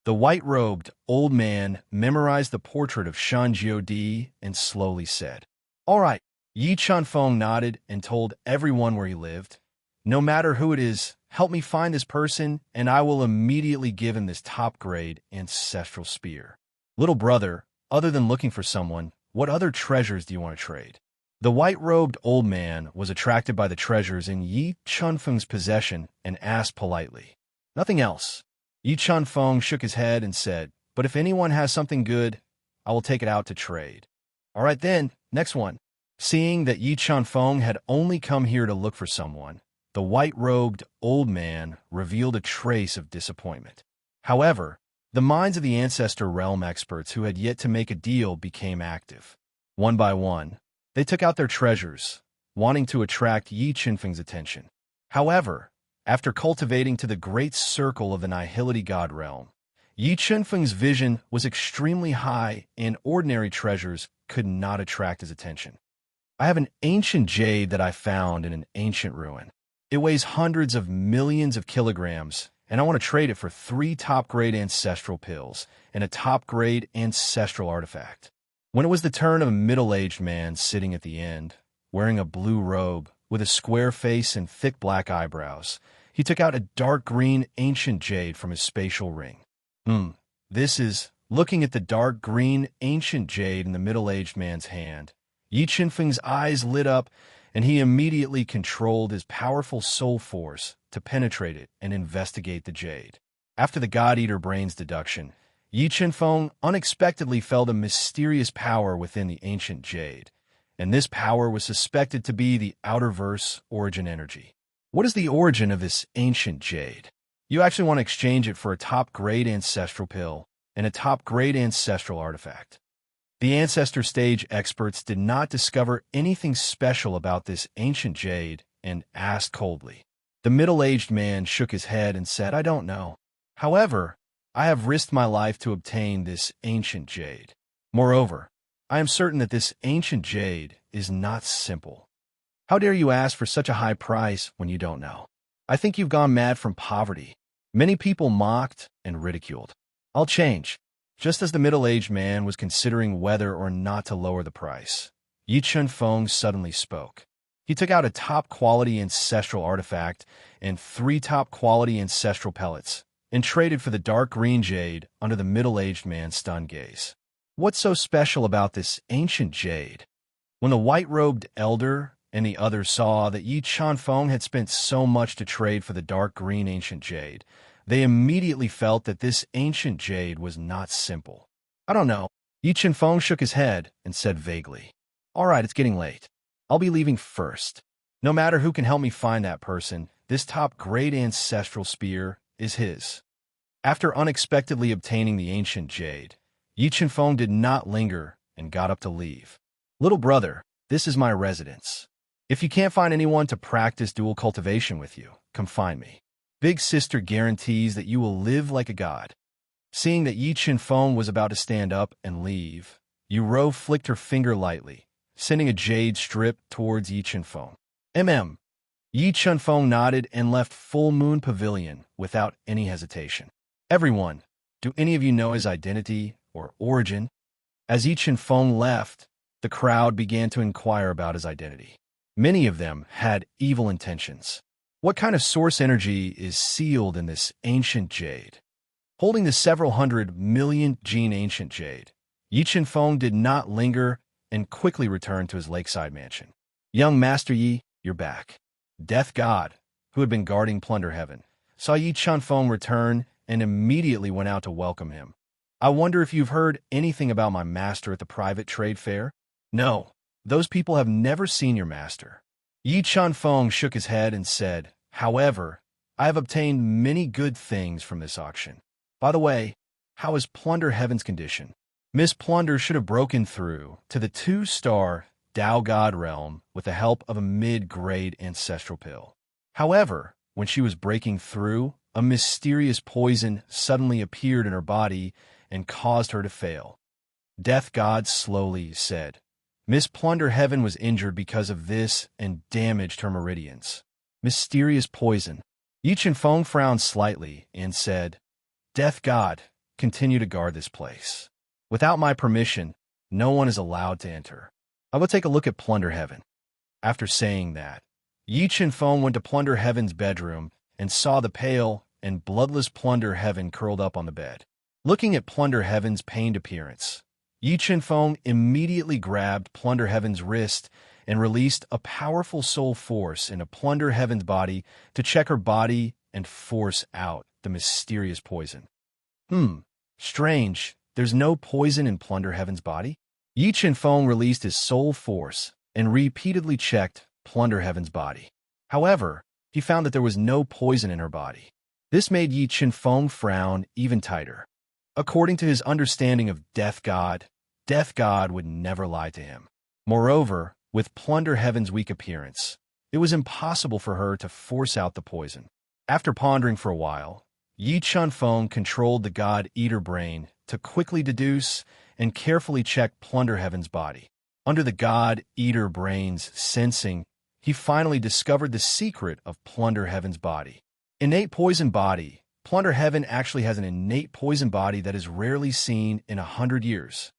[SPEAKER 1] The white-robed old man memorized the portrait of Shan Jiodi and slowly said, All right. Yi Chenfeng nodded and told everyone where he lived. No matter who it is, help me find this person, and I will immediately give him this top-grade ancestral spear. Little brother, other than looking for someone, what other treasures do you want to trade? The white-robed old man was attracted by the treasures in Yi Chenfeng's possession and asked politely. Nothing else. Yi Chenfeng shook his head and said, But if anyone has something good, I will take it out to trade. All right then, next one. Seeing that Yi Chenfeng had only come here to look for someone, the white-robed old man revealed a trace of disappointment. However, the minds of the Ancestor Realm experts who had yet to make a deal became active. One by one, they took out their treasures, wanting to attract Yi Chenfeng's attention. However, after cultivating to the great circle of the Nihility God Realm, Yi Chenfeng's vision was extremely high and ordinary treasures could not attract his attention. I have an ancient jade that I found in an ancient ruin. It weighs hundreds of millions of kilograms, and I want to trade it for 3 top-grade ancestral pills and a top-grade ancestral artifact. When it was the turn of a middle-aged man sitting at the end, wearing a blue robe with a square face and thick black eyebrows, he took out a dark green ancient jade from his spatial ring. This is, looking at the dark green ancient jade in the middle-aged man's hand, Yi Chenfeng's eyes lit up, and he immediately controlled his powerful soul force to penetrate it and investigate the jade. After the God-Eater Brain's deduction, Yi Chenfeng unexpectedly felt a mysterious power within the ancient jade, and this power was suspected to be the outer-verse origin energy. What is the origin of this ancient jade? You actually want to exchange it for a top-grade ancestral pill and a top-grade ancestral artifact. The Ancestor Stage experts did not discover anything special about this ancient jade and asked coldly. The middle-aged man shook his head and said, I don't know. However, I have risked my life to obtain this ancient jade. Moreover, I am certain that this ancient jade is not simple. How dare you ask for such a high price when you don't know? I think you've gone mad from poverty. Many people mocked and ridiculed. I'll change. Just as the middle-aged man was considering whether or not to lower the price, Yi Chenfeng suddenly spoke. He took out a top-quality ancestral artifact and 3 top-quality ancestral pellets, and traded for the dark green jade under the middle-aged man's stunned gaze. What's so special about this ancient jade? When the white-robed elder and the others saw that Yi Chenfeng had spent so much to trade for the dark green ancient jade, they immediately felt that this ancient jade was not simple. I don't know. Yi Chenfeng shook his head and said vaguely, All right, it's getting late. I'll be leaving first. No matter who can help me find that person, this top-grade ancestral spear is his. After unexpectedly obtaining the ancient jade, Yi Chenfeng did not linger and got up to leave. Little brother, this is my residence. If you can't find anyone to practice dual cultivation with you, come find me. Big sister guarantees that you will live like a god. Seeing that Yi Chenfeng was about to stand up and leave, Yu Rou flicked her finger lightly, sending a jade strip towards Yi Chenfeng. Yi Chenfeng nodded and left Full Moon Pavilion without any hesitation. Everyone, do any of you know his identity or origin? As Yi Chenfeng left, the crowd began to inquire about his identity. Many of them had evil intentions. What kind of source energy is sealed in this ancient jade? Holding the several hundred million gene ancient jade, Yi Chenfeng did not linger and quickly returned to his lakeside mansion. Young Master Yi, you're back. Death God, who had been guarding Plunder Heaven, saw Yi Chenfeng return and immediately went out to welcome him. I wonder if you've heard anything about my master at the private trade fair? No, those people have never seen your master. Yi Chenfeng shook his head and said, however, I have obtained many good things from this auction. By the way, how is Plunder Heaven's condition? Miss Plunder should have broken through to the 2-star Tao God realm with the help of a mid-grade ancestral pill. However, when she was breaking through, a mysterious poison suddenly appeared in her body and caused her to fail. Death God slowly said, Miss Plunder Heaven was injured because of this and damaged her meridians. Mysterious poison. Yi Chenfeng frowned slightly and said, Death God, continue to guard this place. Without my permission, no one is allowed to enter. I will take a look at Plunder Heaven. After saying that, Yi Chenfeng went to Plunder Heaven's bedroom and saw the pale and bloodless Plunder Heaven curled up on the bed. Looking at Plunder Heaven's pained appearance, Yi Chenfeng immediately grabbed Plunder Heaven's wrist and released a powerful soul force into Plunder Heaven's body to check her body and force out the mysterious poison. Strange, there's no poison in Plunder Heaven's body? Yi Chenfeng released his soul force and repeatedly checked Plunder Heaven's body. However, he found that there was no poison in her body. This made Yi Chenfeng frown even tighter. According to his understanding of Death God would never lie to him. Moreover, with Plunder Heaven's weak appearance, it was impossible for her to force out the poison. After pondering for a while, Yi Chenfeng controlled the God-Eater brain to quickly deduce and carefully check Plunder Heaven's body. Under the God-Eater brain's sensing, he finally discovered the secret of Plunder Heaven's body. Innate poison body. Plunder Heaven actually has an innate poison body that is rarely seen in 100 years.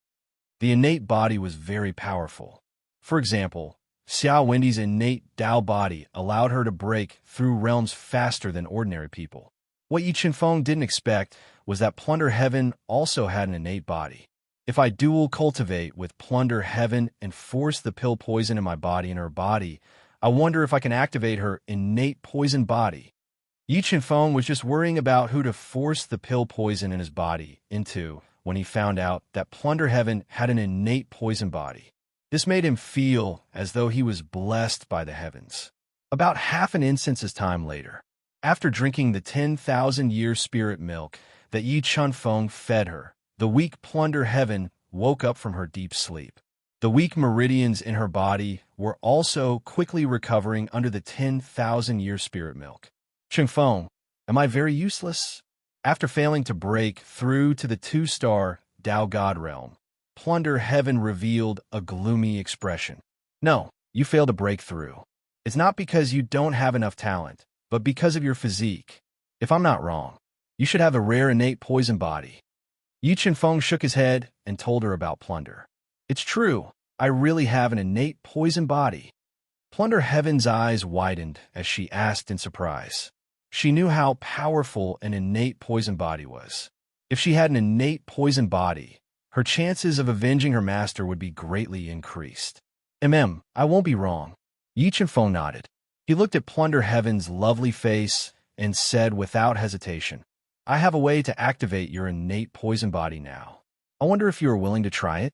[SPEAKER 1] The innate body was very powerful. For example, Xiao Wendy's innate Tao body allowed her to break through realms faster than ordinary people. What Yi Chenfeng didn't expect was that Plunder Heaven also had an innate body. If I dual cultivate with Plunder Heaven and force the pill poison in my body and her body, I wonder if I can activate her innate poison body. Yi Chenfeng was just worrying about who to force the pill poison in his body into when he found out that Plunder Heaven had an innate poison body. This made him feel as though he was blessed by the heavens. About half an instance's time later, after drinking the 10,000-year spirit milk that Yi Chenfeng fed her, the weak Plunder Heaven woke up from her deep sleep. The weak meridians in her body were also quickly recovering under the 10,000-year spirit milk. Chenfeng, am I very useless? After failing to break through to the 2-star Tao God realm, Plunder Heaven revealed a gloomy expression. No, you failed to break through. It's not because you don't have enough talent, but because of your physique. If I'm not wrong, you should have a rare innate poison body. Yi Chenfeng shook his head and told her about Plunder. It's true, I really have an innate poison body. Plunder Heaven's eyes widened as she asked in surprise. She knew how powerful an innate poison body was. If she had an innate poison body, her chances of avenging her master would be greatly increased. I won't be wrong. Yi Chenfeng nodded. He looked at Plunder Heaven's lovely face and said without hesitation, I have a way to activate your innate poison body now. I wonder if you are willing to try it?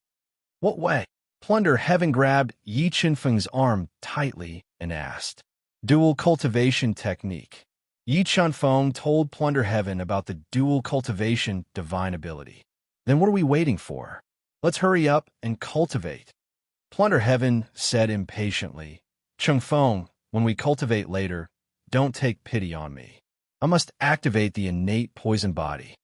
[SPEAKER 1] What way? Plunder Heaven grabbed Yi Chunfeng's arm tightly and asked, "Dual cultivation technique." Yi Chunfeng told Plunder Heaven about the dual cultivation divine ability. "Then what are we waiting for? Let's hurry up and cultivate." Plunder Heaven said impatiently, "Chunfeng, when we cultivate later, don't take pity on me. I must activate the innate poison body."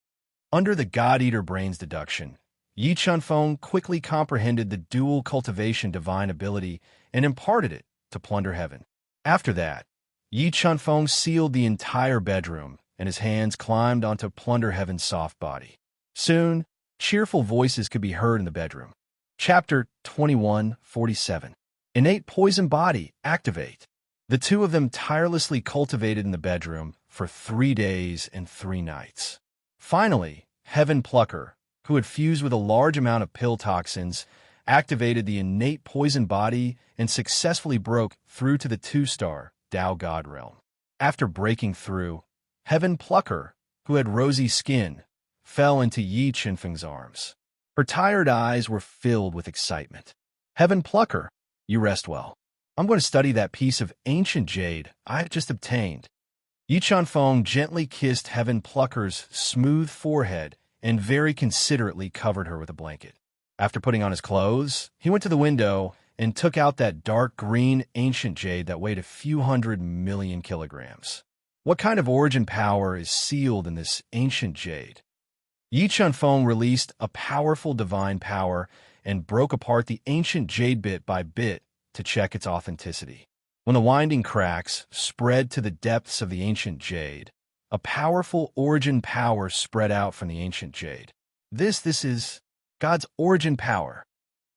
[SPEAKER 1] Under the God-Eater Brain's deduction, Yi Chunfeng quickly comprehended the dual cultivation divine ability and imparted it to Plunder Heaven. After that, Yi Chunfeng sealed the entire bedroom, and his hands climbed onto Plunder Heaven's soft body. Soon, cheerful voices could be heard in the bedroom. Chapter 21:47. Innate Poison Body, Activate. The two of them tirelessly cultivated in the bedroom for 3 days and 3 nights. Finally, Heaven Plucker, who had fused with a large amount of pill toxins, activated the innate poison body and successfully broke through to the 2-star Tao God realm. After breaking through, Heaven Plucker, who had rosy skin, fell into Yi Chunfeng's arms. Her tired eyes were filled with excitement. "Heaven Plucker, you rest well. I'm going to study that piece of ancient jade I've just obtained." Yi Chunfeng gently kissed Heaven Plucker's smooth forehead and very considerately covered her with a blanket. After putting on his clothes, he went to the window and took out that dark green ancient jade that weighed a few 100 million kilograms. What kind of origin power is sealed in this ancient jade? Yi Chunfeng released a powerful divine power and broke apart the ancient jade bit by bit to check its authenticity. When the winding cracks spread to the depths of the ancient jade, a powerful origin power spread out from the ancient jade. This is God's origin power.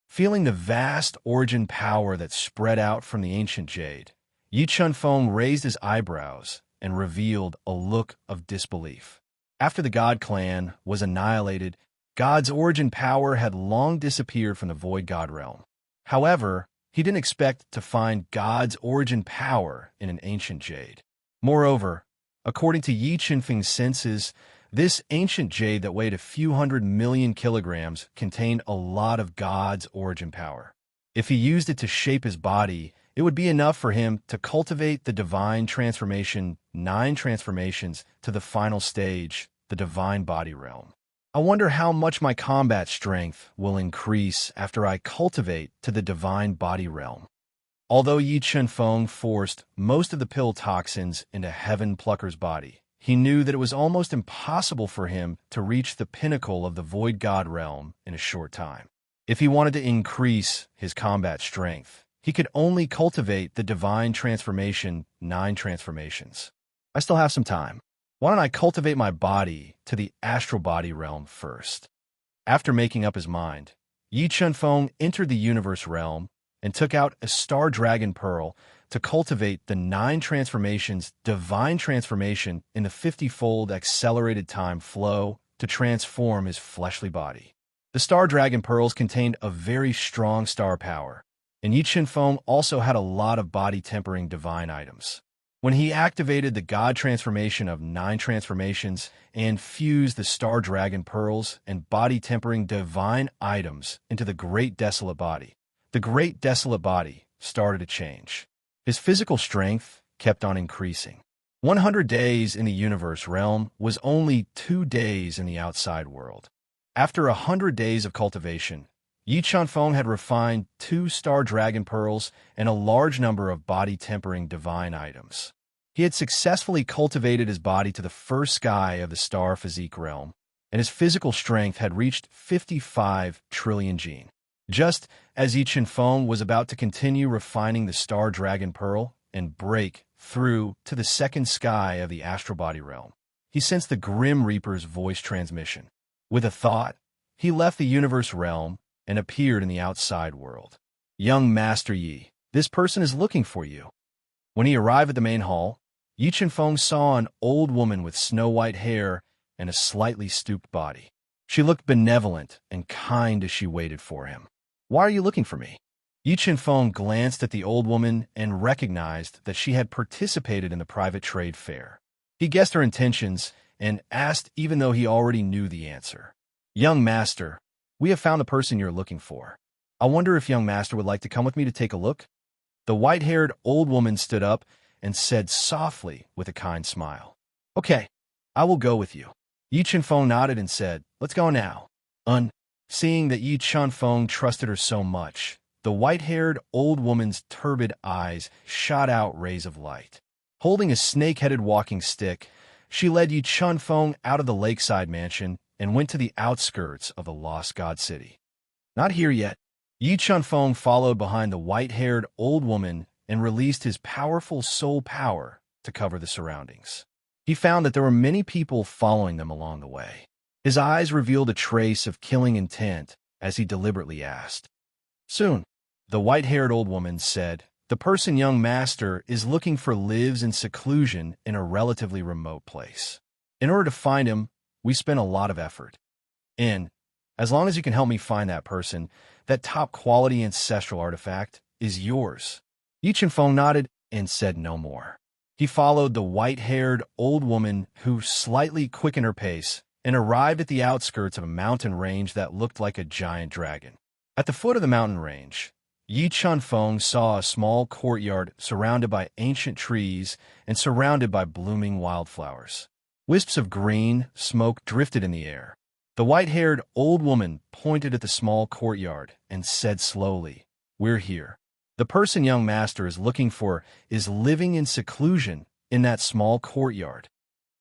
[SPEAKER 1] Feeling the vast origin power that spread out from the ancient jade, Yi Chunfeng raised his eyebrows and revealed a look of disbelief. After the God clan was annihilated, God's origin power had long disappeared from the Void God realm. However, he didn't expect to find God's origin power in an ancient jade. Moreover, according to Yi Chunfeng's senses, this ancient jade that weighed a few 100 million kilograms contained a lot of God's origin power. If he used it to shape his body, it would be enough for him to cultivate the divine transformation, 9 transformations, to the final stage, the divine body realm. I wonder how much my combat strength will increase after I cultivate to the divine body realm. Although Yi Chunfeng forced most of the pill toxins into Heaven Plucker's body, he knew that it was almost impossible for him to reach the pinnacle of the Void God realm in a short time. If he wanted to increase his combat strength, he could only cultivate the divine transformation, 9 transformations. I still have some time. Why don't I cultivate my body to the astral body realm first? After making up his mind, Yi Chunfeng entered the universe realm and took out a star dragon pearl to cultivate the 9 transformations, divine transformation in the 50-fold accelerated time flow to transform his fleshly body. The star dragon pearls contained a very strong star power, and Yi Chunfeng also had a lot of body-tempering divine items. When he activated the God transformation of 9 transformations and fused the star dragon pearls and body-tempering divine items into the Great Desolate Body, the Great Desolate Body started to change. His physical strength kept on increasing. 100 days in the universe realm was only 2 days in the outside world. After 100 days of cultivation, Yi Chunfeng had refined 2 star dragon pearls and a large number of body-tempering divine items. He had successfully cultivated his body to the first sky of the star physique realm, and his physical strength had reached 55 trillion gene. Just as Yi Chunfeng was about to continue refining the star dragon pearl and break through to the second sky of the astral body realm, he sensed the Grim Reaper's voice transmission. With a thought, he left the universe realm and appeared in the outside world. "Young Master Yi, this person is looking for you." When he arrived at the main hall, Yi Chunfeng saw an old woman with snow-white hair and a slightly stooped body. She looked benevolent and kind as she waited for him. "Why are you looking for me?" Yi Chunfeng glanced at the old woman and recognized that she had participated in the private trade fair. He guessed her intentions and asked even though he already knew the answer. "Young master, we have found the person you're looking for. I wonder if young master would like to come with me to take a look? The white-haired old woman stood up and said softly with a kind smile, "Okay, I will go with you." Yi Chunfeng nodded and said, "Let's go now." Seeing that Yi Chunfeng trusted her so much, the white-haired old woman's turbid eyes shot out rays of light. Holding a snake-headed walking stick, she led Yi Chunfeng out of the lakeside mansion and went to the outskirts of the Lost God City. Not here yet. Yi Chunfeng followed behind the white-haired old woman and released his powerful soul power to cover the surroundings. He found that there were many people following them along the way. His eyes revealed a trace of killing intent as he deliberately asked. Soon, the white-haired old woman said, "The person young master is looking for lives in seclusion in a relatively remote place. In order to find him, we spent a lot of effort. And, as long as you can help me find that person, that top-quality ancestral artifact is yours." Yi Chunfeng nodded and said no more. He followed the white-haired old woman, who slightly quickened her pace and arrived at the outskirts of a mountain range that looked like a giant dragon. At the foot of the mountain range, Yi Chunfeng saw a small courtyard surrounded by ancient trees and surrounded by blooming wildflowers. Wisps of green smoke drifted in the air. The white-haired old woman pointed at the small courtyard and said slowly, "We're here. The person young master is looking for is living in seclusion in that small courtyard.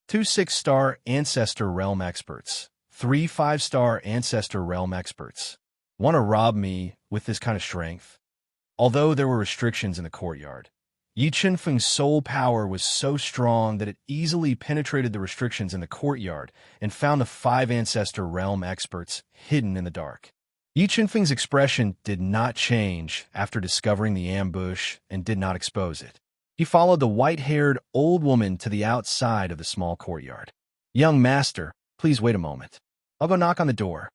[SPEAKER 1] 2 6-star Ancestor Realm experts, 3 5-star Ancestor Realm experts. Want to rob me with this kind of strength?" Although there were restrictions in the courtyard, Yi Chunfeng's soul power was so strong that it easily penetrated the restrictions in the courtyard and found the 5 Ancestor Realm experts hidden in the dark. Yi Chunfeng's expression did not change after discovering the ambush and did not expose it. He followed the white-haired old woman to the outside of the small courtyard. "Young master, please wait a moment. I'll go knock on the door."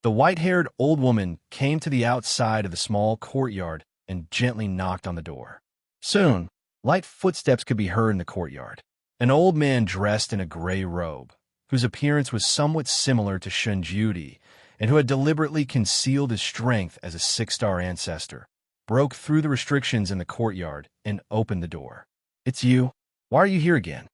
[SPEAKER 1] The white-haired old woman came to the outside of the small courtyard and gently knocked on the door. Soon, light footsteps could be heard in the courtyard. An old man dressed in a gray robe, whose appearance was somewhat similar to Shun Judy, and who had deliberately concealed his strength as a 6-star ancestor, broke through the restrictions in the courtyard and opened the door. "It's you. Why are you here again?"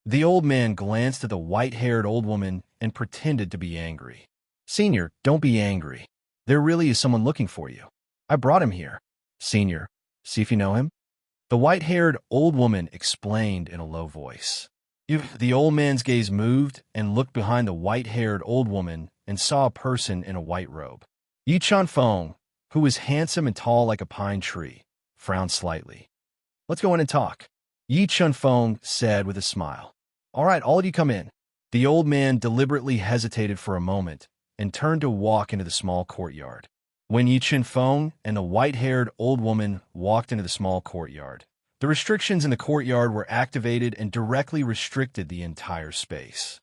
[SPEAKER 1] The old man glanced at the white-haired old woman and pretended to be angry. "Senior, don't be angry. There really is someone looking for you. I brought him here." "Senior, see if you know him." The white-haired old woman explained in a low voice. The old man's gaze moved and looked behind the white-haired old woman and saw a person in a white robe. Yi Chunfeng, who was handsome and tall like a pine tree, frowned slightly. "Let's go in and talk," Yi Chunfeng said with a smile. "All right, all of you come in." The old man deliberately hesitated for a moment and turned to walk into the small courtyard. When Yi Chunfeng and the white-haired old woman walked into the small courtyard, the restrictions in the courtyard were activated and directly restricted the entire space.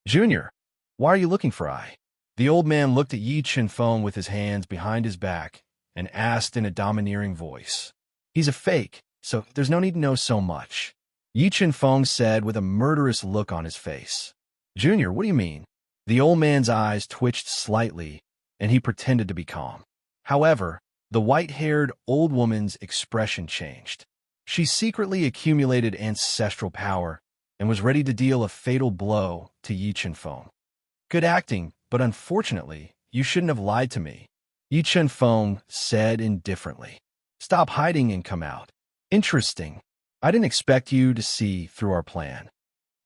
[SPEAKER 1] "Junior, why are you looking for I?" The old man looked at Yi Chunfeng with his hands behind his back and asked in a domineering voice. "He's a fake, so there's no need to know so much," Yi Chunfeng said with a murderous look on his face. "Junior, what do you mean?" The old man's eyes twitched slightly, and he pretended to be calm. However, the white-haired old woman's expression changed. She secretly accumulated ancestral power and was ready to deal a fatal blow to Yi Chunfeng. "Good acting, but unfortunately, you shouldn't have lied to me," Yi Chunfeng said indifferently. "Stop hiding and come out." "Interesting. I didn't expect you to see through our plan."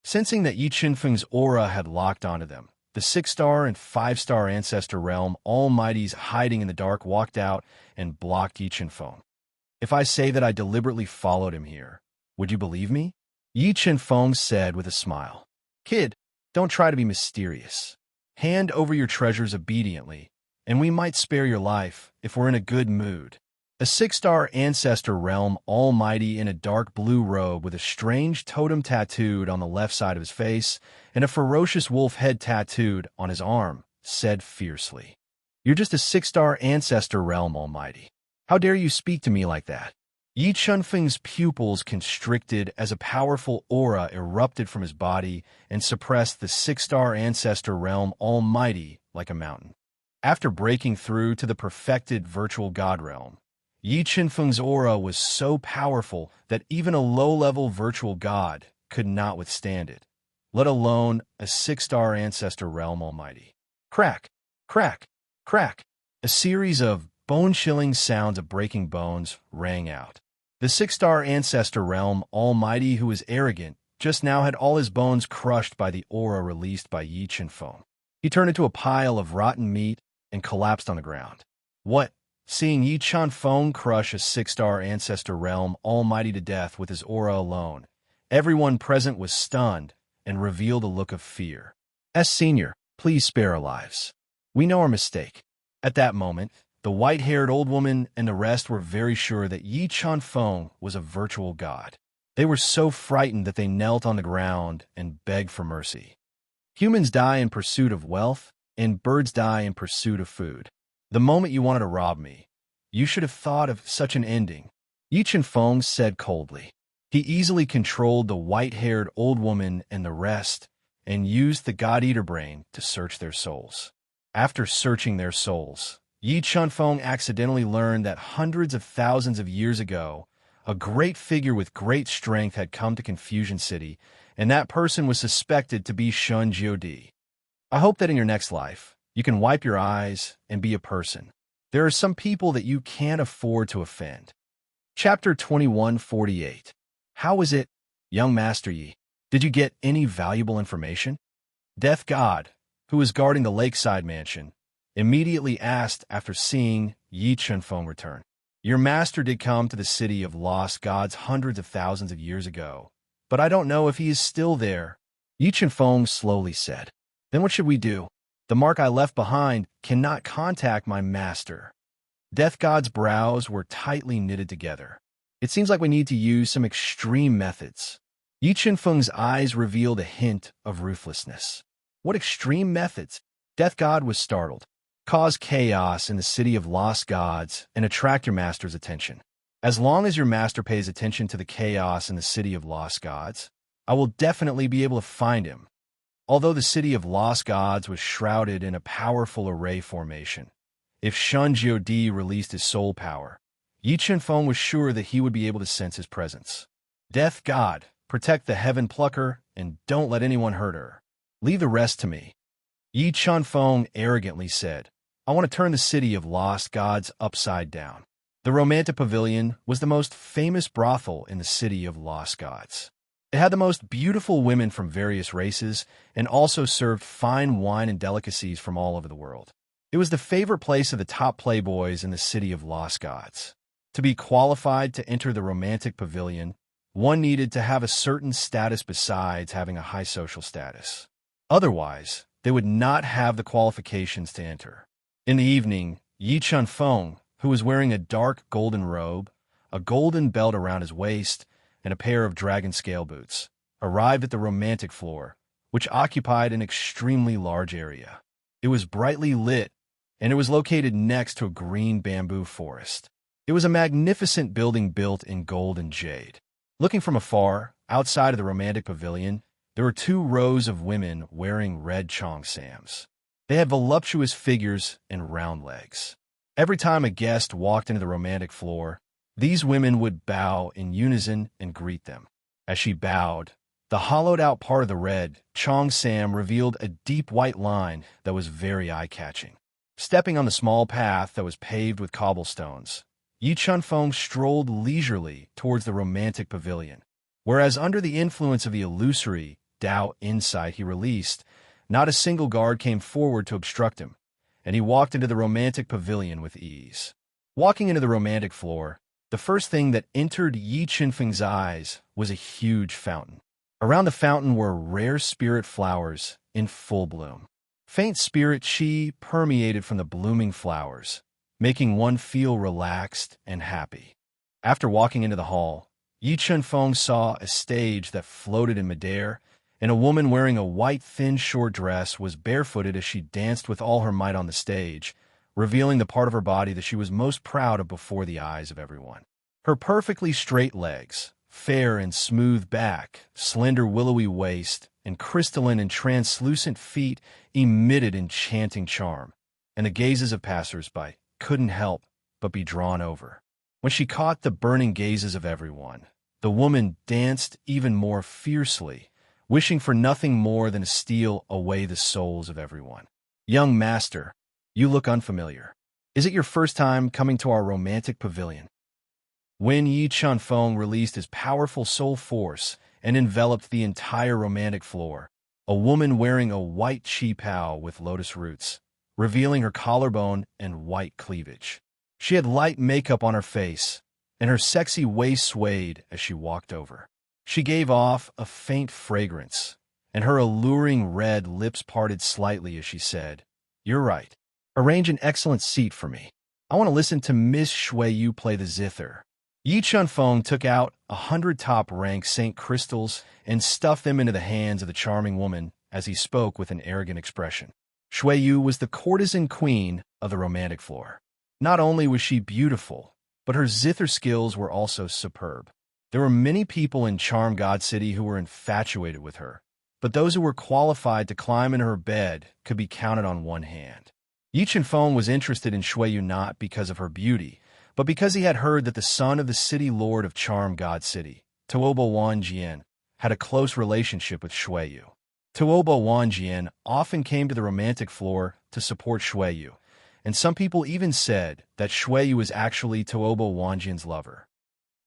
[SPEAKER 1] Sensing that Yi Chunfeng's aura had locked onto them, the 6-star and 5-star Ancestor Realm Almighties hiding in the dark walked out and blocked Yi Chunfeng. "If I say that I deliberately followed him here, would you believe me?" Yi Chunfeng said with a smile. "Kid, don't try to be mysterious. Hand over your treasures obediently, and we might spare your life if we're in a good mood." A 6-star Ancestor Realm Almighty in a dark blue robe with a strange totem tattooed on the left side of his face and a ferocious wolf head tattooed on his arm said fiercely, "You're just a 6-star Ancestor Realm Almighty. How dare you speak to me like that?" Yi Chunfeng's pupils constricted as a powerful aura erupted from his body and suppressed the 6-star Ancestor Realm Almighty like a mountain. After breaking through to the perfected virtual god realm, Yi Qinfeng's aura was so powerful that even a low-level virtual god could not withstand it, let alone a six-star ancestor realm almighty. Crack, crack, crack. A series of bone-chilling sounds of breaking bones rang out. The six-star ancestor realm almighty, who was arrogant, just now had all his bones crushed by the aura released by Yi Qinfeng. He turned into a pile of rotten meat and collapsed on the ground. What? Seeing Yi Qinfeng crush a six-star ancestor realm almighty to death with his aura alone, everyone present was stunned and revealed a look of fear. Senior, please spare our lives. We know our mistake. At that moment, the white-haired old woman and the rest were very sure that Yi Qinfeng was a virtual god. They were so frightened that they knelt on the ground and begged for mercy. Humans die in pursuit of wealth, and birds die in pursuit of food. The moment you wanted to rob me, you should have thought of such an ending, Yi Qinfeng said coldly. He easily controlled the white-haired old woman and the rest, and used the God-Eater brain to search their souls. After searching their souls, Yi Qinfeng accidentally learned that hundreds of thousands of years ago, a great figure with great strength had come to Confusion City, and that person was suspected to be Shun Jiodi. I hope that in your next life, you can wipe your eyes and be a person. There are some people that you can't afford to offend. Chapter 2148. How is it, young Master Yi? Did you get any valuable information? Death God, who was guarding the lakeside mansion, immediately asked after seeing Yi Qinfeng return. Your master did come to the city of lost gods hundreds of thousands of years ago, but I don't know if he is still there, Yi Qinfeng slowly said. Then what should we do? The mark I left behind cannot contact my master. Death God's brows were tightly knitted together. It seems like we need to use some extreme methods. Yi Qinfeng's eyes revealed a hint of ruthlessness. What extreme methods? Death God was startled. Cause chaos in the city of lost gods and attract your master's attention. As long as your master pays attention to the chaos in the city of lost gods, I will definitely be able to find him. Although the city of lost gods was shrouded in a powerful array formation, if Shun Jiodi released his soul power, Yi Qinfeng was sure that he would be able to sense his presence. Death God, protect the heaven plucker and don't let anyone hurt her. Leave the rest to me. Yi Qinfeng arrogantly said, I want to turn the city of lost gods upside down. The Romantic Pavilion was the most famous brothel in the city of lost gods. It had the most beautiful women from various races and also served fine wine and delicacies from all over the world. It was the favorite place of the top playboys in the city of lost gods. To be qualified to enter the Romantic Pavilion, one needed to have a certain status besides having a high social status. Otherwise, they would not have the qualifications to enter. In the evening, Yi Qinfeng, who was wearing a dark golden robe, a golden belt around his waist, and a pair of dragon scale boots, arrived at the romantic floor, which occupied an extremely large area. It was brightly lit, and it was located next to a green bamboo forest. It was a magnificent building built in gold and jade. Looking from afar, outside of the romantic pavilion, there were 2 rows of women wearing red cheongsams. They had voluptuous figures and round legs. Every time a guest walked into the romantic floor, these women would bow in unison and greet them. As she bowed, the hollowed-out part of the red cheongsam revealed a deep white line that was very eye-catching. Stepping on the small path that was paved with cobblestones, Yi Qinfeng strolled leisurely towards the romantic pavilion, whereas under the influence of the illusory Tao insight he released, not a single guard came forward to obstruct him, and he walked into the romantic pavilion with ease. Walking into the romantic floor, the first thing that entered Yi Qinfeng's eyes was a huge fountain. Around the fountain were rare spirit flowers in full bloom. Faint spirit qi permeated from the blooming flowers, making one feel relaxed and happy. After walking into the hall, Yi Qinfeng saw a stage that floated in midair, and a woman wearing a white thin short dress was barefooted as she danced with all her might on the stage, revealing the part of her body that she was most proud of before the eyes of everyone. Her perfectly straight legs, fair and smooth back, slender willowy waist, and crystalline and translucent feet emitted enchanting charm, and the gazes of passers-by couldn't help but be drawn over. When she caught the burning gazes of everyone, the woman danced even more fiercely, wishing for nothing more than to steal away the souls of everyone. Young master, you look unfamiliar. Is it your first time coming to our romantic pavilion? When Yi Chunfeng released his powerful soul force and enveloped the entire romantic floor, a woman wearing a white qipao with lotus roots, revealing her collarbone and white cleavage. She had light makeup on her face, and her sexy waist swayed as she walked over. She gave off a faint fragrance, and her alluring red lips parted slightly as she said, "You're right. Arrange an excellent seat for me. I want to listen to Miss Shui Yu play the zither." Yi Chunfeng took out 100 top-rank St. Crystals and stuffed them into the hands of the charming woman as he spoke with an arrogant expression. Shui Yu was the courtesan queen of the romantic floor. Not only was she beautiful, but her zither skills were also superb. There were many people in Charm God City who were infatuated with her, but those who were qualified to climb into her bed could be counted on one hand. Yi Chunfeng was interested in Shui Yu not because of her beauty, but because he had heard that the son of the city lord of Charm God City, Tuobo Wanjian, had a close relationship with Shui Yu. Tuobo Wanjian often came to the romantic floor to support Shui Yu, and some people even said that Shui Yu was actually Tuobo Wanjian's lover.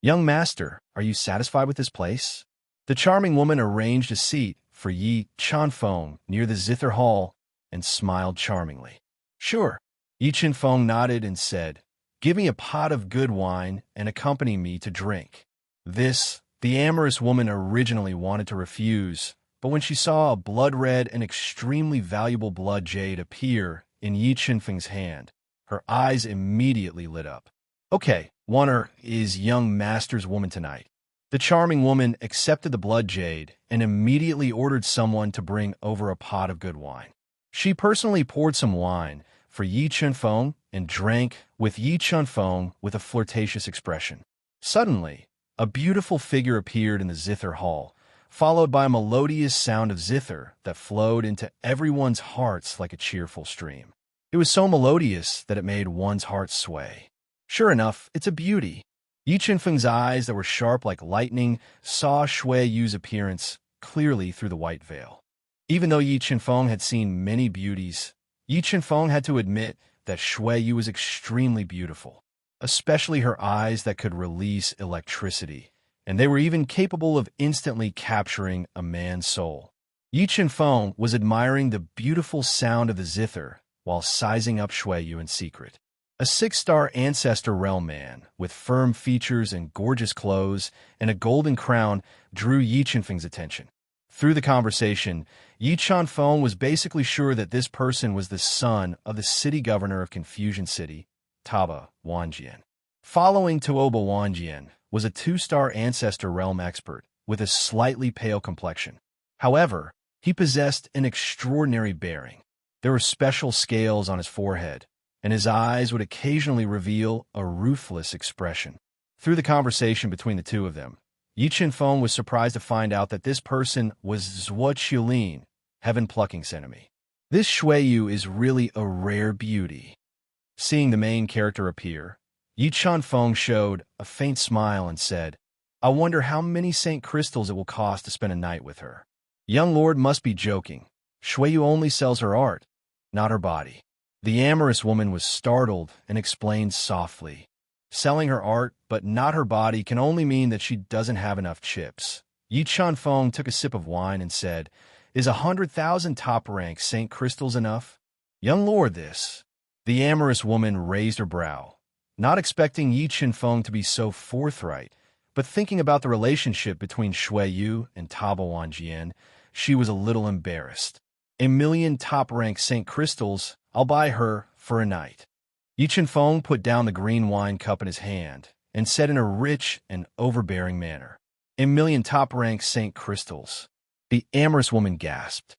[SPEAKER 1] "Young master, are you satisfied with this place?" The charming woman arranged a seat for Yi Chunfeng near the zither hall and smiled charmingly. "Sure." Yi Chunfeng nodded and said, "Give me a pot of good wine and accompany me to drink." This, the amorous woman originally wanted to refuse, but when she saw a blood-red and extremely valuable blood jade appear in Yi Chunfeng's hand, her eyes immediately lit up. "Okay, Warner is young master's woman tonight." The charming woman accepted the blood jade and immediately ordered someone to bring over a pot of good wine. She personally poured some wine for Yi Chunfeng and drank with Yi Chunfeng with a flirtatious expression. Suddenly, a beautiful figure appeared in the zither hall, followed by a melodious sound of zither that flowed into everyone's hearts like a cheerful stream. It was so melodious that it made one's heart sway. Sure enough, it's a beauty. Yi Chunfeng's eyes that were sharp like lightning saw Shui Yu's appearance clearly through the white veil. Even though Yi Chunfeng had seen many beauties, Yi Chunfeng had to admit that Shui Yu was extremely beautiful, especially her eyes that could release electricity, and they were even capable of instantly capturing a man's soul. Yi Chunfeng was admiring the beautiful sound of the zither while sizing up Shui Yu in secret. A 6-star ancestor realm man with firm features and gorgeous clothes and a golden crown drew Yi Chunfeng's attention. Through the conversation, Yi Chunfeng was basically sure that this person was the son of the city governor of Confusion City, Taba Wanjian. Following Tuoba Wanjian was a 2-star ancestor realm expert with a slightly pale complexion. However, he possessed an extraordinary bearing. There were special scales on his forehead, and his eyes would occasionally reveal a ruthless expression. Through the conversation between the two of them, Yi Chunfeng was surprised to find out that this person was Zhuo Qilin, Heaven Plucking's enemy. This Shui Yu is really a rare beauty. Seeing the main character appear, Yi Chunfeng showed a faint smile and said, "I wonder how many St. Crystals it will cost to spend a night with her." Young lord must be joking. Shui Yu only sells her art, not her body. The amorous woman was startled and explained softly, "Selling her art, but not her body can only mean that she doesn't have enough chips." Yi Chunfeng took a sip of wine and said, "Is 100,000 top-rank St. Crystals enough?" "Young lord, this." The amorous woman raised her brow, not expecting Yi Chunfeng to be so forthright, but thinking about the relationship between Shui Yu and Taba Wanjian, she was a little embarrassed. "1,000,000 top-rank St. Crystals, I'll buy her for a night." Yi Chunfeng put down the green wine cup in his hand and said in a rich and overbearing manner, "1,000,000 top-rank St. Crystals." The amorous woman gasped.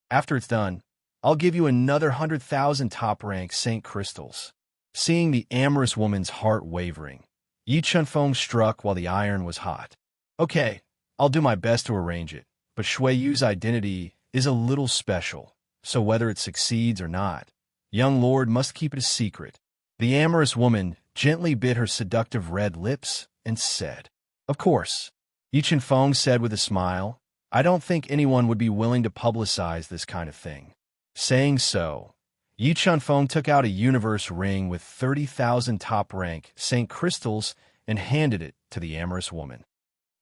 [SPEAKER 1] "After it's done, I'll give you another 100,000 top-rank St. Crystals." Seeing the amorous woman's heart wavering, Yi Chunfeng struck while the iron was hot. "Okay, I'll do my best to arrange it, but Shui Yu's identity is a little special, so whether it succeeds or not, Young lord must keep it a secret. The amorous woman gently bit her seductive red lips and said, Of course. Yi Chen-feng said with a smile, I don't think anyone would be willing to publicize this kind of thing. Saying so, Yi Chen-feng took out a universe ring with 30,000 top-rank St. Crystals and handed it to the amorous woman.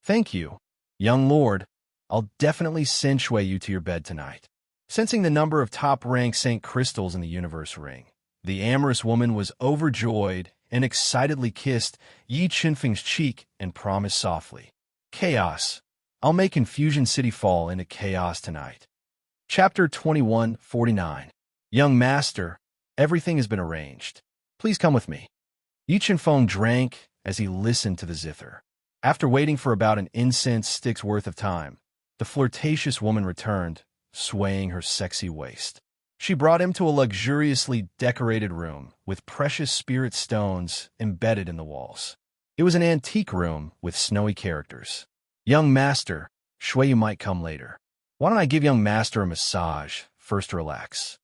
[SPEAKER 1] Thank you, young lord. I'll definitely send Shui Yu to your bed tonight. Sensing the number of top-rank St. Crystals in the universe ring, the amorous woman was overjoyed and excitedly kissed Yi Chen-feng's cheek and promised softly, Chaos. I'll make Confusion City fall into chaos tonight. Chapter 2149. Young master, everything has been arranged. Please come with me. Yi Chen-feng drank as he listened to the zither. After waiting for about an incense stick's worth of time, the flirtatious woman returned, swaying her sexy waist. She brought him to a luxuriously decorated room with precious spirit stones embedded in the walls. It was an antique room with snowy characters. Young master, Shui Yu might come later. Why don't I give young master a massage, first to relax?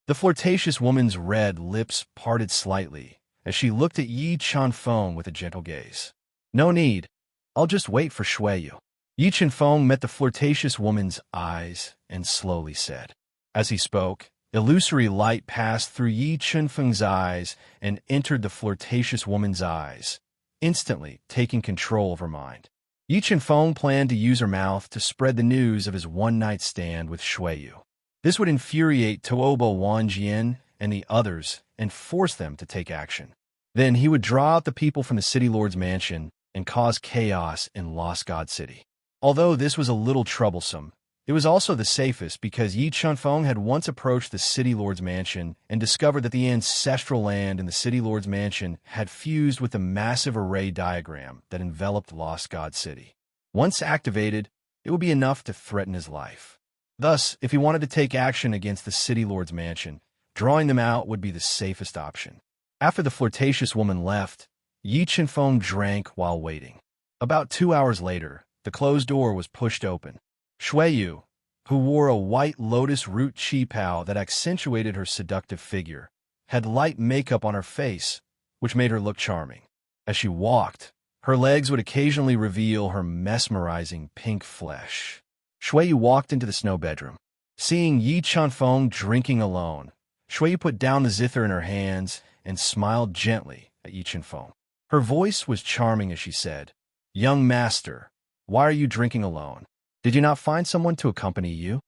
[SPEAKER 1] The flirtatious woman's red lips parted slightly as she looked at Yi Chen-feng with a gentle gaze. No need. I'll just wait for Shui Yu. Yi Chen-feng met the flirtatious woman's eyes and slowly said. As he spoke, illusory light passed through Yi Chen-feng's eyes and entered the flirtatious woman's eyes, instantly taking control of her mind. Yi Chen-feng planned to use her mouth to spread the news of his one-night stand with Shui Yu. This would infuriate Tuobo Wanjian and the others and force them to take action. Then he would draw out the people from the City Lord's mansion and cause chaos in Lost God City. Although this was a little troublesome, it was also the safest because Yi Chen-feng had once approached the City Lord's mansion and discovered that the ancestral land in the City Lord's mansion had fused with the massive array diagram that enveloped Lost God City. Once activated, it would be enough to threaten his life. Thus, if he wanted to take action against the City Lord's mansion, drawing them out would be the safest option. After the flirtatious woman left, Yi Chen-feng drank while waiting. About 2 hours later, the closed door was pushed open. Shui Yu, who wore a white lotus root qipao that accentuated her seductive figure, had light makeup on her face, which made her look charming. As she walked, her legs would occasionally reveal her mesmerizing pink flesh. Shui Yu walked into the snow bedroom. Seeing Yi Chen-feng drinking alone, Shui Yu put down the zither in her hands and smiled gently at Yi Chen-feng. Her voice was charming as she said, Young master, why are you drinking alone? Did you not find someone to accompany you?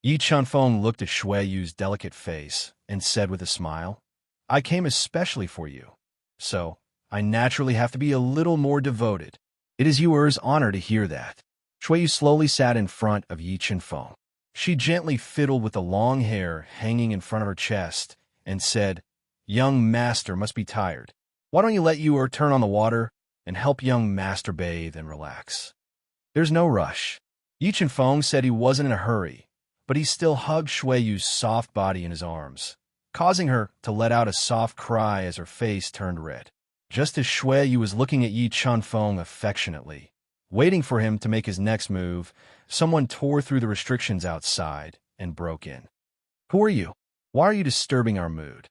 [SPEAKER 1] Yi Chen-feng looked at Shui Yu's delicate face and said with a smile, I came especially for you, so I naturally have to be a little more devoted. It is yours honor to hear that. Shui Yu slowly sat in front of Yi Chen-feng. She gently fiddled with the long hair hanging in front of her chest and said, Young master must be tired. Why don't you let Yu turn on the water and help young master bathe and relax? There's no rush. Yi Chen-feng said he wasn't in a hurry, but he still hugged Shui Yu's soft body in his arms, causing her to let out a soft cry as her face turned red. Just as Shui Yu was looking at Yi Chen-feng affectionately, waiting for him to make his next move, someone tore through the restrictions outside and broke in. Who are you? Why are you disturbing our mood?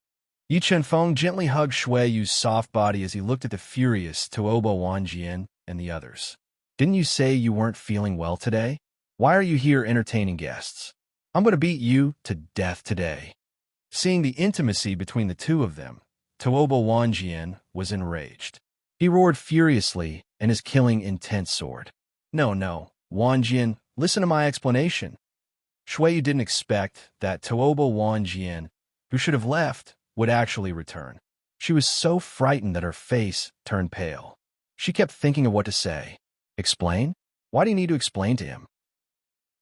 [SPEAKER 1] Yi Chen-feng gently hugged Shui Yu's soft body as he looked at the furious Tuobo Wanjian and the others. Didn't you say you weren't feeling well today? Why are you here entertaining guests? I'm going to beat you to death today. Seeing the intimacy between the two of them, Tuobo Wanjian was enraged. He roared furiously and his killing intense sword. No, Wanjian, listen to my explanation. Shui Yu didn't expect that Tuobo Wanjian, who should have left, would actually return. She was so frightened that her face turned pale. She kept thinking of what to say. Explain? Why do you need to explain to him?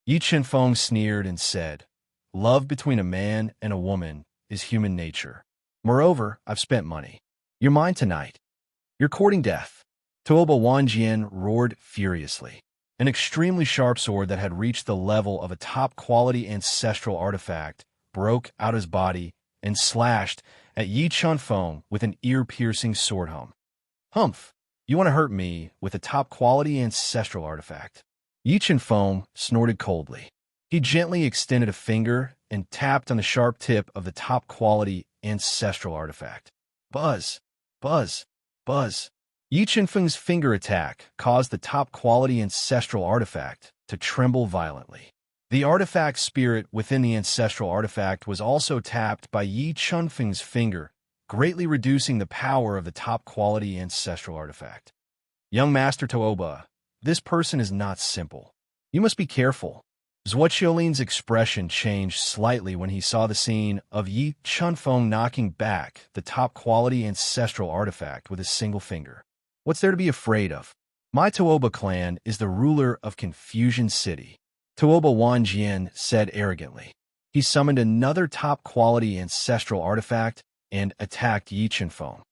[SPEAKER 1] Yi Chen-feng sneered and said, Love between a man and a woman is human nature. Moreover, I've spent money. You're mine tonight. You're courting death. Tuobo Wanjian roared furiously. An extremely sharp sword that had reached the level of a top-quality ancestral artifact broke out his body and slashed at Yi Chen-feng with an ear-piercing sword hum. Humph! You want to hurt me with a top-quality ancestral artifact? Yi Chen-feng snorted coldly. He gently extended a finger and tapped on the sharp tip of the top-quality ancestral artifact. Buzz, buzz, buzz. Yi Chenfeng's finger attack caused the top-quality ancestral artifact to tremble violently. The artifact spirit within the ancestral artifact was also tapped by Yi Chenfeng's finger, greatly reducing the power of the top-quality ancestral artifact. Young Master Tooba, this person is not simple. You must be careful. Zhuo Qiulin's expression changed slightly when he saw the scene of Yi Chenfeng knocking back the top-quality ancestral artifact with a single finger. What's there to be afraid of? My Tooba clan is the ruler of Confusion City, Tooba Wanjian said arrogantly. He summoned another top-quality ancestral artifact and attacked Yi Chenfeng.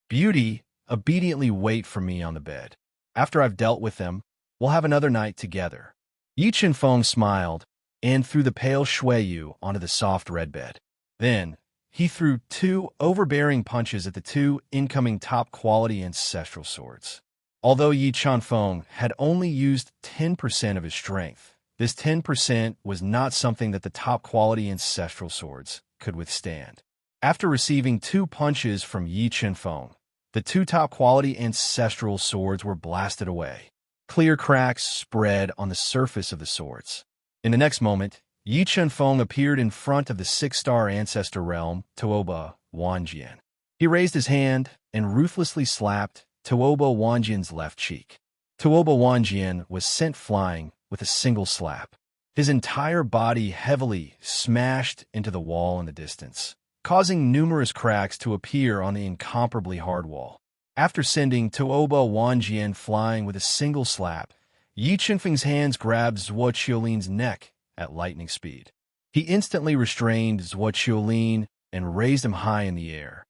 [SPEAKER 1] Beauty, obediently wait for me on the bed. After I've dealt with them, we'll have another night together. Yi Chenfeng smiled and threw the pale Shuiyu onto the soft red bed. Then, he threw 2 overbearing punches at the 2 incoming top-quality ancestral swords. Although Yi Chenfeng had only used 10% of his strength, this 10% was not something that the top-quality ancestral swords could withstand. After receiving 2 punches from Yi Chenfeng, the 2 top-quality ancestral swords were blasted away. Clear cracks spread on the surface of the swords. In the next moment, Yi Chenfeng appeared in front of the 6-star ancestor realm, Tooba Wanjian. He raised his hand and ruthlessly slapped Tooba Wanjian's left cheek. Tooba Wanjian was sent flying with a single slap. His entire body heavily smashed into the wall in the distance, causing numerous cracks to appear on the incomparably hard wall. After sending Tooba Wanjian flying with a single slap, Yi Chenfeng's hands grabbed Zhuo Qiulin's neck at lightning speed. He instantly restrained Zhuo Qiulin and raised him high in the air.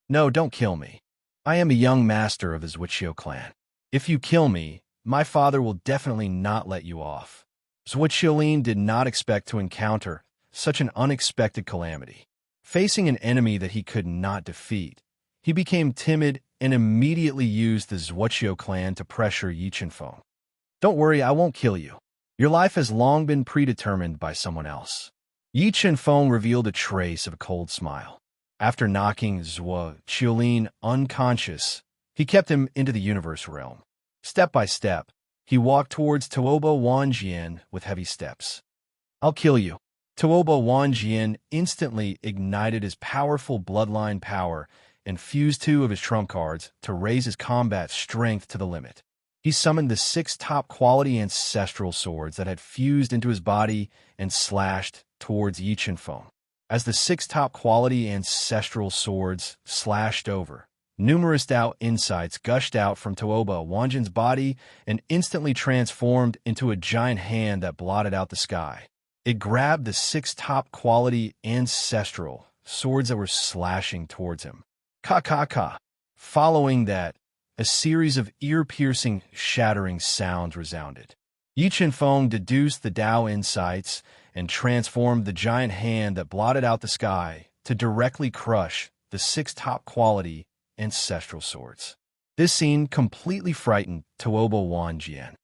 [SPEAKER 1] No, don't kill me. I am a young master of the Zhuo clan. If you kill me, my father will definitely not let you off. Zhuo Qiulin did not expect to encounter such an unexpected calamity. Facing an enemy that he could not defeat, he became timid and immediately used the Zhuo clan to pressure Yi Chenfeng. Don't worry, I won't kill you. Your life has long been predetermined by someone else. Yi Chenfeng revealed a trace of a cold smile. After knocking Zhuo Qiulin unconscious, he kept him into the universe realm. Step by step, he walked towards Tooba Wanjian with heavy steps. I'll kill you. Tooba Wanjian instantly ignited his powerful bloodline power and fused 2 of his trump cards to raise his combat strength to the limit. He summoned the 6 top-quality ancestral swords that had fused into his body and slashed towards Yi Chenfeng. As the 6 top-quality ancestral swords slashed over, numerous Dao insights gushed out from Tooba Wanjian's body and instantly transformed into a giant hand that blotted out the sky. It grabbed the 6 top-quality ancestral swords that were slashing towards him. Ka. Following that, a series of ear-piercing, shattering sounds resounded. Yi Chenfeng deduced the Dao insights and transformed the giant hand that blotted out the sky to directly crush the 6 top-quality ancestral swords. This scene completely frightened Tooba Wanjian.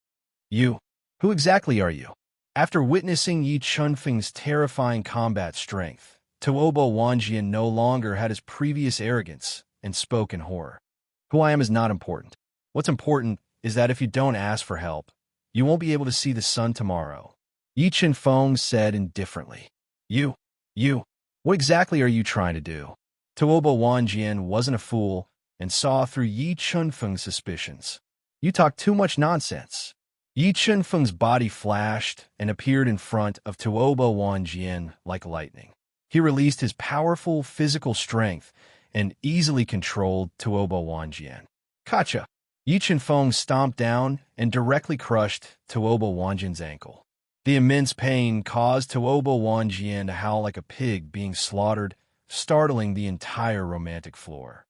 [SPEAKER 1] You? Who exactly are you? After witnessing Yi Chenfeng's terrifying combat strength, Tooba Wanjian no longer had his previous arrogance and spoke in horror. Who I am is not important. What's important is that if you don't ask for help, you won't be able to see the sun tomorrow. Yi Chenfeng said indifferently. You, what exactly are you trying to do? Tooba Wanjian wasn't a fool and saw through Yi Chenfeng's suspicions. You talk too much nonsense. Yi Chenfeng's body flashed and appeared in front of Tooba Wanjian like lightning. He released his powerful physical strength and easily controlled Tooba Wanjian. Kacha! Yi Chenfeng stomped down and directly crushed Tooba Wanjian's ankle. The immense pain caused Tooba Wanjian to howl like a pig being slaughtered, startling the entire romantic floor.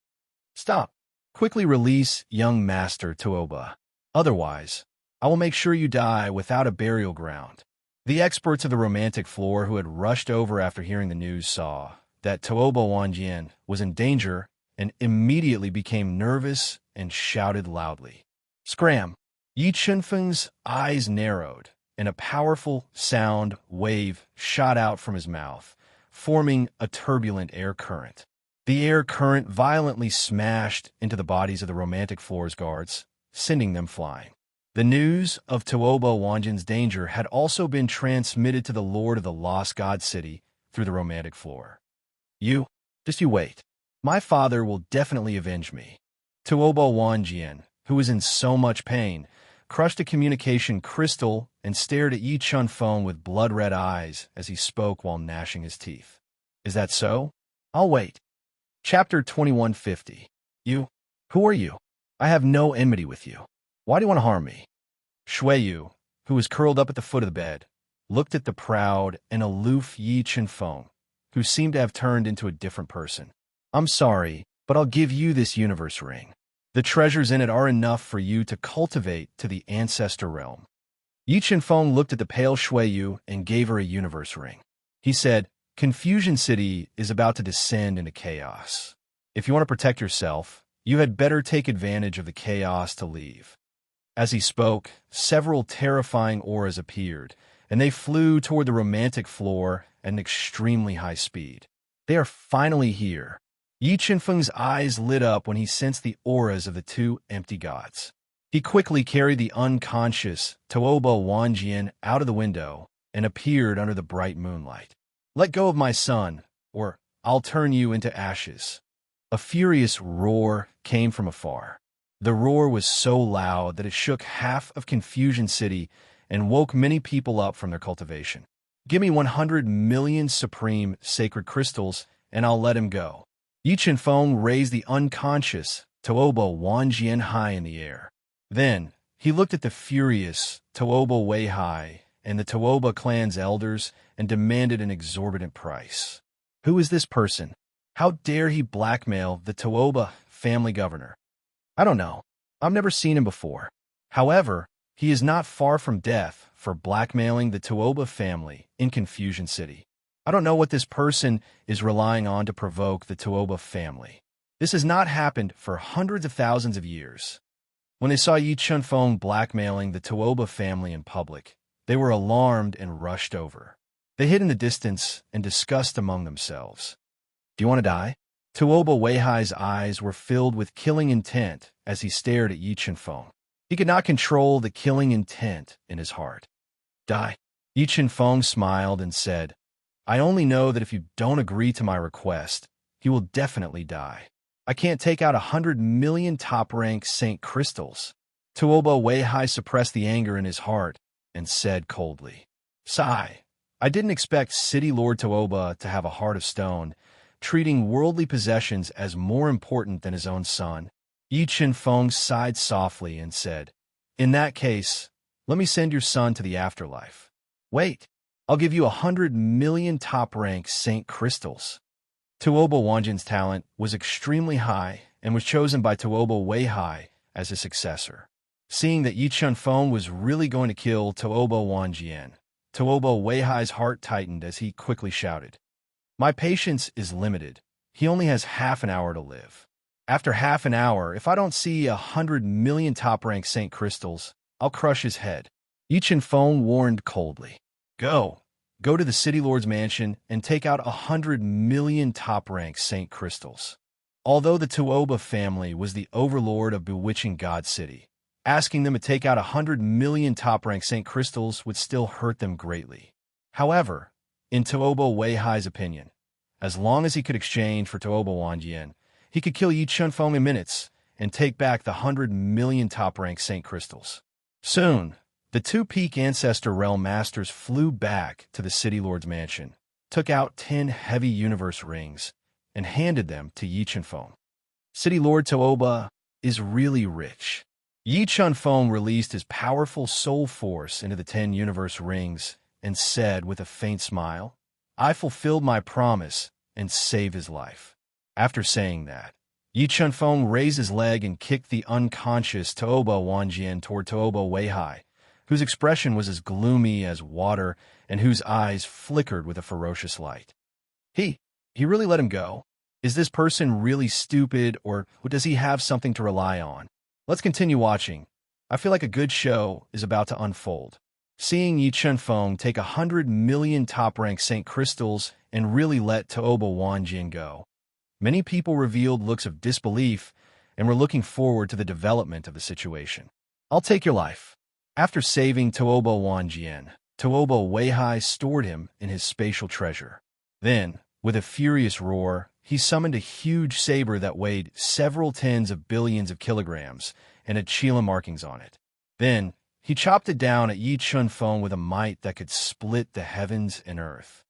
[SPEAKER 1] Stop! Quickly release young Master Tooba. Otherwise, I will make sure you die without a burial ground. The experts of the romantic floor who had rushed over after hearing the news saw that Tooba Wanjian was in danger and immediately became nervous and shouted loudly. Scram! Yi Chenfeng's eyes narrowed, and a powerful sound wave shot out from his mouth, forming a turbulent air current. The air current violently smashed into the bodies of the romantic floor's guards, sending them flying. The news of Tuoba Wanjin's danger had also been transmitted to the Lord of the Lost God City through the romantic floor. You wait. My father will definitely avenge me. Tuoba Wanjian, who was in so much pain, crushed a communication crystal and stared at Yi Chun Feng with blood-red eyes as he spoke while gnashing his teeth. Is that so? I'll wait. Chapter 2150. You? Who are you? I have no enmity with you. Why do you want to harm me? Shuiyu, who was curled up at the foot of the bed, looked at the proud and aloof Yi Chun Feng, who seemed to have turned into a different person. I'm sorry, but I'll give you this universe ring. The treasures in it are enough for you to cultivate to the ancestor realm. Yi Chun Feng looked at the pale Shuiyu and gave her a universe ring. He said, Confusion City is about to descend into chaos. If you want to protect yourself, you had better take advantage of the chaos to leave. As he spoke, several terrifying auras appeared, and they flew toward the romantic floor at an extremely high speed. They are finally here. Yi Chun Feng's eyes lit up when he sensed the auras of the two empty gods. He quickly carried the unconscious Tuoba Wanjian out of the window and appeared under the bright moonlight. Let go of my son, or I'll turn you into ashes. A furious roar came from afar. The roar was so loud that it shook half of Confusion City and woke many people up from their cultivation. Give me 100 million supreme sacred crystals, and I'll let him go. Yi Chun Feng raised the unconscious Tuoba Wanjian high in the air. Then, he looked at the furious Tuoba Weihai and the Tuoba clan's elders and demanded an exorbitant price. Who is this person? How dare he blackmail the Tuoba family governor? I don't know. I've never seen him before. However, he is not far from death for blackmailing the Tuoba family in Confusion City. I don't know what this person is relying on to provoke the Tuoba family. This has not happened for hundreds of thousands of years. When they saw Yi Chun Feng blackmailing the Tuoba family in public, they were alarmed and rushed over. They hid in the distance and discussed among themselves. Do you want to die? Tuoba Weihai's eyes were filled with killing intent as he stared at Yi Chun Feng. He could not control the killing intent in his heart. Die. Yi Chun Feng smiled and said, I only know that if you don't agree to my request, he will definitely die. I can't take out 100 million top-rank Saint Crystals. Tuoba Weihai suppressed the anger in his heart and said coldly, Sigh. I didn't expect City Lord Tuoba to have a heart of stone, treating worldly possessions as more important than his own son. Yi Chun Feng sighed softly and said, In that case, let me send your son to the afterlife. Wait, I'll give you 100 million top-rank Saint Crystals. Tuoba Wanjin's talent was extremely high and was chosen by Tuoba Weihai as his successor. Seeing that Yi Chun Feng was really going to kill Tuoba Wanjian, Tuoba Weihai's heart tightened as he quickly shouted, My patience is limited. He only has half an hour to live. After half an hour, if I don't see 100 million top-rank Saint Crystals, I'll crush his head. Yi Chun Feng warned coldly. Go to the City Lord's mansion and take out 100 million top-rank Saint Crystals. Although the Tuoba family was the overlord of bewitching God City, asking them to take out 100 million top-rank Saint Crystals would still hurt them greatly. However, in Tuoba Weihai's opinion, as long as he could exchange for Tuoba Wanjian, he could kill Yi Chun Feng in minutes and take back the 100 million top-rank Saint Crystals. Soon, the two Peak Ancestor Realm Masters flew back to the City Lord's mansion, took out 10 heavy universe rings, and handed them to Yi Chun Feng. City Lord Tuoba is really rich. Yi Chun Feng released his powerful soul force into the 10 universe rings and said with a faint smile, I fulfilled my promise and saved his life. After saying that, Yi Chun Feng raised his leg and kicked the unconscious Tuoba Wanjian toward Tuoba Weihai, whose expression was as gloomy as water and whose eyes flickered with a ferocious light. He really let him go? Is this person really stupid, or does he have something to rely on? Let's continue watching. I feel like a good show is about to unfold. seeing Yi Chunfeng take 100 million top-ranked Saint crystals and really let Tuoba Wanjian go. Many people revealed looks of disbelief and were looking forward to the development of the situation. I'll take your life. After saving Tuoba Wanjian, Tuoba Weihai stored him in his spatial treasure. Then, with a furious roar, he summoned a huge saber that weighed several tens of billions of kilograms and had Chila markings on it. Then, he chopped it down at Yi Chunfeng with a might that could split the heavens and earth.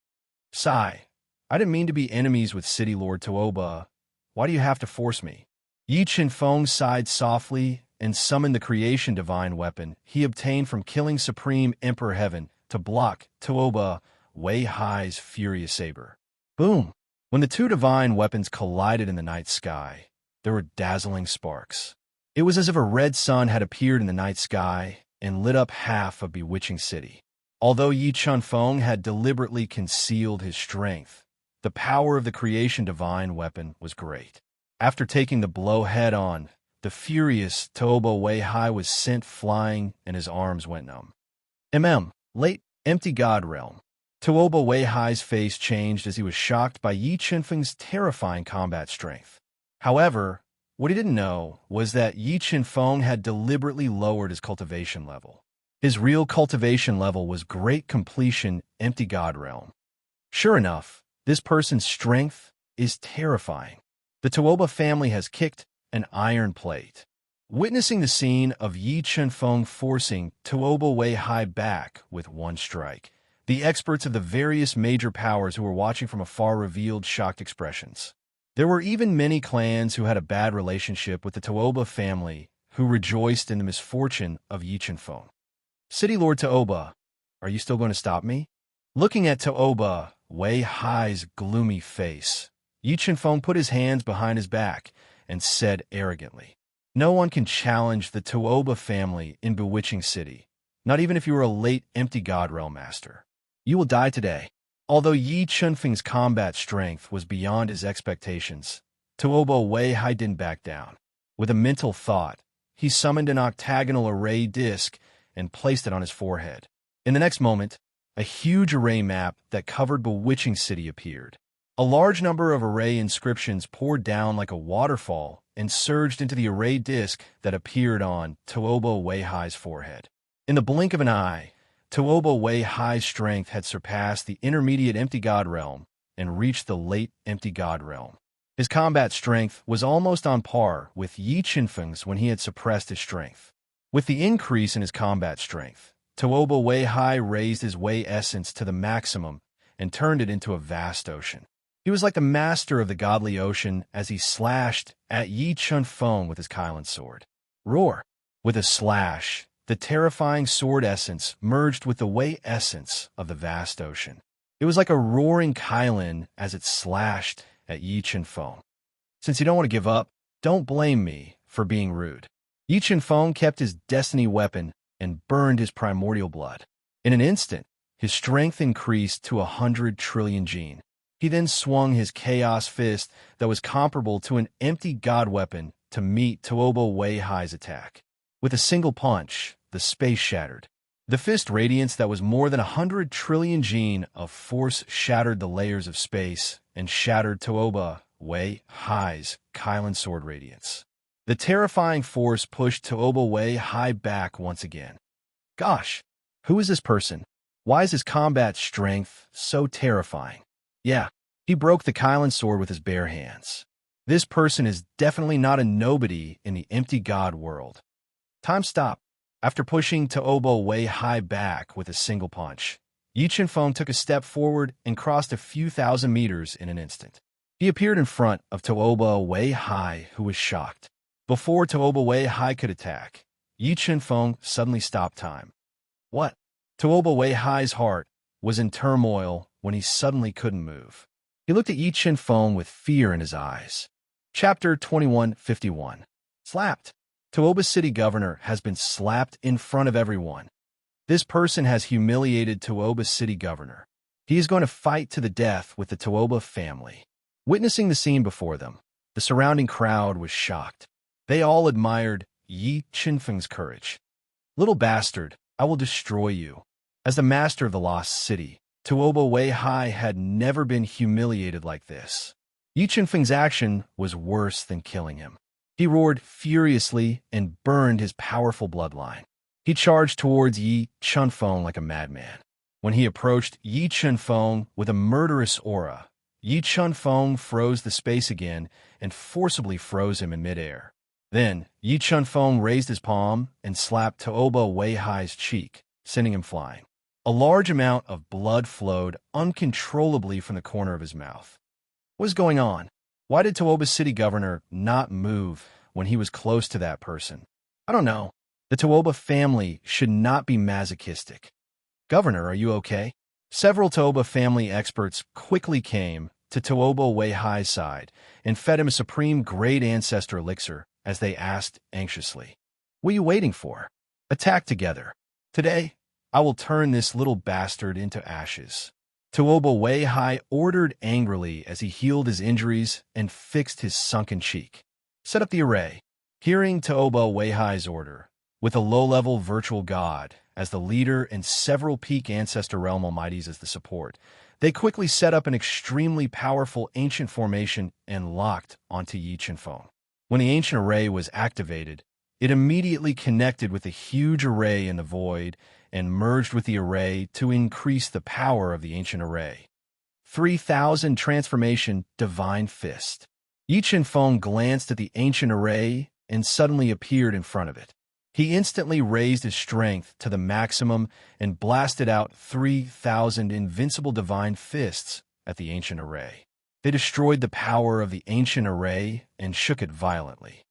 [SPEAKER 1] Sigh. I didn't mean to be enemies with City Lord Tuoba. Why do you have to force me? Yi Chunfeng sighed softly and summoned the creation divine weapon he obtained from killing Supreme Emperor Heaven to block Tuoba Weihai's furious saber. Boom! When the two divine weapons collided in the night sky, there were dazzling sparks. It was as if a red sun had appeared in the night sky and lit up half of Bewitching City. Although Yi Chunfeng had deliberately concealed his strength, the power of the creation divine weapon was great. After taking the blow head-on, the furious Tuoba Weihai was sent flying and his arms went numb. Late empty god realm. Tuoba Weihai's face changed as he was shocked by Yi Chunfeng's terrifying combat strength. However, what he didn't know was that Yi Chunfeng had deliberately lowered his cultivation level. His real cultivation level was Great Completion Empty God Realm. Sure enough, this person's strength is terrifying. The Tuoba family has kicked an iron plate. Witnessing the scene of Yi Chunfeng forcing Tuoba Weihai back with one strike, the experts of the various major powers who were watching from afar revealed shocked expressions. There were even many clans who had a bad relationship with the Tuoba family who rejoiced in the misfortune of Yi Chunfeng. City Lord Tuoba, are you still going to stop me? Looking at Tuoba Weihai's gloomy face, Yi Chunfeng put his hands behind his back and said arrogantly, "No one can challenge the Tuoba family in Bewitching City, not even if you were a late empty god realm master. You will die today." Although Yi Chunfeng's combat strength was beyond his expectations, Tuoba Weihai didn't back down. With a mental thought, he summoned an octagonal array disc and placed it on his forehead. In the next moment, a huge array map that covered Bewitching City appeared. A large number of array inscriptions poured down like a waterfall and surged into the array disc that appeared on Tuoba Weihai's forehead. In the blink of an eye, Tuoba Weihai's strength had surpassed the intermediate empty god realm and reached the late empty god realm. His combat strength was almost on par with Yi Chunfeng's when he had suppressed his strength. With the increase in his combat strength, Tuoba Weihai raised his Wei essence to the maximum and turned it into a vast ocean. He was like the master of the godly ocean as he slashed at Yi Chunfeng with his Kylan sword. Roar! With a slash, the terrifying sword essence merged with the Wei essence of the vast ocean. It was like a roaring Kylan as it slashed at Yi Chunfeng. Since you don't want to give up, don't blame me for being rude. Yi Chunfeng kept his destiny weapon and burned his primordial blood. In an instant, his strength increased to 100 trillion Jin. He then swung his chaos fist that was comparable to an empty god weapon to meet Tuoba Weihai's attack. With a single punch, the space shattered. The fist radiance that was more than 100 trillion Jin of force shattered the layers of space and shattered Tuoba Weihai's Kylan sword radiance. The terrifying force pushed Tuoba Weihai back once again. Gosh, who is this person? Why is his combat strength so terrifying? Yeah, he broke the Kylan sword with his bare hands. This person is definitely not a nobody in the empty god world. Time stopped. After pushing Tuoba Weihai back with a single punch, Yi Chunfeng took a step forward and crossed a few thousand meters in an instant. He appeared in front of Tuoba Weihai, who was shocked. Before Tuoba Weihai could attack, Yi Chunfeng suddenly stopped time. What? Tuoba Weihai's heart was in turmoil when he suddenly couldn't move. He looked at Yi Chunfeng with fear in his eyes. Chapter 2151. Slapped. Tuoba City Governor has been slapped in front of everyone. This person has humiliated Tuoba City Governor. He is going to fight to the death with the Tuoba family. Witnessing the scene before them, the surrounding crowd was shocked. They all admired Yi Chunfeng's courage. Little bastard, I will destroy you. As the master of the lost city, Tuoba Weihai had never been humiliated like this. Yi Chunfeng's action was worse than killing him. He roared furiously and burned his powerful bloodline. He charged towards Yi Chunfeng like a madman. When he approached Yi Chunfeng with a murderous aura, Yi Chunfeng froze the space again and forcibly froze him in midair. Then, Yi Chunfeng raised his palm and slapped Tuoba Weihai's cheek, sending him flying. A large amount of blood flowed uncontrollably from the corner of his mouth. What was going on? Why did Tuoba's city governor not move when he was close to that person? I don't know. The Tuoba family should not be masochistic. Governor, are you okay? Several Tuoba family experts quickly came to Tuoba Weihai's side and fed him a supreme great ancestor elixir as they asked anxiously, "What are you waiting for? Attack together. Today, I will turn this little bastard into ashes." Tuoba Weihai ordered angrily as he healed his injuries and fixed his sunken cheek. "Set up the array." Hearing Tuoba Weihai's order, with a low-level virtual god as the leader and several peak ancestor realm almighties as the support, they quickly set up an extremely powerful ancient formation and locked onto Yi Chunfeng. When the ancient array was activated, it immediately connected with a huge array in the void and merged with the array to increase the power of the ancient array. 3,000 Transformation Divine Fist. Yi Chunfeng glanced at the ancient array and suddenly appeared in front of it. He instantly raised his strength to the maximum and blasted out 3,000 invincible divine fists at the ancient array. They destroyed the power of the ancient array and shook it violently.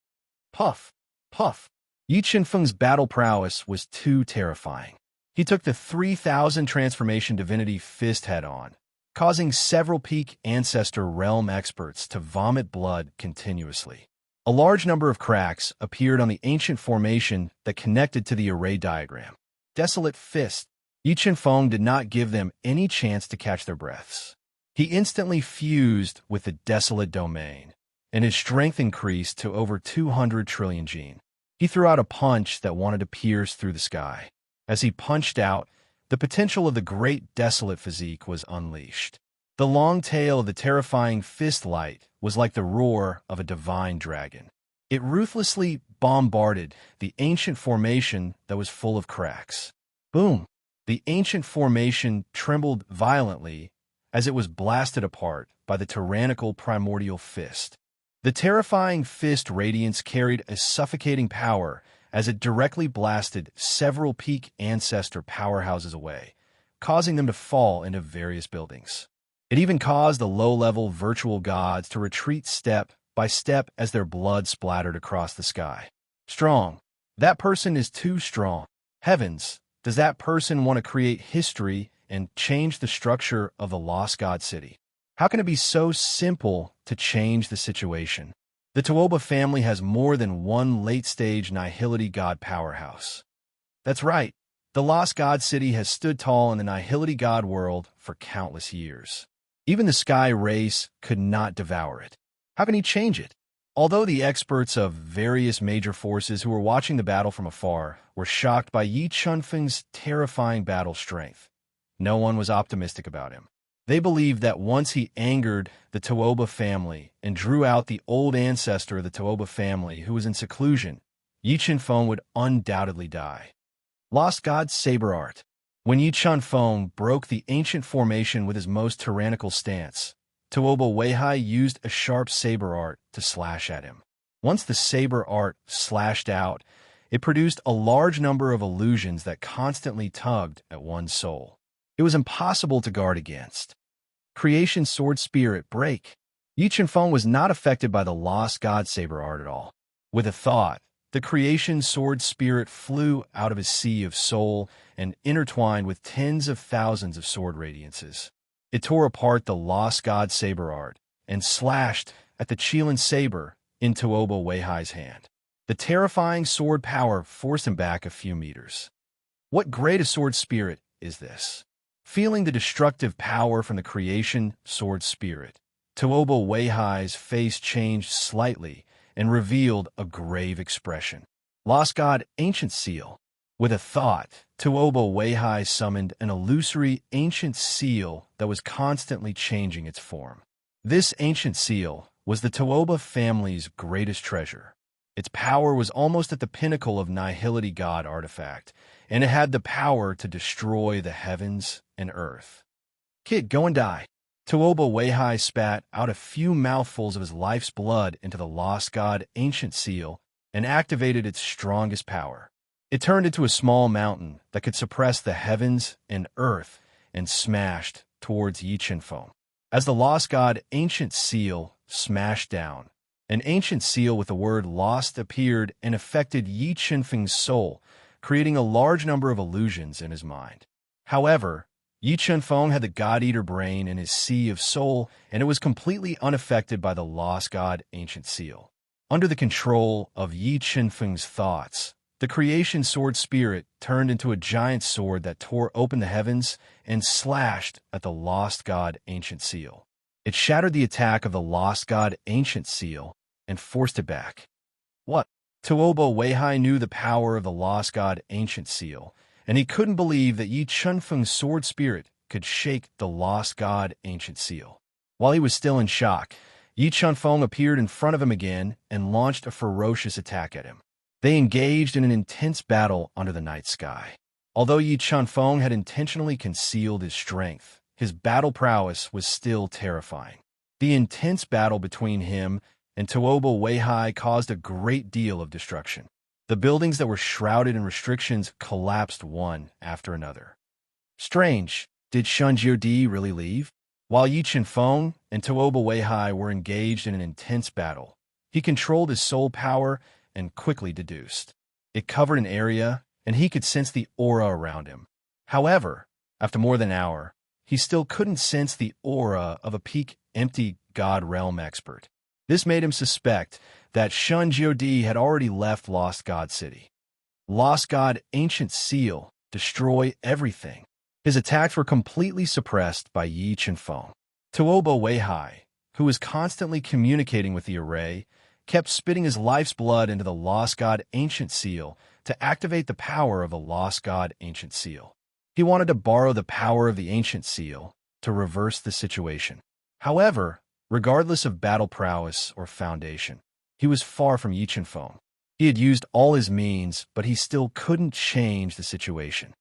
[SPEAKER 1] Puff! Puff! Yi Chunfeng's battle prowess was too terrifying. He took the 3,000 Transformation Divinity Fist head-on, causing several peak ancestor realm experts to vomit blood continuously. A large number of cracks appeared on the ancient formation that connected to the array diagram. Desolate Fist. Yi Chunfeng did not give them any chance to catch their breaths. He instantly fused with the Desolate domain, and his strength increased to over 200 trillion gene. He threw out a punch that wanted to pierce through the sky. As he punched out, the potential of the great Desolate physique was unleashed. The long tail of the terrifying fist light was like the roar of a divine dragon. It ruthlessly bombarded the ancient formation that was full of cracks. Boom! The ancient formation trembled violently as it was blasted apart by the tyrannical primordial fist. The terrifying fist radiance carried a suffocating power as it directly blasted several peak ancestor powerhouses away, causing them to fall into various buildings. It even caused the low-level virtual gods to retreat step by step as their blood splattered across the sky. Strong. That person is too strong. Heavens, does that person want to create history and change the structure of the Lost God City? How can it be so simple to change the situation? The Tuoba family has more than one late-stage Nihility God powerhouse. That's right. The Lost God City has stood tall in the Nihility God world for countless years. Even the Sky race could not devour it. How can he change it? Although the experts of various major forces who were watching the battle from afar were shocked by Yi Chunfeng's terrifying battle strength, no one was optimistic about him. They believed that once he angered the Tuoba family and drew out the old ancestor of the Tuoba family who was in seclusion, Yi Chunfeng would undoubtedly die. Lost God Saber Art. When Yi Chunfeng broke the ancient formation with his most tyrannical stance, Tuoba Weihai used a sharp saber art to slash at him. Once the saber art slashed out, it produced a large number of illusions that constantly tugged at one's soul. It was impossible to guard against. Creation Sword Spirit Break. Yi Chunfeng was not affected by the Lost God Saber art at all. With a thought, the Creation Sword Spirit flew out of his sea of soul and intertwined with tens of thousands of sword radiances. It tore apart the Lost God Saber art and slashed at the Qilin Saber in Tuoba Weihai's hand. The terrifying sword power forced him back a few meters. What great a sword spirit is this? Feeling the destructive power from the Creation Sword Spirit, Tuoba Weihai's face changed slightly and revealed a grave expression. Lost God Ancient Seal. With a thought, Tuoba Weihai summoned an illusory ancient seal that was constantly changing its form. This ancient seal was the Tuoba family's greatest treasure. Its power was almost at the pinnacle of nihility god artifact, and it had the power to destroy the heavens and earth. Kid, go and die. Tuoba Weihai spat out a few mouthfuls of his life's blood into the lost god ancient seal and activated its strongest power. It turned into a small mountain that could suppress the heavens and earth and smashed towards Yi Qinfeng. As the lost god ancient seal smashed down, an ancient seal with the word lost appeared and affected Yi Qinfeng's soul, creating a large number of illusions in his mind. However, Yi Qinfeng had the God-Eater brain in his sea of soul, and it was completely unaffected by the lost god ancient seal. Under the control of Yi Qinfeng's thoughts, the creation sword spirit turned into a giant sword that tore open the heavens and slashed at the lost god ancient seal. It shattered the attack of the lost god ancient seal and forced it back. What? Tuoba Weihai knew the power of the lost god ancient seal, and he couldn't believe that Yi Qinfeng's sword spirit could shake the lost god ancient seal. While he was still in shock, Yi Qinfeng appeared in front of him again and launched a ferocious attack at him. They engaged in an intense battle under the night sky. Although Yi Qinfeng had intentionally concealed his strength, his battle prowess was still terrifying. The intense battle between him and Tuoba Weihai caused a great deal of destruction. The buildings that were shrouded in restrictions collapsed one after another. Strange, did Shunjiudi really leave? While Yi Qinfeng and Tuoba Weihai were engaged in an intense battle, he controlled his soul power and quickly deduced. It covered an area, and he could sense the aura around him. However, after more than an hour, he still couldn't sense the aura of a peak empty God Realm expert. This made him suspect that Shun Jiodi had already left Lost God City. Lost God Ancient Seal, destroy everything. His attacks were completely suppressed by Yi Qinfeng. Tuoba Weihai, who was constantly communicating with the array, kept spitting his life's blood into the Lost God Ancient Seal to activate the power of the Lost God Ancient Seal. He wanted to borrow the power of the Ancient Seal to reverse the situation. However, regardless of battle prowess or foundation, he was far from Yi Qinfeng. He had used all his means, but he still couldn't change the situation.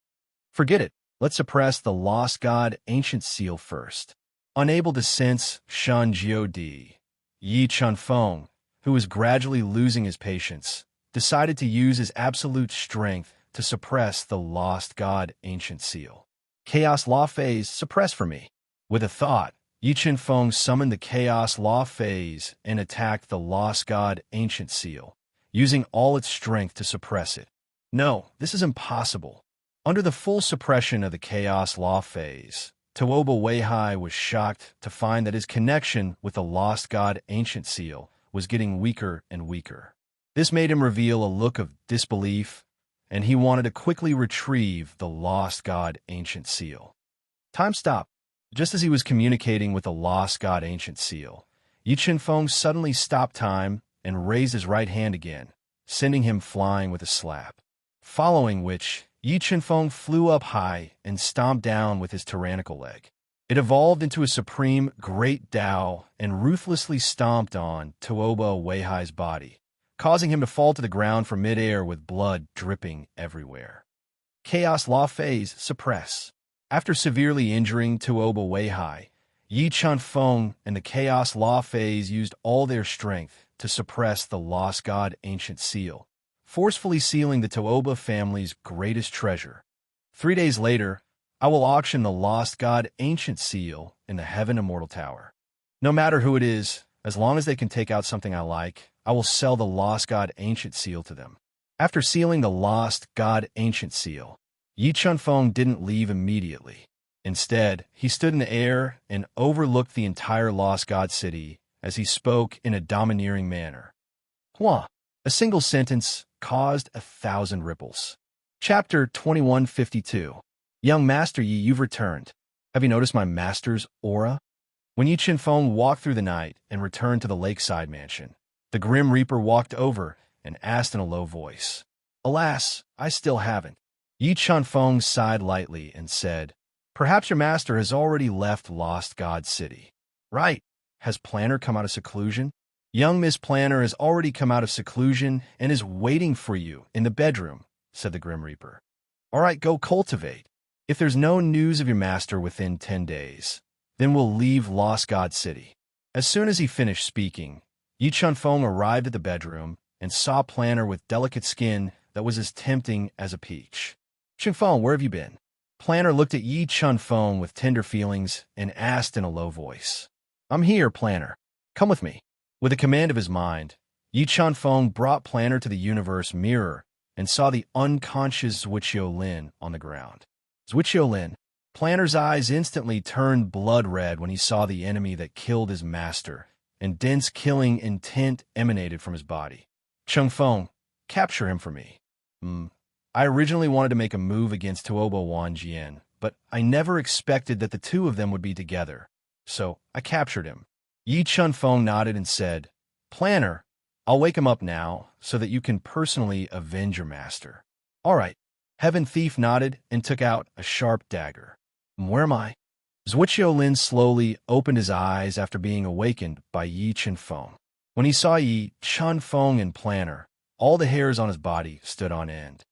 [SPEAKER 1] Forget it. Let's suppress the Lost God Ancient Seal first. Unable to sense Shun Jiodi, Yi Qinfeng, who was gradually losing his patience, decided to use his absolute strength to suppress the Lost God Ancient Seal. Chaos Law Phase, suppress for me. With a thought, Yi Qinfeng summoned the Chaos Law Phase and attacked the Lost God Ancient Seal, using all its strength to suppress it. No, this is impossible. Under the full suppression of the Chaos Law Phase, Tuoba Weihai was shocked to find that his connection with the Lost God Ancient Seal was getting weaker and weaker. This made him reveal a look of disbelief, and he wanted to quickly retrieve the Lost God Ancient Seal. Time stopped. Just as he was communicating with the Lost God Ancient Seal, Yi Qinfeng suddenly stopped time and raised his right hand again, sending him flying with a slap. Following which, Yi Qinfeng flew up high and stomped down with his tyrannical leg. It evolved into a supreme great Tao and ruthlessly stomped on Tuoba Weihai's body, causing him to fall to the ground from midair with blood dripping everywhere. Chaos Law Phase, suppress. After severely injuring Tuoba Weihai, Yi Qinfeng and the Chaos Law Phase used all their strength to suppress the Lost God Ancient Seal, forcefully sealing the Tuoba family's greatest treasure. 3 days later, I will auction the Lost God Ancient Seal in the Heaven Immortal Tower. No matter who it is, as long as they can take out something I like, I will sell the Lost God Ancient Seal to them. After sealing the Lost God Ancient Seal, Yi Qinfeng didn't leave immediately. Instead, he stood in the air and overlooked the entire Lost God City as he spoke in a domineering manner. Hua! A single sentence caused 1,000 ripples. Chapter 2152. Young Master Yi, you've returned. Have you noticed my master's aura? When Yi Qinfeng walked through the night and returned to the lakeside mansion, the Grim Reaper walked over and asked in a low voice. Alas, I still haven't. Yi Chunfeng sighed lightly and said, "Perhaps your master has already left Lost God City." "Right. Has Planner come out of seclusion?" "Young Miss Planner has already come out of seclusion and is waiting for you in the bedroom," said the Grim Reaper. "All right, go cultivate. If there's no news of your master within 10 days, then we'll leave Lost God City." As soon as he finished speaking, Yi Chunfeng arrived at the bedroom and saw Planner with delicate skin that was as tempting as a peach. "Chunfeng, where have you been?" Planner looked at Yi Chunfeng with tender feelings and asked in a low voice. "I'm here, Planner. Come with me." With a command of his mind, Yi Chunfeng brought Planner to the universe mirror and saw the unconscious Zhuqiu Lin on the ground. Zhuqiu Lin. Planner's eyes instantly turned blood red when he saw the enemy that killed his master, and dense killing intent emanated from his body. "Chunfeng, capture him for me." I originally wanted to make a move against Tuobo Wanjian, but I never expected that the two of them would be together, so I captured him." Yi Chunfeng nodded and said, "Planner, I'll wake him up now so that you can personally avenge your master." "All right." Heaven Thief nodded and took out a sharp dagger. "Where am I?" Zhuqiu Lin slowly opened his eyes after being awakened by Yi Chunfeng. When he saw Yi Chunfeng and Planner, all the hairs on his body stood on end.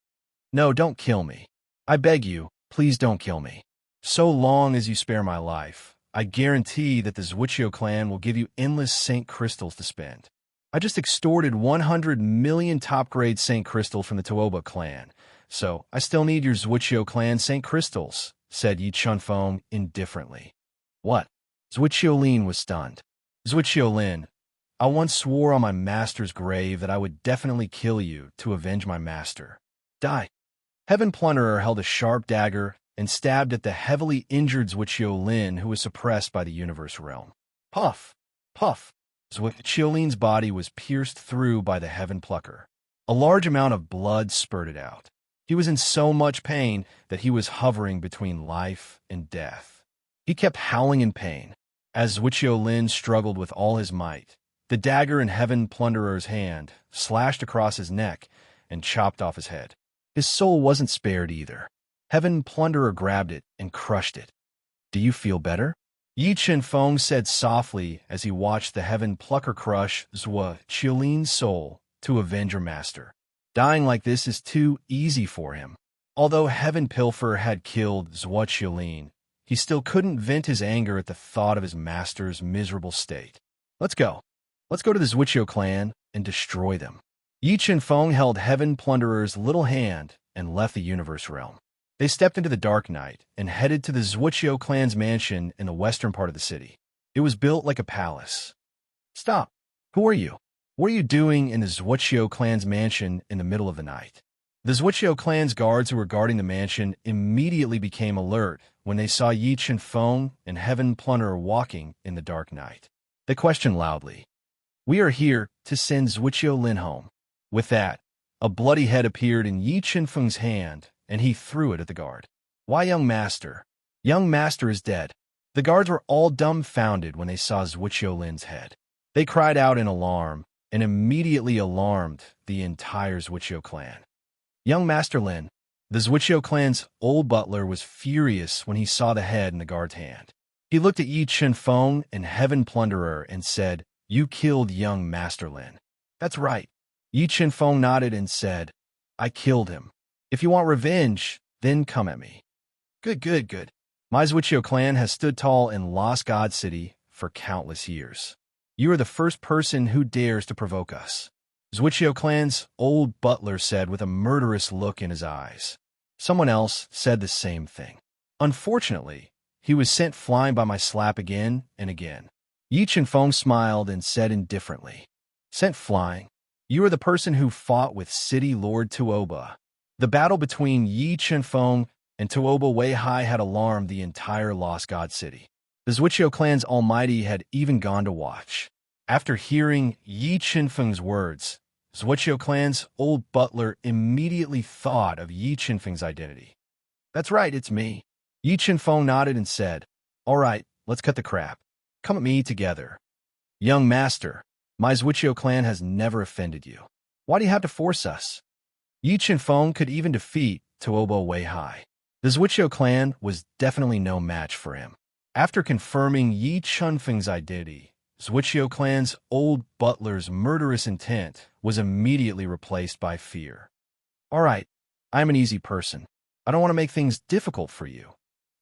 [SPEAKER 1] "No, don't kill me. I beg you, please don't kill me. So long as you spare my life, I guarantee that the Zhuqiu clan will give you endless Saint Crystals to spend." "I just extorted 100 million top-grade Saint Crystals from the Tuoba clan, so I still need your Zhuqiu clan Saint Crystals," said Yi Chunfeng indifferently. "What?" Zhuqiu Lin was stunned. "Zhuqiu Lin, I once swore on my master's grave that I would definitely kill you to avenge my master. Die." Heaven Plunderer held a sharp dagger and stabbed at the heavily injured Zhuqiu Lin, who was suppressed by the universe realm. Puff! Puff! Zhuqiu Lin's body was pierced through by the Heaven Plucker. A large amount of blood spurted out. He was in so much pain that he was hovering between life and death. He kept howling in pain. As Zhuqiu Lin struggled with all his might, the dagger in Heaven Plunderer's hand slashed across his neck and chopped off his head. His soul wasn't spared either. Heaven Plunderer grabbed it and crushed it. "Do you feel better?" Yi Chunfeng said softly as he watched the Heaven Plucker crush Zhuqiu Lin's soul to avenge her master. Dying like this is too easy for him. Although Heaven Pilfer had killed Zhuqiu Lin, he still couldn't vent his anger at the thought of his master's miserable state. Let's go. Let's go to the Zhuqiu clan and destroy them." Yi Chunfeng held Heaven Plunderer's little hand and left the universe realm. They stepped into the dark night and headed to the Zhuqiu clan's mansion in the western part of the city. It was built like a palace. "Stop! Who are you? What are you doing in the Zhuqiu clan's mansion in the middle of the night?" The Zhuqiu clan's guards who were guarding the mansion immediately became alert when they saw Yi Chunfeng and Heaven Plunderer walking in the dark night. They questioned loudly, "We are here to send Zhuqiu Lin home." With that, a bloody head appeared in Yi Chunfeng's hand, and he threw it at the guard. "Why, young master? Young master is dead." The guards were all dumbfounded when they saw Zhuqiu Lin's head. They cried out in alarm, and immediately alarmed the entire Zhuqiu clan. "Young Master Lin." The Zhuqiu clan's old butler was furious when he saw the head in the guard's hand. He looked at Yi Chunfeng and Heaven Plunderer and said, "You killed young Master Lin." "That's right." Yi Chunfeng nodded and said, "I killed him. If you want revenge, then come at me." Good, good, good. My Zhuqiu clan has stood tall in Lost God City for countless years. You are the first person who dares to provoke us." Zhuqiu clan's old butler said with a murderous look in his eyes. Someone else said the same thing. Unfortunately, he was sent flying by my slap again and again. Yi Chunfeng smiled and said indifferently, "Sent flying? You are the person who fought with City Lord Tuoba." The battle between Yi Chunfeng and Tuoba Weihai had alarmed the entire Lost God City. The Zhuqiu clan's almighty had even gone to watch. After hearing Yi Chunfeng's words, Zhuqiu clan's old butler immediately thought of Yi Chunfeng's identity. "That's right, it's me." Yi Chunfeng nodded and said, "All right, let's cut the crap. Come at me together." "Young master, my Zhuqiu clan has never offended you. Why do you have to force us?" Yi Chunfeng could even defeat Tuobo Wei Hai. The Zhuqiu clan was definitely no match for him. After confirming Yi Chunfeng's identity, Zhuqiu clan's old butler's murderous intent was immediately replaced by fear. All right, I'm an easy person. I don't want to make things difficult for you,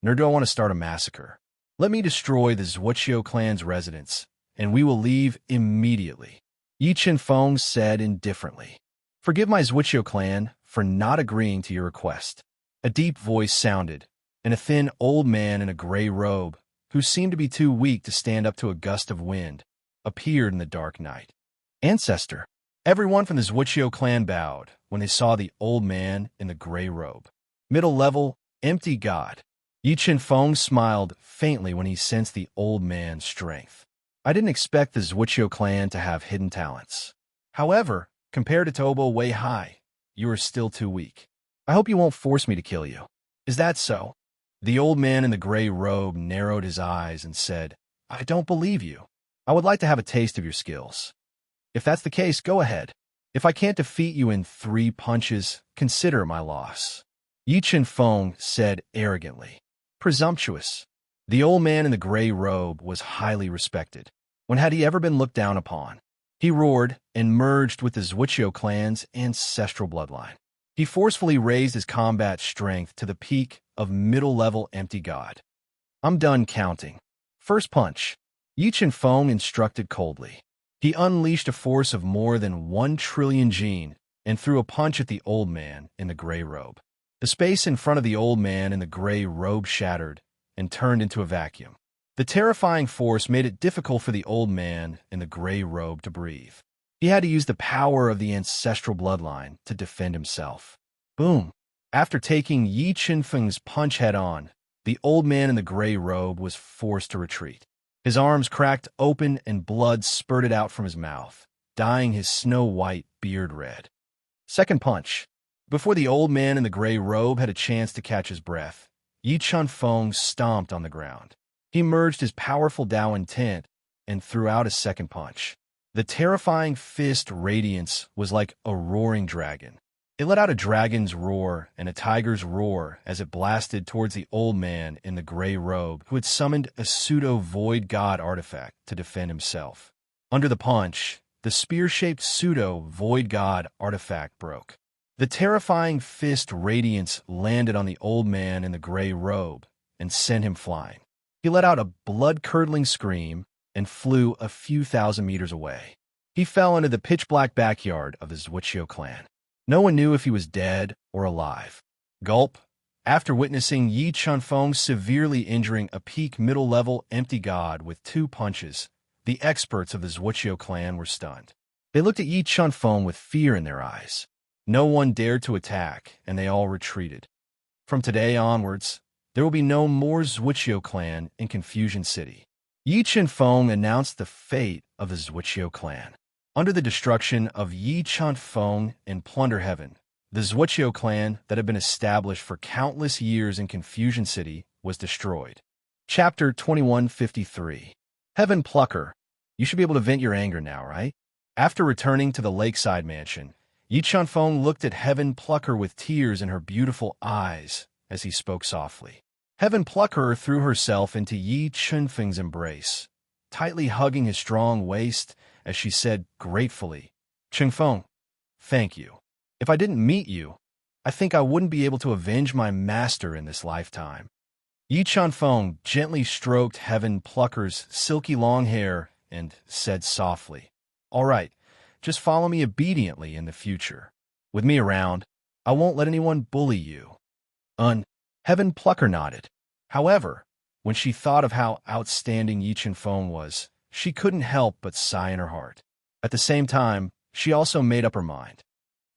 [SPEAKER 1] nor do I want to start a massacre. Let me destroy the Zhuqiu clan's residence, and we will leave immediately. Yi Chenfeng said indifferently. Forgive my Zhuqiu clan for not agreeing to your request. A deep voice sounded, and a thin old man in a gray robe, who seemed to be too weak to stand up to a gust of wind, appeared in the dark night. Ancestor. Everyone from the Zhuqiu clan bowed when they saw the old man in the gray robe. Middle level, empty god. Yi Chenfeng smiled faintly when he sensed the old man's strength. I didn't expect the Zhuqiu clan to have hidden talents. However, compared to Tuobo Wei Hai, you are still too weak. I hope you won't force me to kill you. Is that so? The old man in the gray robe narrowed his eyes and said, I don't believe you. I would like to have a taste of your skills. If that's the case, go ahead. If I can't defeat you in 3 punches, consider my loss. Yi Chenfeng said arrogantly. Presumptuous. The old man in the gray robe was highly respected. When had he ever been looked down upon? He roared and merged with the Zhuqiu clan's ancestral bloodline. He forcefully raised his combat strength to the peak of middle-level empty god. I'm done counting. First punch. Yi Chenfeng instructed coldly. He unleashed a force of more than 1 trillion jin and threw a punch at the old man in the gray robe. The space in front of the old man in the gray robe shattered and turned into a vacuum. The terrifying force made it difficult for the old man in the gray robe to breathe. He had to use the power of the ancestral bloodline to defend himself. Boom! After taking Yi Chenfeng's punch head-on, the old man in the gray robe was forced to retreat. His arms cracked open and blood spurted out from his mouth, dyeing his snow-white beard red. Second punch. Before the old man in the gray robe had a chance to catch his breath, Yi Chenfeng stomped on the ground. He merged his powerful Dao intent and threw out a second punch. The terrifying fist radiance was like a roaring dragon. It let out a dragon's roar and a tiger's roar as it blasted towards the old man in the gray robe who had summoned a pseudo-void god artifact to defend himself. Under the punch, the spear-shaped pseudo-void god artifact broke. The terrifying fist radiance landed on the old man in the gray robe and sent him flying. He let out a blood-curdling scream and flew a few thousand meters away. He fell into the pitch-black backyard of the Zhuqiu clan. No one knew if he was dead or alive. Gulp. After witnessing Yi Chenfeng severely injuring a peak middle-level empty god with 2 punches, the experts of the Zhuqiu clan were stunned. They looked at Yi Chenfeng with fear in their eyes. No one dared to attack, and they all retreated. From today onwards, there will be no more Zhuqiu clan in Confusion City. Yi Chenfeng announced the fate of the Zhuqiu clan. Under the destruction of Yi Chenfeng and Plunder Heaven, the Zhuqiu clan that had been established for countless years in Confusion City was destroyed. Chapter 2153. Heaven Plucker. You should be able to vent your anger now, right? After returning to the lakeside mansion, Yi Chenfeng looked at Heaven Plucker with tears in her beautiful eyes as he spoke softly. Heaven Plucker threw herself into Yi Chenfeng's embrace, tightly hugging his strong waist as she said gratefully, Chenfeng, thank you. If I didn't meet you, I think I wouldn't be able to avenge my master in this lifetime. Yi Chenfeng gently stroked Heaven Plucker's silky long hair and said softly, All right, just follow me obediently in the future. With me around, I won't let anyone bully you. Heaven Plucker nodded. However, when she thought of how outstanding Yi Chenfeng was, she couldn't help but sigh in her heart. At the same time, she also made up her mind.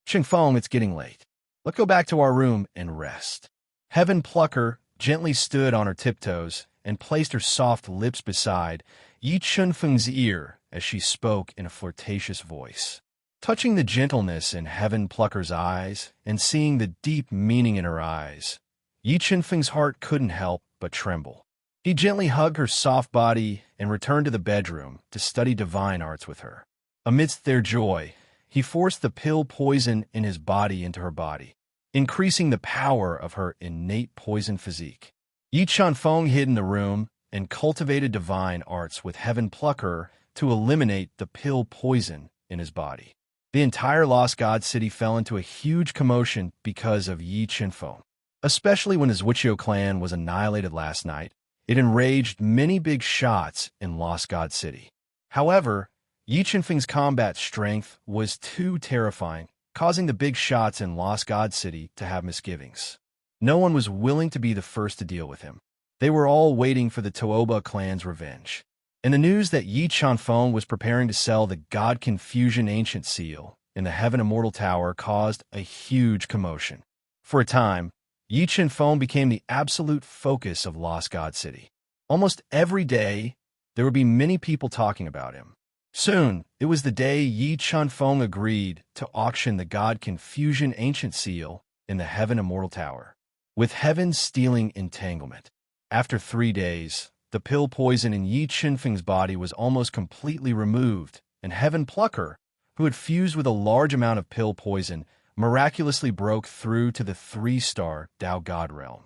[SPEAKER 1] Chenfeng, it's getting late. Let's go back to our room and rest. Heaven Plucker gently stood on her tiptoes and placed her soft lips beside Yi Chenfeng's ear as she spoke in a flirtatious voice. Touching the gentleness in Heaven Plucker's eyes and seeing the deep meaning in her eyes, Yi Chenfeng's heart couldn't help but tremble. He gently hugged her soft body and returned to the bedroom to study divine arts with her. Amidst their joy, he forced the pill poison in his body into her body. increasing the power of her innate poison physique. Yi Chunfeng hid in the room and cultivated divine arts with Heaven Plucker to eliminate the pill poison in his body. The entire Lost God City fell into a huge commotion because of Yi Chunfeng. Especially when his Wuqiu clan was annihilated last night, it enraged many big shots in Lost God City. However, Yi Chunfeng's combat strength was too terrifying, causing the big shots in Lost God City to have misgivings. No one was willing to be the first to deal with him. They were all waiting for the Tuoba clan's revenge. And the news that Yi Chunfeng was preparing to sell the God Confusion Ancient Seal in the Heaven Immortal Tower caused a huge commotion. For a time, Yi Chunfeng became the absolute focus of Lost God City. Almost every day, there would be many people talking about him. Soon, it was the day Yi Chunfeng agreed to auction the God Confusion Ancient Seal in the Heaven Immortal Tower, with Heaven stealing entanglement. After 3 days, the pill poison in Yi Chunfeng's body was almost completely removed, and Heaven Plucker, who had fused with a large amount of pill poison, miraculously broke through to the 3-star Dao God realm.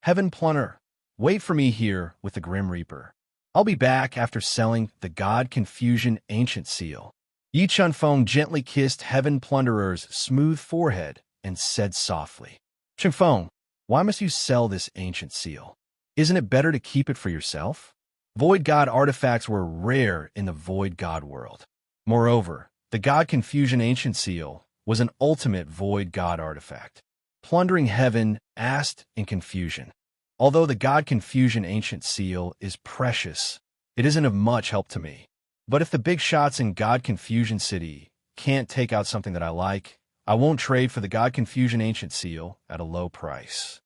[SPEAKER 1] Heaven Plucker, wait for me here with the Grim Reaper. I'll be back after selling the God Confusion Ancient Seal. Yi Chunfeng gently kissed Heaven Plunderer's smooth forehead and said softly, Chunfeng, why must you sell this ancient seal? Isn't it better to keep it for yourself? Void God artifacts were rare in the Void God world. Moreover, the God Confusion Ancient Seal was an ultimate Void God artifact. Plundering Heaven asked in confusion. Although the God Confusion Ancient Seal is precious, it isn't of much help to me. But if the big shots in God Confusion City can't take out something that I like, I won't trade for the God Confusion Ancient Seal at a low price.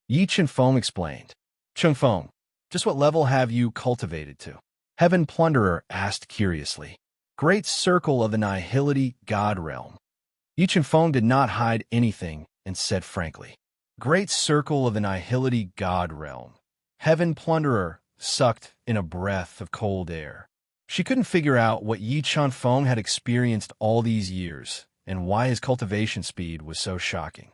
[SPEAKER 1] Yi Chunfeng explained. Chunfeng, just what level have you cultivated to? Heaven Plunderer asked curiously. Great Circle of the Nihility God Realm. Yi Chunfeng did not hide anything and said frankly. Great Circle of the Nihility God Realm. Heaven Plunderer sucked in a breath of cold air. She couldn't figure out what Yi Chunfeng had experienced all these years and why his cultivation speed was so shocking.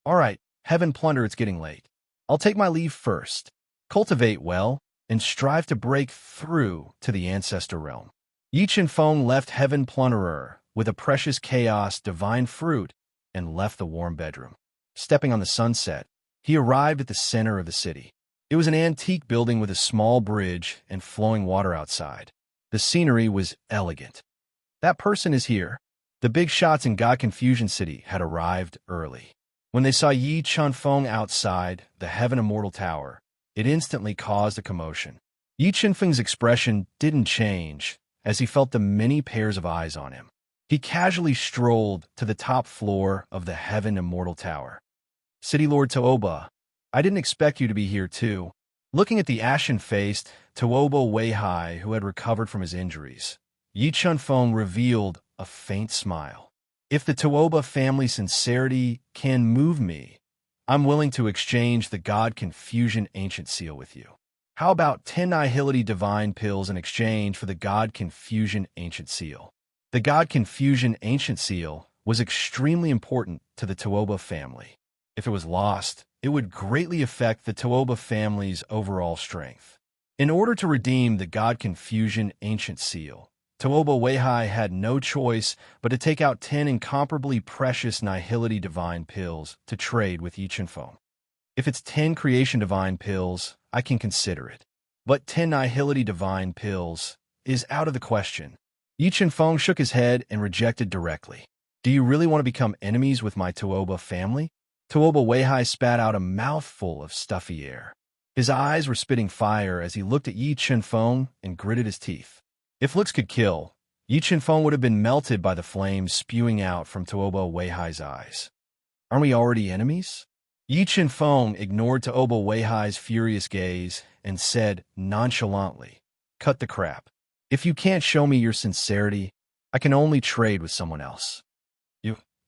[SPEAKER 1] All right, Heaven Plunderer, it's getting late. I'll take my leave first. Cultivate well and strive to break through to the Ancestor Realm. Yi Chunfeng left Heaven Plunderer with a precious chaos divine fruit and left the warm bedroom. Stepping on the sunset, he arrived at the center of the city. It was an antique building with a small bridge and flowing water outside. The scenery was elegant. That person is here. The big shots in God Confusion City had arrived early. When they saw Yi Chunfeng outside the Heaven Immortal Tower, it instantly caused a commotion. Yi Chunfeng's expression didn't change as he felt the many pairs of eyes on him. He casually strolled to the top floor of the Heaven Immortal Tower. City Lord Tuoba, I didn't expect you to be here too. Looking at the ashen-faced Tuoba Weihai, who had recovered from his injuries, Yi Chunfeng revealed a faint smile. If the Tuoba family's sincerity can move me, I'm willing to exchange the God Confusion Ancient Seal with you. How about 10 Nihility Divine Pills in exchange for the God Confusion Ancient Seal? The God Confusion Ancient Seal was extremely important to the Tuoba family. If it was lost, it would greatly affect the Tuoba family's overall strength. In order to redeem the God Confusion Ancient Seal, Tuoba Weihai had no choice but to take out 10 incomparably precious Nihility Divine Pills to trade with Yi Chunfeng. If it's 10 Creation Divine Pills, I can consider it. But 10 Nihility Divine Pills is out of the question. Yi Chunfeng shook his head and rejected directly. Do you really want to become enemies with my Tuoba family? Tuoba Weihai spat out a mouthful of stuffy air. His eyes were spitting fire as he looked at Yi Chunfeng and gritted his teeth. If looks could kill, Yi Chunfeng would have been melted by the flames spewing out from Tuoba Weihai's eyes. Aren't we already enemies? Yi Chunfeng ignored Tuoba Weihai's furious gaze and said nonchalantly, Cut the crap. If you can't show me your sincerity, I can only trade with someone else.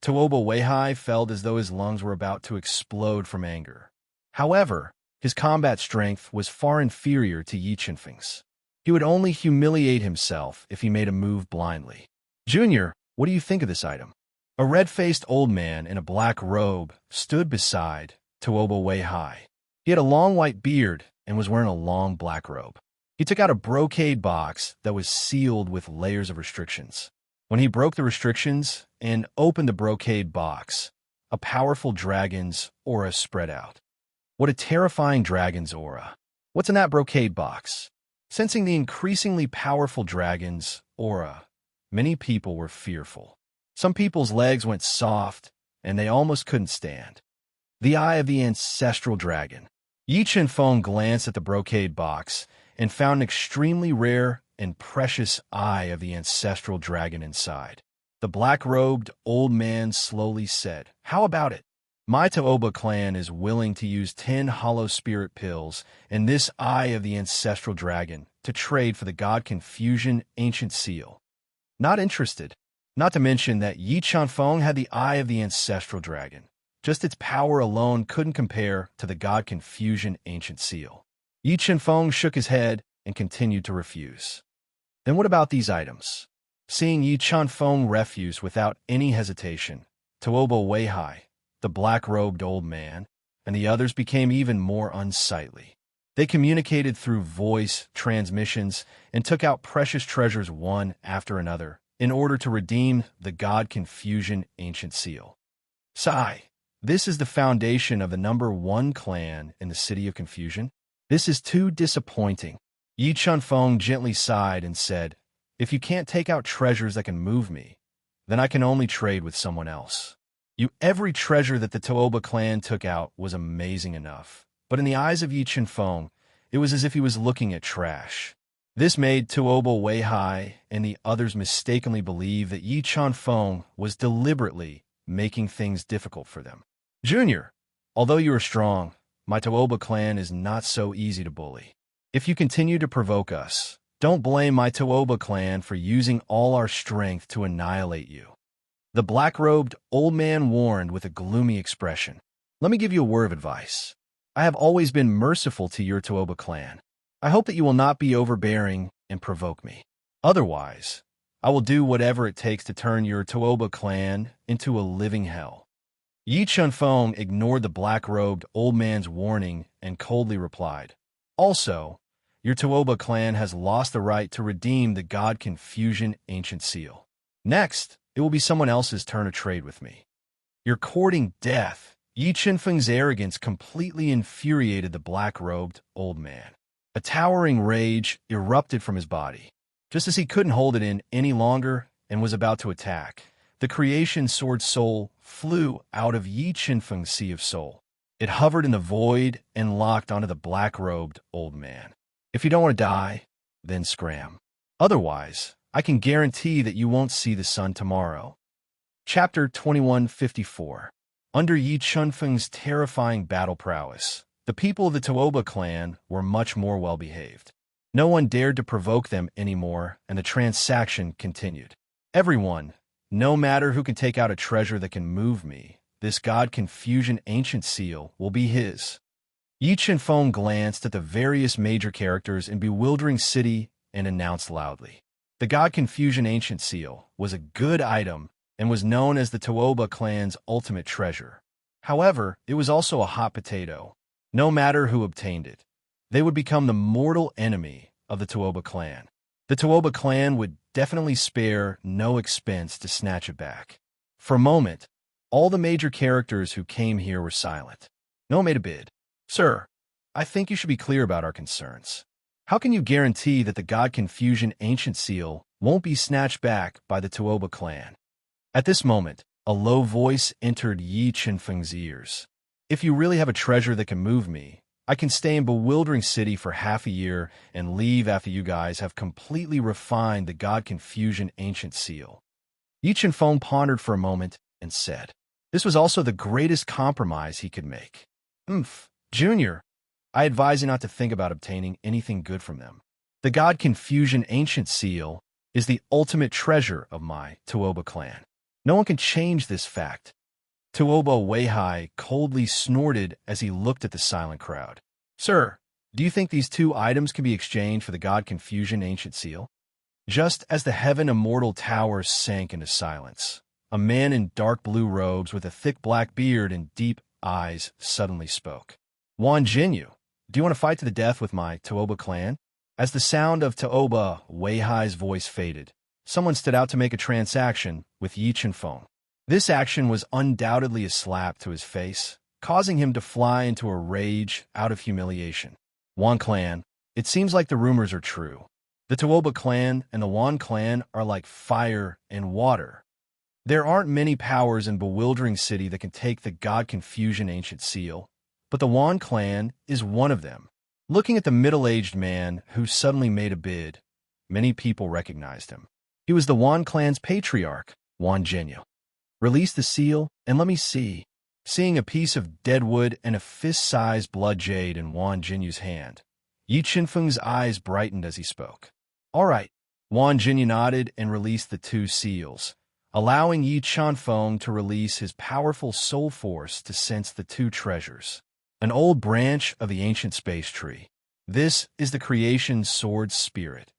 [SPEAKER 1] Tuoba Weihai felt as though his lungs were about to explode from anger. However, his combat strength was far inferior to Yi Chunfeng's. He would only humiliate himself if he made a move blindly. Junior, what do you think of this item? A red-faced old man in a black robe stood beside Tuoba Weihai. He had a long white beard and was wearing a long black robe. He took out a brocade box that was sealed with layers of restrictions. When he broke the restrictions and opened the brocade box, a powerful dragon's aura spread out. What a terrifying dragon's aura. What's in that brocade box? Sensing the increasingly powerful dragon's aura, many people were fearful. Some people's legs went soft, and they almost couldn't stand. The eye of the ancestral dragon. Yi Chenfeng glanced at the brocade box and found an extremely rare and precious eye of the ancestral dragon inside. The black-robed old man slowly said, "How about it? My Tuoba clan is willing to use 10 hollow spirit pills and this eye of the ancestral dragon to trade for the God Confusion ancient seal." Not interested. Not to mention that Yi Chenfeng had the eye of the ancestral dragon. Just its power alone couldn't compare to the God Confusion ancient seal. Yi Chenfeng shook his head and continued to refuse. Then what about these items? Seeing Yi Chenfeng refuse without any hesitation, Tuoba Weihai, the black-robed old man, and the others became even more unsightly. They communicated through voice transmissions and took out precious treasures one after another in order to redeem the God Confusion ancient seal. Sigh, this is the foundation of the #1 clan in the City of Confusion. This is too disappointing. Yi Chenfeng gently sighed and said, "If you can't take out treasures that can move me, then I can only trade with someone else." Every treasure that the Tuoba clan took out was amazing enough, but in the eyes of Yi Chenfeng, it was as if he was looking at trash. This made Tuoba Weihai and the others mistakenly believe that Yi Chenfeng was deliberately making things difficult for them. "Junior, although you are strong, my Tuoba clan is not so easy to bully. If you continue to provoke us, don't blame my Tuoba clan for using all our strength to annihilate you." The black-robed old man warned with a gloomy expression. "Let me give you a word of advice. I have always been merciful to your Tuoba clan. I hope that you will not be overbearing and provoke me. Otherwise, I will do whatever it takes to turn your Tuoba clan into a living hell." Yi Chenfeng ignored the black-robed old man's warning and coldly replied, "Also, your Tuoba clan has lost the right to redeem the God Confusion ancient seal. Next, it will be someone else's turn to trade with me. You're courting death." Yi Chenfeng's arrogance completely infuriated the black-robed old man. A towering rage erupted from his body. Just as he couldn't hold it in any longer and was about to attack, the creation sword soul flew out of Yi Chenfeng's sea of soul. It hovered in the void and locked onto the black-robed old man. "If you don't want to die, then scram. Otherwise, I can guarantee that you won't see the sun tomorrow." Chapter 2154. Under Yi Chenfeng's terrifying battle prowess, the people of the Tuoba clan were much more well-behaved. No one dared to provoke them anymore, and the transaction continued. Everyone, no matter who can take out a treasure that can move me, this God Confusion ancient seal will be his. Yi Chenfeng glanced at the various major characters in Bewildering City and announced loudly. The God Confusion ancient seal was a good item and was known as the Tuoba clan's ultimate treasure. However, it was also a hot potato. No matter who obtained it, they would become the mortal enemy of the Tuoba clan. The Tuoba clan would definitely spare no expense to snatch it back. For a moment, all the major characters who came here were silent. No one made a bid. "Sir, I think you should be clear about our concerns. How can you guarantee that the God Confusion ancient seal won't be snatched back by the Tuoba clan?" At this moment, a low voice entered Yi Chenfeng's ears. "If you really have a treasure that can move me, I can stay in Bewildering City for half a year and leave after you guys have completely refined the God Confusion ancient seal." Yi Chenfeng pondered for a moment and said, this was also the greatest compromise he could make. Junior, I advise you not to think about obtaining anything good from them. The God Confusion ancient seal is the ultimate treasure of my Tuoba clan. No one can change this fact." Tuoba Weihai coldly snorted as he looked at the silent crowd. "Sir, do you think these 2 items can be exchanged for the God Confusion ancient seal?" Just as the heaven immortal tower sank into silence, a man in dark blue robes with a thick black beard and deep eyes suddenly spoke. Wan Jinyu, do you want to fight to the death with my Toba clan? As the sound of Toba Weihai's voice faded, someone stood out to make a transaction with Yi Chenfeng. This action was undoubtedly a slap to his face, causing him to fly into a rage out of humiliation. Wan clan, it seems like the rumors are true. The Toba clan and the Wan clan are like fire and water. There aren't many powers in Bewildering City that can take the God Confusion ancient seal, but the Wan clan is one of them. Looking at the middle-aged man who suddenly made a bid, many people recognized him. He was the Wan clan's patriarch, Wan Jinyu. Release the seal, and let me see. Seeing a piece of dead wood and a fist-sized blood jade in Wan Jinyu's hand, Yi Chenfeng's eyes brightened as he spoke. All right. Wan Jinyu nodded and released the two seals, allowing Yi Chenfeng to release his powerful soul force to sense the two treasures. An old branch of the ancient space tree. This is the creation sword spirit.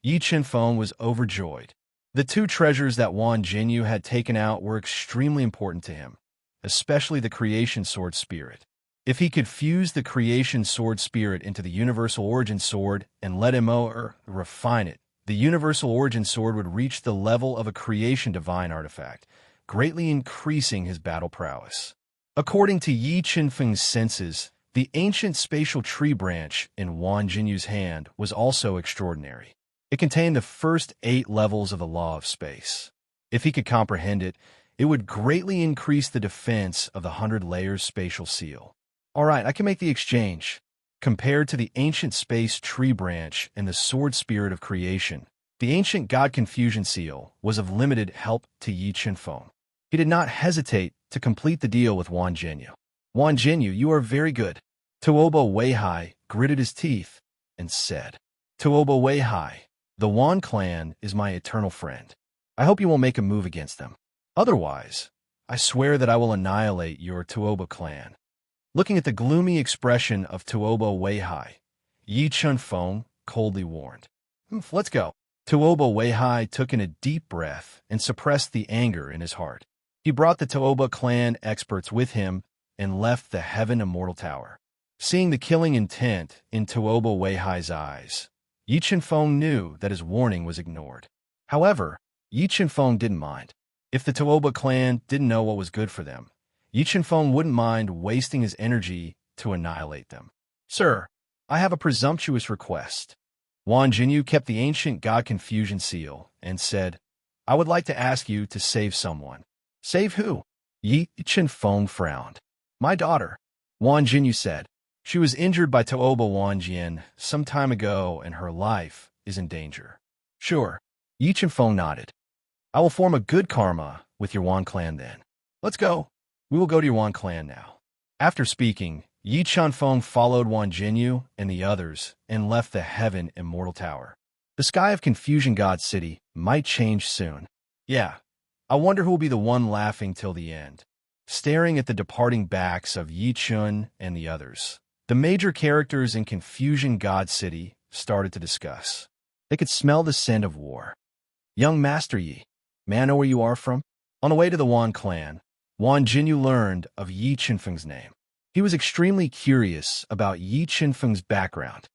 [SPEAKER 1] Yi Chenfeng was overjoyed. The two treasures that Wan Jinyu had taken out were extremely important to him, especially the creation sword spirit. If he could fuse the creation sword spirit into the universal origin sword and let him refine it, the universal origin sword would reach the level of a creation divine artifact, greatly increasing his battle prowess. According to Yi Chenfeng's senses, the ancient spatial tree branch in Wan Jinyu's hand was also extraordinary. It contained the first 8 levels of the law of space. If he could comprehend it, it would greatly increase the defense of the 100 layers spatial seal. All right, I can make the exchange. Compared to the ancient space tree branch and the sword spirit of creation, the ancient God Confusion seal was of limited help to Yi Chenfeng. He did not hesitate to complete the deal with Wan Jinyu. Wan Jinyu, you are very good. Toba Weihai gritted his teeth and said, Toba Weihai, the Wan clan is my eternal friend. I hope you won't make a move against them. Otherwise, I swear that I will annihilate your Toba clan. Looking at the gloomy expression of Toba Weihai, Yi Chenfeng coldly warned, Let's go. Toba Weihai took in a deep breath and suppressed the anger in his heart. He brought the Toba clan experts with him and left the Heaven Immortal Tower. Seeing the killing intent in Toba Weihai's eyes, Yi Chenfeng knew that his warning was ignored. However, Yi Chenfeng didn't mind. If the Toba clan didn't know what was good for them, Yi Chenfeng wouldn't mind wasting his energy to annihilate them. Sir, I have a presumptuous request. Wan Jinyu kept the ancient God Confusion seal and said, I would like to ask you to save someone. Save who? Yi Chenfeng frowned. My daughter, Wan Jinyu said. She was injured by Toba Wanjian some time ago and her life is in danger. Sure. Yi Chenfeng nodded. I will form a good karma with your Wan clan then. Let's go. We will go to your Wan clan now. After speaking, Yi Chenfeng followed Wan Jinyu and the others and left the Heaven Immortal Tower. The sky of Confusion God City might change soon. Yeah, I wonder who will be the one laughing till the end. Staring at the departing backs of Yi Chun and the others, the major characters in Confusion God City started to discuss. They could smell the scent of war. Young Master Yi, may I know where you are from? On the way to the Wan clan, Wan Jinyu learned of Yi Chenfeng's name. He was extremely curious about Yi Chenfeng's background.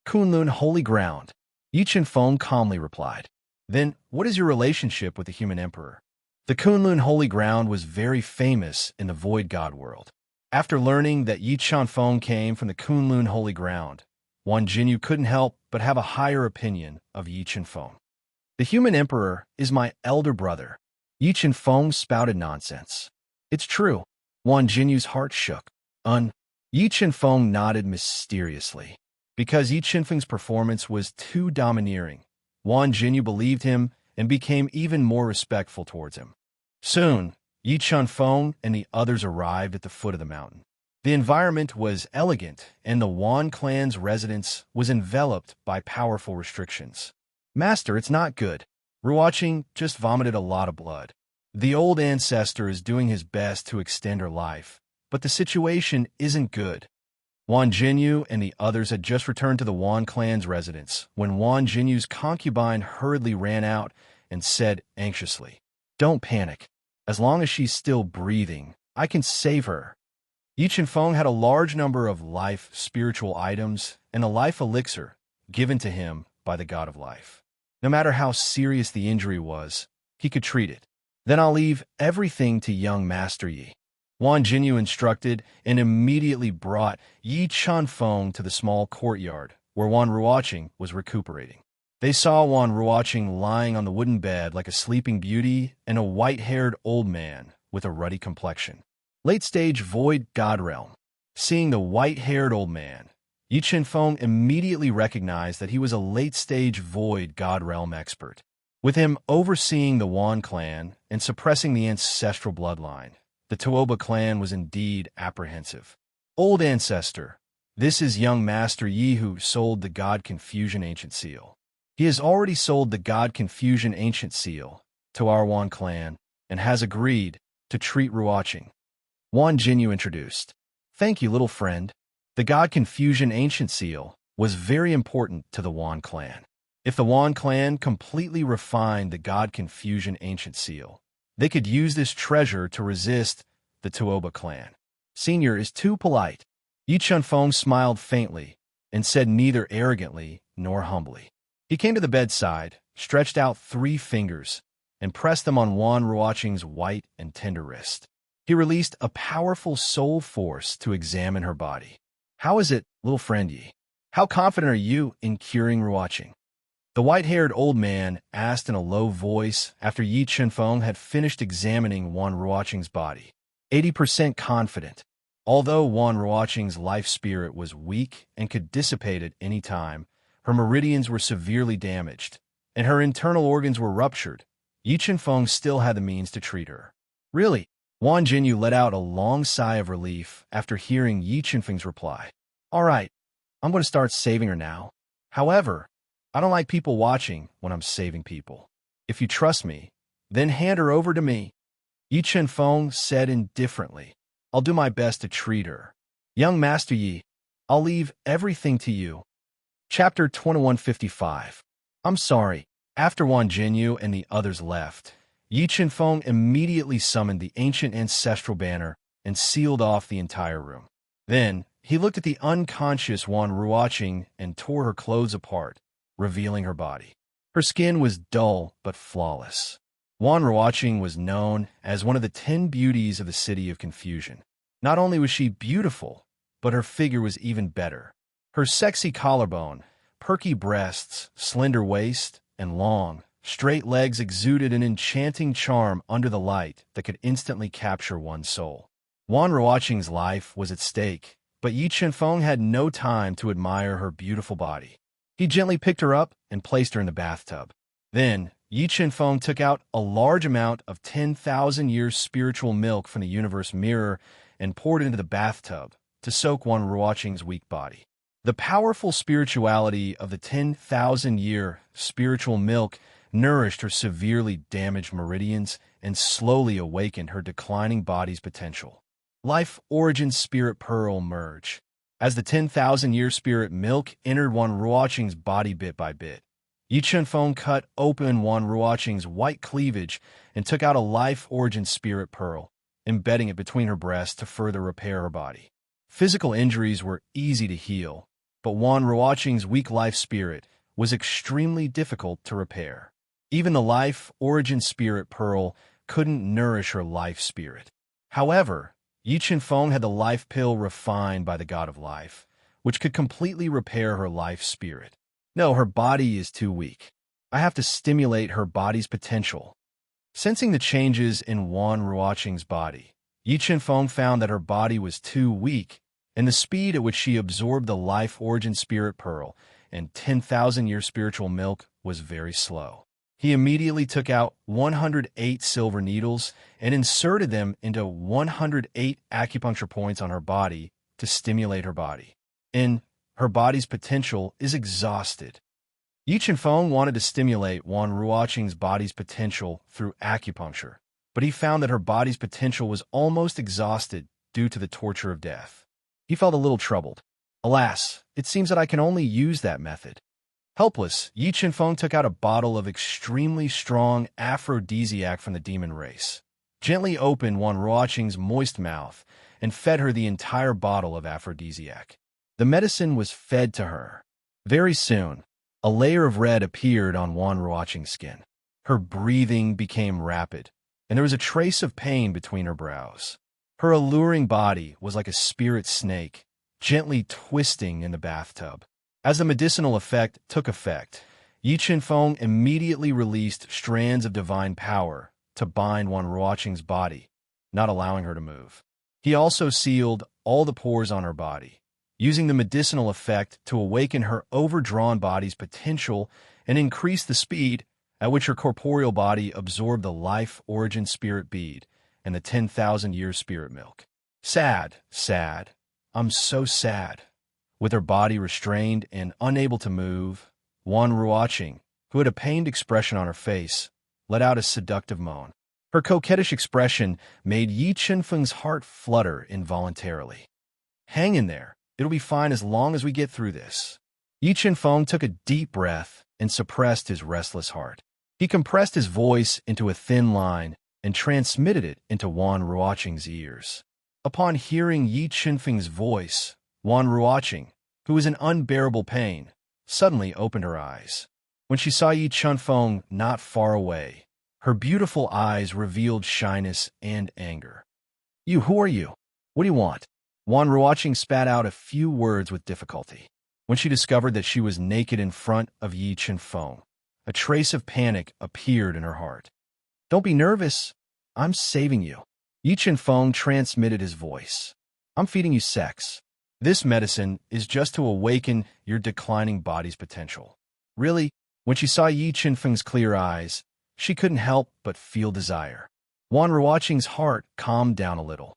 [SPEAKER 1] Kunlun Holy Ground, Yi Chenfeng calmly replied. Then, what is your relationship with the human emperor? The Kunlun Holy Ground was very famous in the Void God world. After learning that Yi Chenfeng came from the Kunlun Holy Ground, Wan Jinyu couldn't help but have a higher opinion of Yi Chenfeng. The human emperor is my elder brother. Yi Chenfeng spouted nonsense. It's true. Wan Jinyu's heart shook. Yi Chenfeng nodded mysteriously. Because Yi Chenfeng's performance was too domineering, Wan Jinyu believed him and became even more respectful towards him. Soon, Yi Chenfeng and the others arrived at the foot of the mountain. The environment was elegant, and the Wan clan's residence was enveloped by powerful restrictions. Master, it's not good. Ruoqing just vomited a lot of blood. The old ancestor is doing his best to extend her life, but the situation isn't good. Wan Jinyu and the others had just returned to the Wan clan's residence when Wan Jinyu's concubine hurriedly ran out and said anxiously, Don't panic. As long as she's still breathing, I can save her. Yi Chen-feng had a large number of life spiritual items and a life elixir given to him by the god of life. No matter how serious the injury was, he could treat it. Then I'll leave everything to young Master Yi. Wan Jinyu instructed and immediately brought Yi Chen-feng to the small courtyard where Wan Ruoqing was recuperating. They saw Wan Ruoqing lying on the wooden bed like a sleeping beauty and a white-haired old man with a ruddy complexion. Late-stage void god realm. Seeing the white-haired old man, Yi Chen-feng immediately recognized that he was a late-stage void god realm expert. With him overseeing the Wan clan and suppressing the ancestral bloodline, the Tuoba clan was indeed apprehensive. Old ancestor, this is young Master Yi who sold the God Confusion Ancient Seal. He has already sold the God Confusion Ancient Seal to our Wan clan and has agreed to treat Ruoqing. Wan Jinyu introduced. Thank you, little friend. The God Confusion Ancient Seal was very important to the Wan clan. If the Wan clan completely refined the God Confusion Ancient Seal, they could use this treasure to resist the Tuoba clan. Senior is too polite. Yi Chen-feng smiled faintly and said neither arrogantly nor humbly. He came to the bedside, stretched out 3 fingers, and pressed them on Wan Ruoqing's white and tender wrist. He released a powerful soul force to examine her body. How is it, little friend Yi? How confident are you in curing Ruoqing? The white-haired old man asked in a low voice after Yi Chen-feng had finished examining Wan Ruoqing's body. 80% confident. Although Wan Ruoqing's life spirit was weak and could dissipate at any time, her meridians were severely damaged, and her internal organs were ruptured. Yi Chen-feng still had the means to treat her. Really? Wan Jinyu let out a long sigh of relief after hearing Yi Chen-feng's reply. All right, I'm going to start saving her now. However, I don't like people watching when I'm saving people. If you trust me, then hand her over to me. Yi Chen-feng said indifferently. I'll do my best to treat her. Young Master Yi, I'll leave everything to you. Chapter 2155. I'm sorry. After Wan Jinyu and the others left, Yi Chen-feng immediately summoned the ancient ancestral banner and sealed off the entire room. Then, he looked at the unconscious Wan Ruoqing and tore her clothes apart, revealing her body. Her skin was dull but flawless. Wan Ruoqing was known as one of the 10 beauties of the City of Confusion. Not only was she beautiful, but her figure was even better. Her sexy collarbone, perky breasts, slender waist, and long, straight legs exuded an enchanting charm under the light that could instantly capture one's soul. Wan Ruoqing's life was at stake, but Yi Chen-feng had no time to admire her beautiful body. He gently picked her up and placed her in the bathtub. Then, Yi Chen-feng took out a large amount of 10,000 years spiritual milk from the universe mirror and poured it into the bathtub to soak Wan Ruoqing's weak body. The powerful spirituality of the 10,000-year spiritual milk nourished her severely damaged meridians and slowly awakened her declining body's potential. Life Origin Spirit Pearl merge. As the 10,000-year spirit milk entered Wan Ruoqing's body bit by bit, Yi Chen-feng cut open Wan Ruoqing's white cleavage and took out a Life Origin Spirit Pearl, embedding it between her breasts to further repair her body. Physical injuries were easy to heal, but Wan Ruoqing's weak life spirit was extremely difficult to repair. Even the Life Origin Spirit Pearl couldn't nourish her life spirit. However, Yi Chen-feng had the life pill refined by the god of life, which could completely repair her life spirit. No, her body is too weak. I have to stimulate her body's potential. Sensing the changes in Wan Ruoqing's body, Yi Chen-feng found that her body was too weak, and the speed at which she absorbed the Life Origin Spirit Pearl and 10,000-year spiritual milk was very slow. He immediately took out 108 silver needles and inserted them into 108 acupuncture points on her body to stimulate her body. Her body's potential is exhausted. Yi Chen-feng wanted to stimulate Wan Ruoqing's body's potential through acupuncture, but he found that her body's potential was almost exhausted due to the torture of death. He felt a little troubled. Alas, it seems that I can only use that method. Helpless, Yi Chen-feng took out a bottle of extremely strong aphrodisiac from the demon race. gently opened Wan Ruoqing's moist mouth and fed her the entire bottle of aphrodisiac. The medicine was fed to her. Very soon, a layer of red appeared on Wan Ruoqing's skin. Her breathing became rapid, and there was a trace of pain between her brows. Her alluring body was like a spirit snake, gently twisting in the bathtub. As the medicinal effect took effect, Yi Qinfeng immediately released strands of divine power to bind Wan Ruoqing's body, not allowing her to move. He also sealed all the pores on her body, using the medicinal effect to awaken her overdrawn body's potential and increase the speed at which her corporeal body absorbed the life origin spirit bead and the 10,000-year spirit milk. Sad, sad. I'm so sad. With her body restrained and unable to move, Wan Ruoqing, who had a pained expression on her face, let out a seductive moan. Her coquettish expression made Yi Qinfeng's heart flutter involuntarily. Hang in there. It'll be fine as long as we get through this. Yi Qinfeng took a deep breath and suppressed his restless heart. He compressed his voice into a thin line and transmitted it into Wan Ruoqing's ears. Upon hearing Yi Qinfeng's voice, Wan Ruoqing, who was in unbearable pain, suddenly opened her eyes. When she saw Yi Qinfeng not far away, her beautiful eyes revealed shyness and anger. Who are you? What do you want? Wan Ruoqing spat out a few words with difficulty. When she discovered that she was naked in front of Yi Qinfeng, a trace of panic appeared in her heart. Don't be nervous. I'm saving you. Yi Qinfeng transmitted his voice. I'm feeding you sex. This medicine is just to awaken your declining body's potential. Really, when she saw Yi Qinfeng's clear eyes, she couldn't help but feel desire. Wan Ruoqing's heart calmed down a little.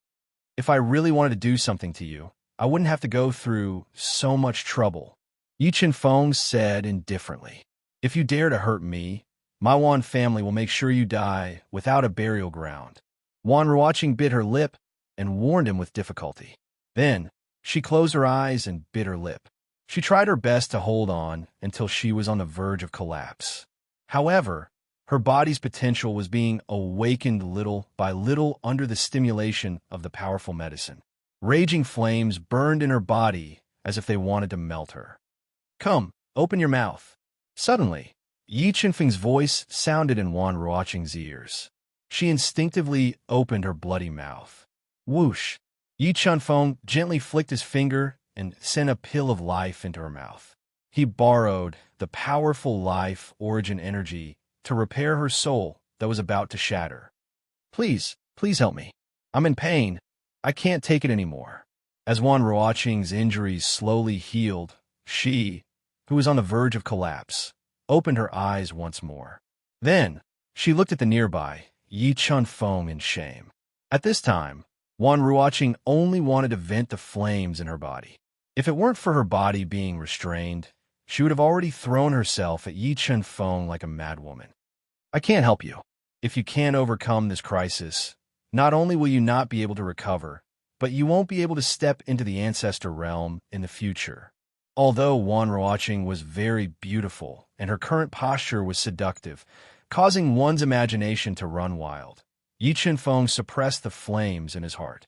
[SPEAKER 1] If I really wanted to do something to you, I wouldn't have to go through so much trouble, Yi Qinfeng said indifferently. If you dare to hurt me, my Wan family will make sure you die without a burial ground. Wan Ruoqing bit her lip and warned him with difficulty. Then, she closed her eyes and bit her lip. She tried her best to hold on until she was on the verge of collapse. However, her body's potential was being awakened little by little under the stimulation of the powerful medicine. Raging flames burned in her body as if they wanted to melt her. Come, open your mouth. Suddenly, Yi Qinfeng's voice sounded in Wan Ruoqing's ears. She instinctively opened her bloody mouth. Whoosh! Yi Qinfeng gently flicked his finger and sent a pill of life into her mouth. He borrowed the powerful life origin energy to repair her soul that was about to shatter. Please help me. I'm in pain. I can't take it anymore. As Wan Ruoqing's injuries slowly healed, she, who was on the verge of collapse, opened her eyes once more. Then, she looked at the nearby Yi Qinfeng in shame. At this time, Wan Ruoqing only wanted to vent the flames in her body. If it weren't for her body being restrained, she would have already thrown herself at Yi Qinfeng like a madwoman. I can't help you. If you can't overcome this crisis, not only will you not be able to recover, but you won't be able to step into the ancestor realm in the future. Although Wan Ruoqing was very beautiful and her current posture was seductive, causing one's imagination to run wild, Yi Qinfeng suppressed the flames in his heart.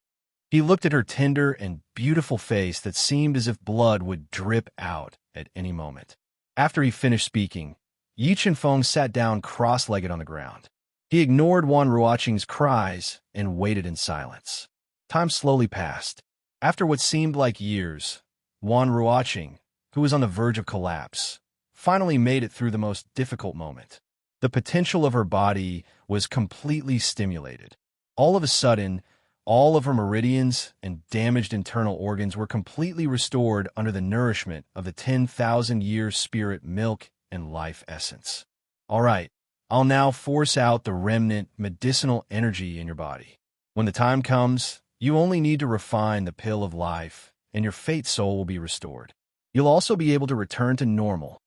[SPEAKER 1] He looked at her tender and beautiful face that seemed as if blood would drip out at any moment. After he finished speaking, Yi Qinfeng sat down cross-legged on the ground. He ignored Wan Ruoqing's cries and waited in silence. Time slowly passed. After what seemed like years, Wan Ruoqing, who was on the verge of collapse, finally made it through the most difficult moment. The potential of her body was completely stimulated. All of a sudden, all of her meridians and damaged internal organs were completely restored under the nourishment of the 10,000-year spirit milk and life essence. All right, I'll now force out the remnant medicinal energy in your body. When the time comes, you only need to refine the pill of life, and your fate soul will be restored. You'll also be able to return to normal.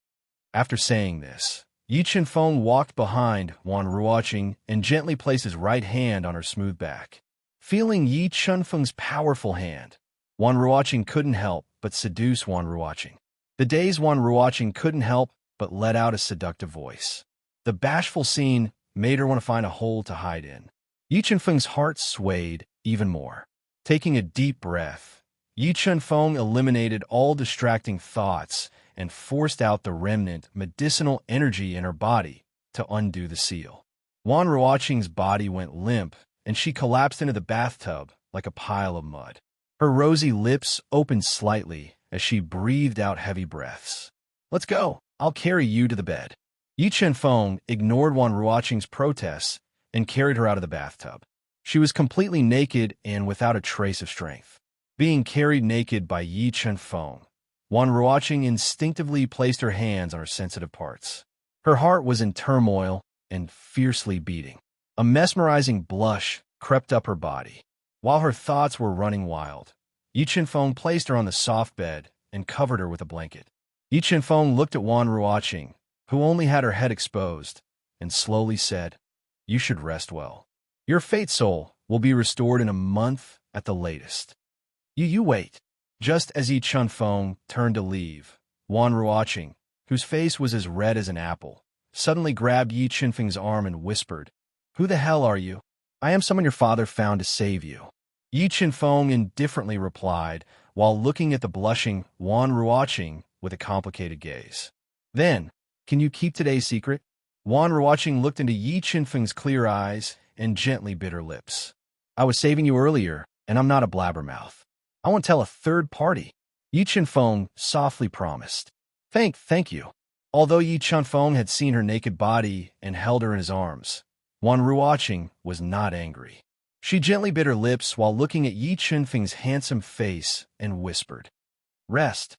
[SPEAKER 1] After saying this, Yi Qinfeng walked behind Wan Ruoqing and gently placed his right hand on her smooth back. Feeling Yi Qinfeng's powerful hand, Wan Ruoqing couldn't help but seduce Wan Ruoqing. The days Wan Ruoqing couldn't help but let out a seductive voice. The bashful scene made her want to find a hole to hide in. Yi Chunfeng's heart swayed even more. Taking a deep breath, Yi Chunfeng eliminated all distracting thoughts and forced out the remnant medicinal energy in her body to undo the seal. Wan Ruoqing's body went limp, and she collapsed into the bathtub like a pile of mud. Her rosy lips opened slightly as she breathed out heavy breaths. "Let's go. I'll carry you to the bed." Yi Chunfeng ignored Wan Ruoqing's protests and carried her out of the bathtub. She was completely naked and without a trace of strength. Being carried naked by Yi Chunfeng, Wan Ruoqing instinctively placed her hands on her sensitive parts. Her heart was in turmoil and fiercely beating. A mesmerizing blush crept up her body. While her thoughts were running wild, Yi Chunfeng placed her on the soft bed and covered her with a blanket. Yi Chunfeng looked at Wan Ruoqing, who only had her head exposed, and slowly said, "You should rest well. Your fate soul will be restored in a month at the latest. You wait." Just as Yi Chunfeng turned to leave, Wan Ruoqing, whose face was as red as an apple, suddenly grabbed Yi Chunfeng's arm and whispered, "Who the hell are you?" "I am someone your father found to save you," Yi Chunfeng indifferently replied, while looking at the blushing Wan Ruoqing with a complicated gaze. "Then, can you keep today's secret?" Wan Ruoqing looked into Yi Chunfeng's clear eyes and gently bit her lips. "I was saving you earlier, and I'm not a blabbermouth. I won't tell a third party," Yi Chunfeng softly promised. Thank you." Although Yi Chunfeng had seen her naked body and held her in his arms, Wan Ruoqing was not angry. She gently bit her lips while looking at Yi Chunfeng's handsome face and whispered, "Rest."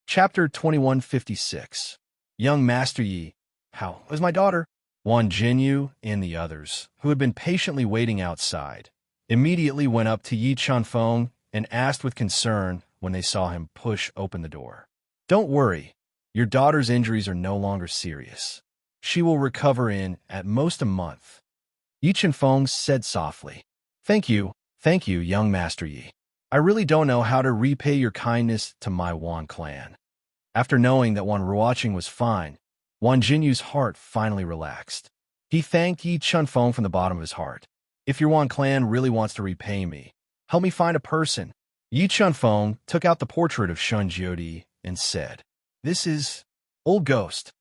[SPEAKER 1] Chapter 2156. Young Master Yi, how is my daughter? Wan Jinyu and the others, who had been patiently waiting outside, immediately went up to Yi Chunfeng and asked with concern when they saw him push open the door. "Don't worry, your daughter's injuries are no longer serious. She will recover in, at most, a month," Yi Chunfeng said softly. Thank you, young Master Yi. I really don't know how to repay your kindness to my Wan clan." After knowing that Wan Ruoqing was fine, Wan Jinyu's heart finally relaxed. He thanked Yi Chunfeng from the bottom of his heart. "If your Wan clan really wants to repay me, help me find a person." Yi Chunfeng took out the portrait of Shun Jiodi and said, "This is old ghost."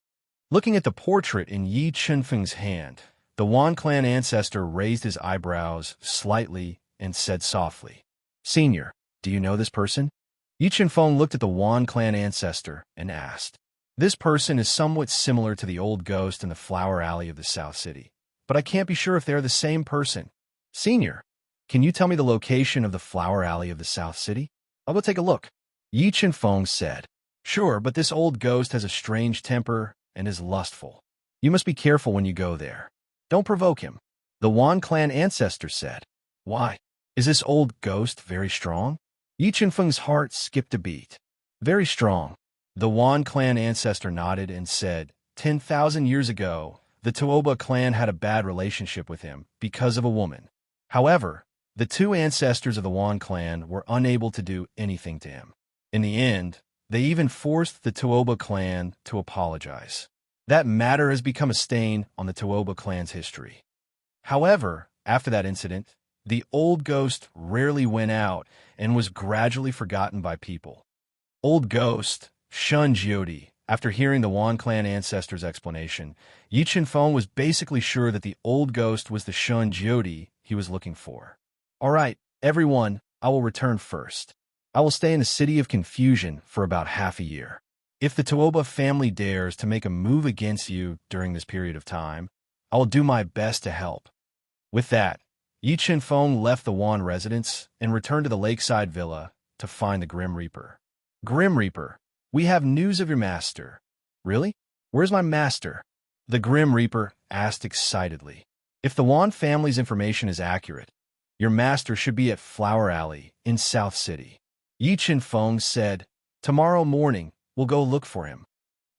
[SPEAKER 1] Looking at the portrait in Yi Chunfeng's hand, the Wan clan ancestor raised his eyebrows slightly and said softly, "Senior, do you know this person?" Yi Chunfeng looked at the Wan clan ancestor and asked, "This person is somewhat similar to the old ghost in the flower alley of the South City, but I can't be sure if they are the same person. Senior, can you tell me the location of the flower alley of the South City? I'll go take a look." Yi Chunfeng said, "Sure, but this old ghost has a strange temper and is lustful. You must be careful when you go there. Don't provoke him." The Wan clan ancestor said, "Why? Is this old ghost very strong?" Yi Chunfeng's heart skipped a beat. "Very strong." The Wan clan ancestor nodded and said, 10,000 years ago, the Tuoba clan had a bad relationship with him because of a woman. However, the two ancestors of the Wan clan were unable to do anything to him. In the end, they even forced the Tuoba clan to apologize. That matter has become a stain on the Tuoba clan's history. However, after that incident, the old ghost rarely went out and was gradually forgotten by people. Old ghost, Shun Jiodi. After hearing the Wan clan ancestor's explanation, Yi Chunfeng was basically sure that the old ghost was the Shun Jiodi he was looking for. "All right, everyone, I will return first. I will stay in the City of Confusion for about half a year. If the Tuoba family dares to make a move against you during this period of time, I will do my best to help." With that, Yi Chunfeng left the Wan residence and returned to the lakeside villa to find the Grim Reaper. "Grim Reaper, we have news of your master." "Really? Where's my master?" the Grim Reaper asked excitedly. "If the Wan family's information is accurate, your master should be at Flower Alley in South City." Yi Chunfeng said, "Tomorrow morning, we'll go look for him."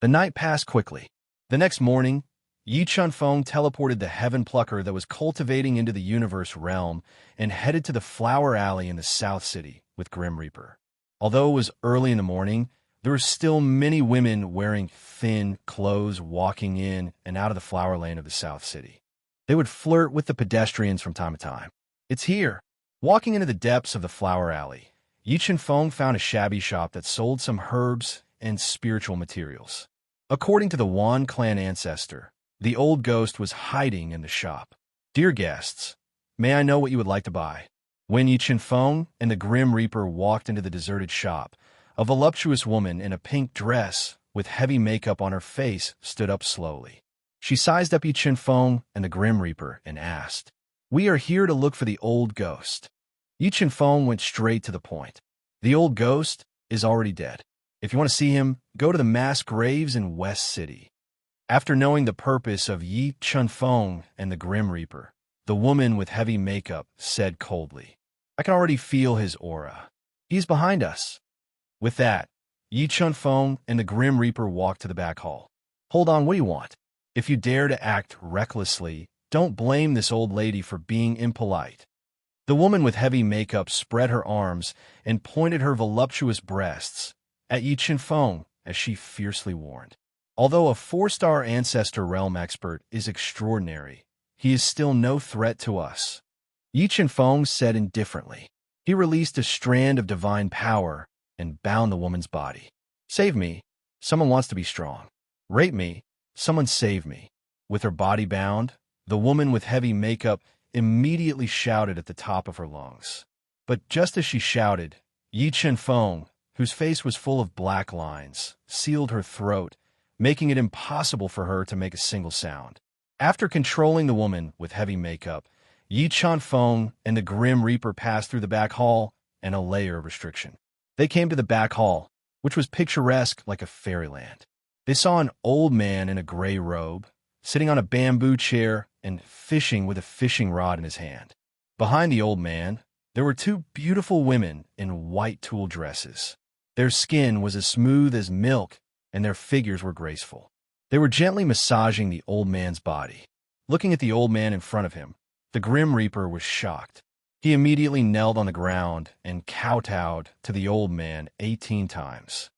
[SPEAKER 1] The night passed quickly. The next morning, Yi Chunfeng teleported the Heaven Plucker that was cultivating into the universe realm and headed to the Flower Alley in the South City with Grim Reaper. Although it was early in the morning, there were still many women wearing thin clothes walking in and out of the flower lane of the South City. They would flirt with the pedestrians from time to time. It's here. Walking into the depths of the flower alley, Yi Feng found a shabby shop that sold some herbs and spiritual materials. According to the Wan clan ancestor, the old ghost was hiding in the shop. Dear guests, may I know what you would like to buy? When Yi Feng and the Grim Reaper walked into the deserted shop, a voluptuous woman in a pink dress with heavy makeup on her face stood up slowly. She sized up Yi Feng and the Grim Reaper and asked, "We are here to look for the old ghost." Yi Feng went straight to the point. "The old ghost is already dead. If you want to see him, go to the mass graves in West City." After knowing the purpose of Yi Feng and the Grim Reaper, the woman with heavy makeup said coldly, "I can already feel his aura. He's behind us." With that, Yi Feng and the Grim Reaper walked to the back hall. "Hold on, what do you want? If you dare to act recklessly, don't blame this old lady for being impolite." The woman with heavy makeup spread her arms and pointed her voluptuous breasts at Yi Feng as she fiercely warned. Although a 4-star ancestor realm expert is extraordinary, he is still no threat to us. Yi Feng said indifferently. He released a strand of divine power and bound the woman's body. "Save me. Someone wants to be strong. Rape me. Someone save me." With her body bound, the woman with heavy makeup immediately shouted at the top of her lungs. But just as she shouted, Yi Feng, whose face was full of black lines, sealed her throat, making it impossible for her to make a single sound. After controlling the woman with heavy makeup, Yi Feng and the Grim Reaper passed through the back hall and a layer of restriction. They came to the back hall, which was picturesque like a fairyland. They saw an old man in a gray robe, sitting on a bamboo chair and fishing with a fishing rod in his hand. Behind the old man, there were 2 beautiful women in white tulle dresses. Their skin was as smooth as milk, and their figures were graceful. They were gently massaging the old man's body. Looking at the old man in front of him, the Grim Reaper was shocked. He immediately knelt on the ground and kowtowed to the old man 18 times.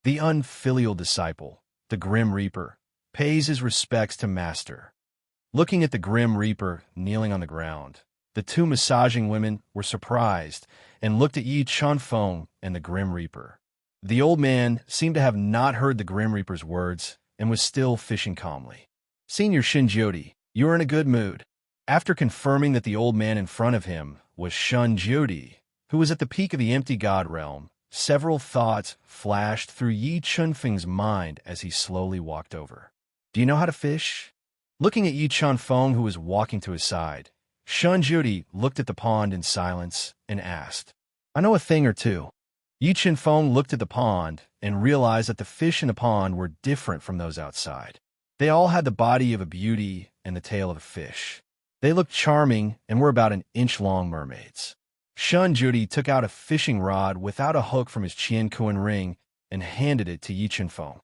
[SPEAKER 1] The unfilial disciple, the Grim Reaper, pays his respects to Master. Looking at the Grim Reaper kneeling on the ground, the 2 massaging women were surprised and looked at Yi Feng and the Grim Reaper. The old man seemed to have not heard the Grim Reaper's words and was still fishing calmly. "Senior Shinjiodi, you are in a good mood." After confirming that the old man in front of him was Shinjiodi, who was at the peak of the empty god realm, several thoughts flashed through Yi Feng's mind as he slowly walked over. "Do you know how to fish?" Looking at Yi Feng, who was walking to his side, Shinjiodi looked at the pond in silence and asked, "I know a thing or two." Yi Feng looked at the pond and realized that the fish in the pond were different from those outside. They all had the body of a beauty and the tail of a fish. They looked charming and were about 1-inch-long mermaids. Shinjiodi took out a fishing rod without a hook from his Qiankuan ring and handed it to Yi Feng.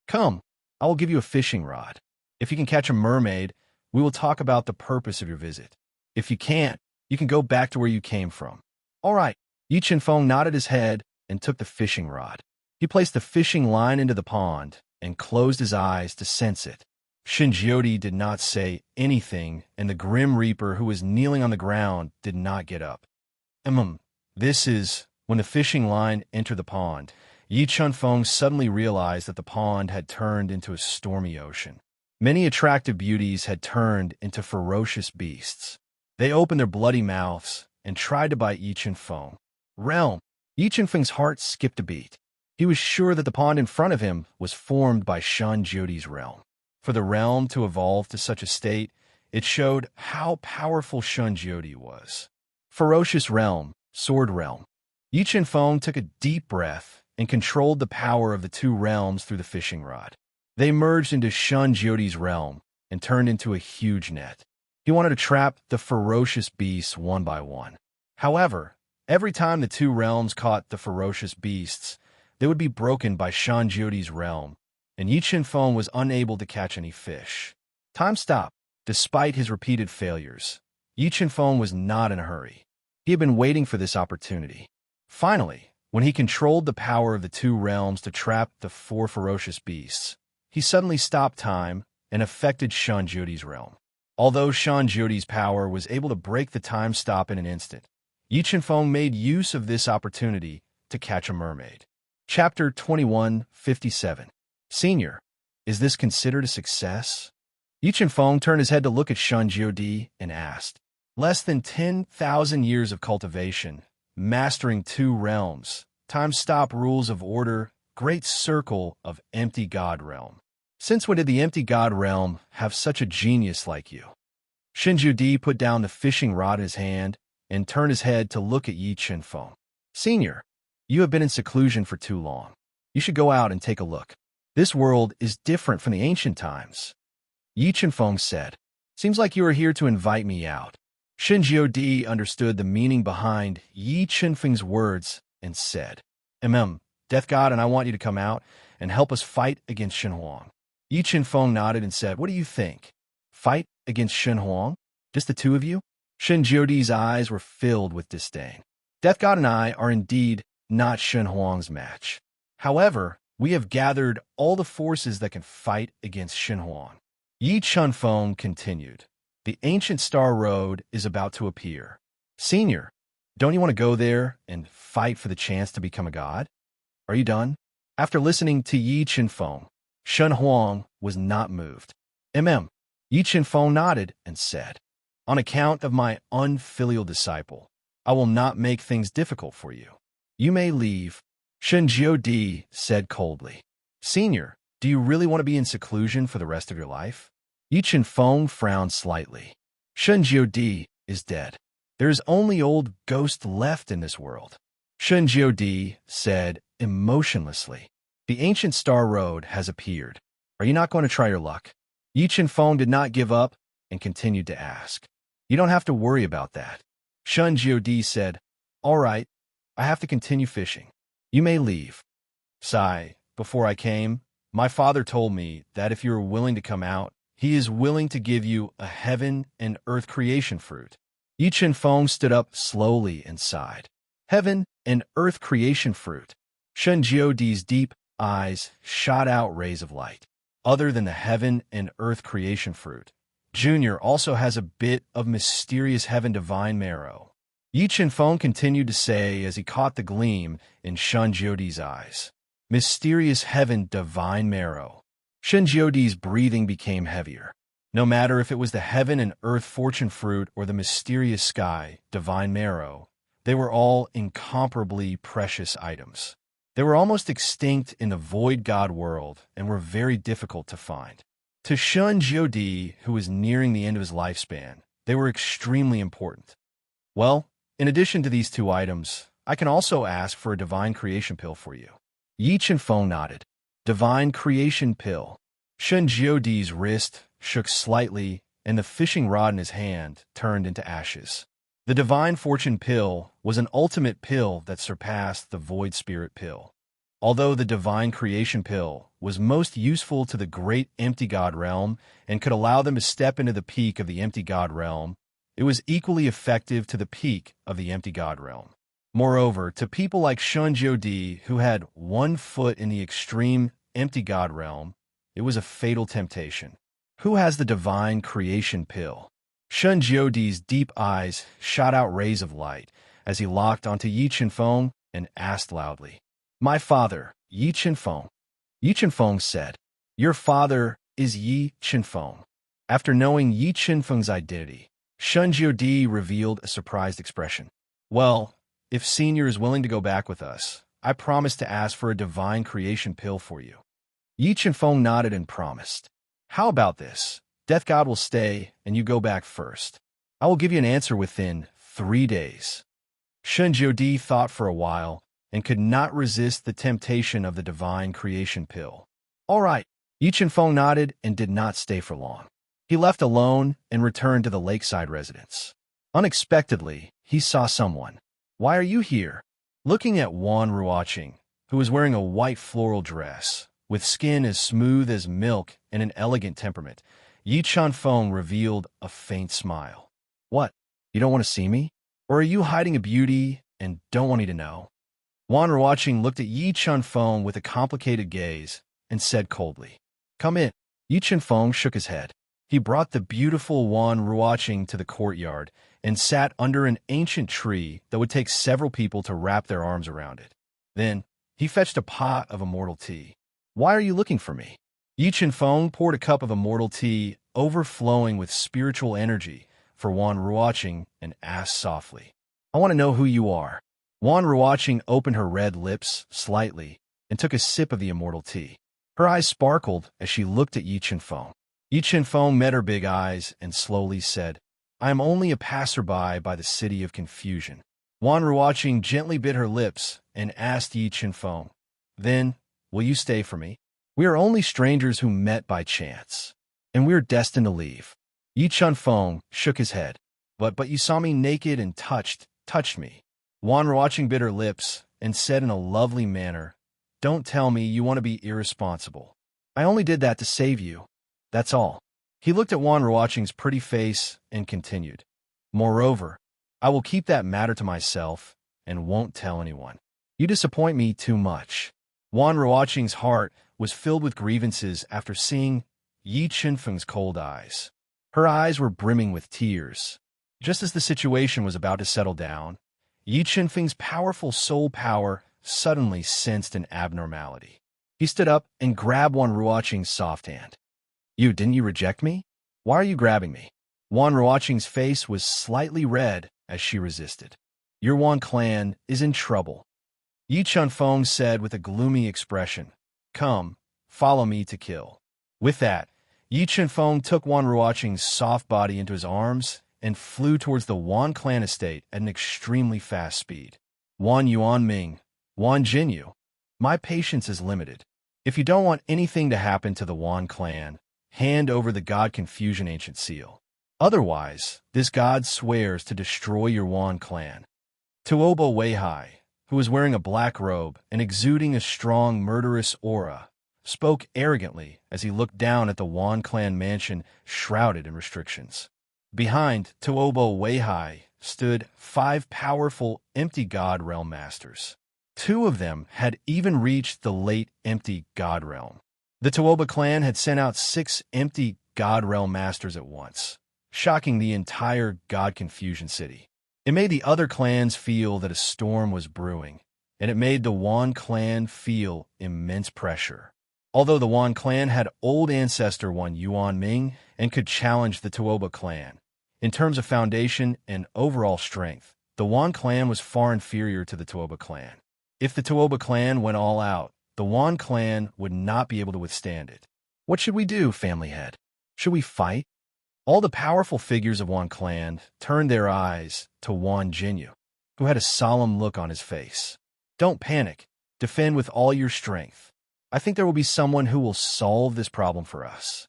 [SPEAKER 1] "Come, I will give you a fishing rod. If you can catch a mermaid, we will talk about the purpose of your visit. If you can't, you can go back to where you came from." "All right." Yi Feng nodded his head and took the fishing rod. He placed the fishing line into the pond and closed his eyes to sense it. Shinjiodi did not say anything, and the Grim Reaper, who was kneeling on the ground, did not get up. This is when the fishing line entered the pond. Yi Feng suddenly realized that the pond had turned into a stormy ocean. Many attractive beauties had turned into ferocious beasts. They opened their bloody mouths and tried to bite Yi Feng. Realm. Yi Feng's heart skipped a beat. He was sure that the pond in front of him was formed by Shinjiodi's realm. For the realm to evolve to such a state, it showed how powerful Shinjiodi was. Ferocious realm, sword realm. Yi Feng took a deep breath and controlled the power of the 2 realms through the fishing rod. They merged into Shinjiodi's realm and turned into a huge net. He wanted to trap the ferocious beasts one by one. However, every time the 2 realms caught the ferocious beasts, they would be broken by Shinjiodi's realm, and Yi Feng was unable to catch any fish. Time stopped. Despite his repeated failures, Yi Feng was not in a hurry. He had been waiting for this opportunity. Finally, when he controlled the power of the 2 realms to trap the 4 ferocious beasts, he suddenly stopped time and affected Shinjiodi's realm. Although Shan Jiodi's power was able to break the time stop in an instant, Yi Chenfeng made use of this opportunity to catch a mermaid. Chapter 2157. Senior, is this considered a success? Yi Chenfeng turned his head to look at Shan Jiodi and asked, less than 10,000 years of cultivation, mastering 2 realms, time-stop rules of order, great circle of empty god realm. Since when did the empty god realm have such a genius like you? Shan Jiodi put down the fishing rod in his hand and turned his head to look at Yi Chenfeng. Senior, you have been in seclusion for too long. You should go out and take a look. This world is different from the ancient times. Yi Chenfeng said, seems like you are here to invite me out. Shan Jiodi understood the meaning behind Yi Chenfeng's words and said, Death God and I want you to come out and help us fight against Shen Huang. Yi Chenfeng nodded and said, what do you think? Fight against Shen Huang? Just the 2 of you? Shan Jiodi's eyes were filled with disdain. Death God and I are indeed not Shen Huang's match. However, we have gathered all the forces that can fight against Shen Huang. Yi Chenfeng continued, the ancient Star Road is about to appear. Senior, don't you want to go there and fight for the chance to become a god? Are you done? After listening to Yi Chenfeng, Shen Huang was not moved. Yi Chenfeng nodded and said, on account of my unfilial disciple, I will not make things difficult for you. You may leave. Shan Jiodi said coldly. Senior, do you really want to be in seclusion for the rest of your life? Yi Chenfeng frowned slightly. Shan Jiodi is dead. There is only old ghost left in this world. Shan Jiodi said emotionlessly. The ancient Star Road has appeared. Are you not going to try your luck? Yi Chenfeng did not give up and continued to ask. You don't have to worry about that. Shan Jiodi said, all right, I have to continue fishing. You may leave. Sigh, before I came, my father told me that if you are willing to come out, he is willing to give you a heaven and earth creation fruit. Yi Chenfeng stood up slowly and sighed. Heaven and earth creation fruit. Shan Jiodi's deep eyes shot out rays of light. Other than the heaven and earth creation fruit, Junior also has a bit of mysterious heaven divine marrow. Yi Chenfeng continued to say as he caught the gleam in Shan Jiodi's eyes. Mysterious heaven divine marrow. Shan Jiodi's breathing became heavier. No matter if it was the heaven and earth fortune fruit or the mysterious sky, divine marrow, they were all incomparably precious items. They were almost extinct in the void god world and were very difficult to find. To Shan Jiodi, who was nearing the end of his lifespan, they were extremely important. Well, in addition to these 2 items, I can also ask for a divine creation pill for you. Yi Chenfeng nodded. Divine creation pill. Shan Jiodi's wrist shook slightly, and the fishing rod in his hand turned into ashes. The divine fortune pill was an ultimate pill that surpassed the void spirit pill. Although the divine creation pill was most useful to the great empty god realm and could allow them to step into the peak of the empty god realm, it was equally effective to the peak of the empty god realm. Moreover, to people like Shan Jiodi, who had 1 foot in the extreme empty god realm, it was a fatal temptation. Who has the divine creation pill? Shan Jiodi's deep eyes shot out rays of light as he locked onto Yi Chenfeng and asked loudly, my father, Yi Chenfeng. Yi Chenfeng said, your father is Yi Chenfeng. After knowing Yi Chenfeng's identity, Shan Jiodi revealed a surprised expression. Well, if Senior is willing to go back with us, I promise to ask for a divine creation pill for you. Yi Chenfeng nodded and promised. How about this? Death God will stay, and you go back first. I will give you an answer within 3 days. Shan Jiodi thought for a while and could not resist the temptation of the divine creation pill. All right. Yi Chenfeng nodded and did not stay for long. He left alone and returned to the lakeside residence. Unexpectedly, he saw someone. Why are you here? Looking at Wan Ruoqing, who was wearing a white floral dress, with skin as smooth as milk and an elegant temperament, Yi Chenfeng revealed a faint smile. What? You don't want to see me? Or are you hiding a beauty and don't want me to know? Wan Ruoqing looked at Yi Chenfeng with a complicated gaze and said coldly, Come in. Yi Chenfeng shook his head. He brought the beautiful Wan Ruoqing to the courtyard and sat under an ancient tree that would take several people to wrap their arms around it. Then, he fetched a pot of immortal tea. "Why are you looking for me?" Yi Chen-feng poured a cup of immortal tea, overflowing with spiritual energy, for Wan Ruoqing and asked softly, "I want to know who you are." Wan Ruoqing opened her red lips slightly and took a sip of the immortal tea. Her eyes sparkled as she looked at Yi Chen-feng. Yi Chen-feng met her big eyes and slowly said, "I am only a passerby by the city of confusion." Wan Ruoqing gently bit her lips and asked Yi Chen-feng, "Then, will you stay for me? We are only strangers who met by chance, and we are destined to leave." Yi Chen-feng shook his head. But you saw me naked and touched me." Wan Ruoqing bit her lips and said in a lovely manner, "Don't tell me you want to be irresponsible. I only did that to save you. That's all." He looked at Wan Ruoqing's pretty face and continued, "Moreover, I will keep that matter to myself and won't tell anyone. You disappoint me too much." Wan Ruoqing's heart was filled with grievances after seeing Yi Chen-feng's cold eyes. Her eyes were brimming with tears. Just as the situation was about to settle down, Yi Chen-feng's powerful soul power suddenly sensed an abnormality. He stood up and grabbed Wan Ruoqing's soft hand. Didn't you reject me? Why are you grabbing me?" Wan Ruoqing's face was slightly red as she resisted. "Your Wan clan is in trouble," Yi Chen-feng said with a gloomy expression. "Come, follow me to kill." With that, Yi Chen-feng took Wan Ruoqing's soft body into his arms and flew towards the Wan clan estate at an extremely fast speed. "Wan Yuan Ming, Wan Jinyu, my patience is limited. If you don't want anything to happen to the Wan clan, hand over the God Confusion Ancient Seal. Otherwise, this God swears to destroy your Wan clan." Tuobo Weihai, who was wearing a black robe and exuding a strong murderous aura, spoke arrogantly as he looked down at the Wan clan mansion shrouded in restrictions. Behind Tuobo Weihai stood 5 powerful empty God Realm Masters. 2 of them had even reached the late empty God Realm. The Tuoba clan had sent out 6 empty God Realm Masters at once, shocking the entire God Confusion City. It made the other clans feel that a storm was brewing, and it made the Wan clan feel immense pressure. Although the Wan clan had old ancestor Wan Yuan Ming and could challenge the Tuoba clan, in terms of foundation and overall strength, the Wan clan was far inferior to the Tuoba clan. If the Tuoba clan went all out, the Wan clan would not be able to withstand it. "What should we do, family head? Should we fight?" All the powerful figures of Wan clan turned their eyes to Wan Jinyu, who had a solemn look on his face. "Don't panic. Defend with all your strength. I think there will be someone who will solve this problem for us."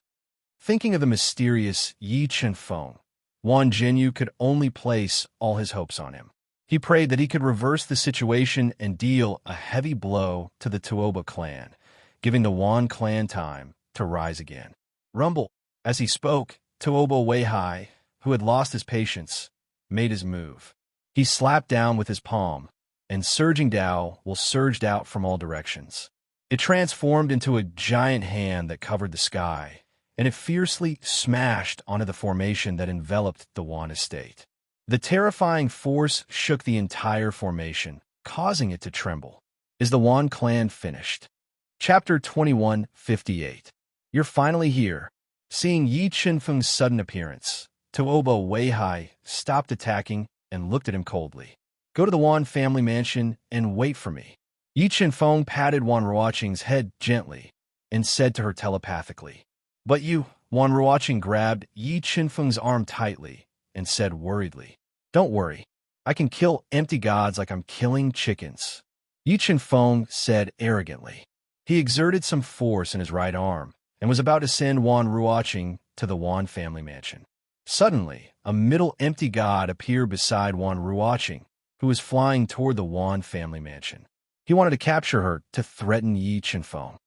[SPEAKER 1] Thinking of the mysterious Yi Chen-feng, Wan Jinyu could only place all his hopes on him. He prayed that he could reverse the situation and deal a heavy blow to the Tuoba clan, giving the Wan clan time to rise again. Rumble. As he spoke, Tuoba Weihai, who had lost his patience, made his move. He slapped down with his palm, and surging Tao surged out from all directions. It transformed into a giant hand that covered the sky, and it fiercely smashed onto the formation that enveloped the Wan estate. The terrifying force shook the entire formation, causing it to tremble. Is the Wan clan finished? Chapter 2158. You're finally here. Seeing Yi Chen-feng's sudden appearance, Tuoba Weihai stopped attacking and looked at him coldly. "Go to the Wan family mansion and wait for me." Yi Chen-feng patted Wan Ruoqing's head gently and said to her telepathically. "But you..." Wan Ruoqing grabbed Yi Chen-feng's arm tightly and said worriedly, "Don't worry. I can kill empty gods like I'm killing chickens." Yi Chen-feng said arrogantly. He exerted some force in his right arm and was about to send Wan Ruoqing to the Wan family mansion. Suddenly, a middle empty god appeared beside Wan Ruoqing, who was flying toward the Wan family mansion. He wanted to capture her to threaten Yi Chen-feng.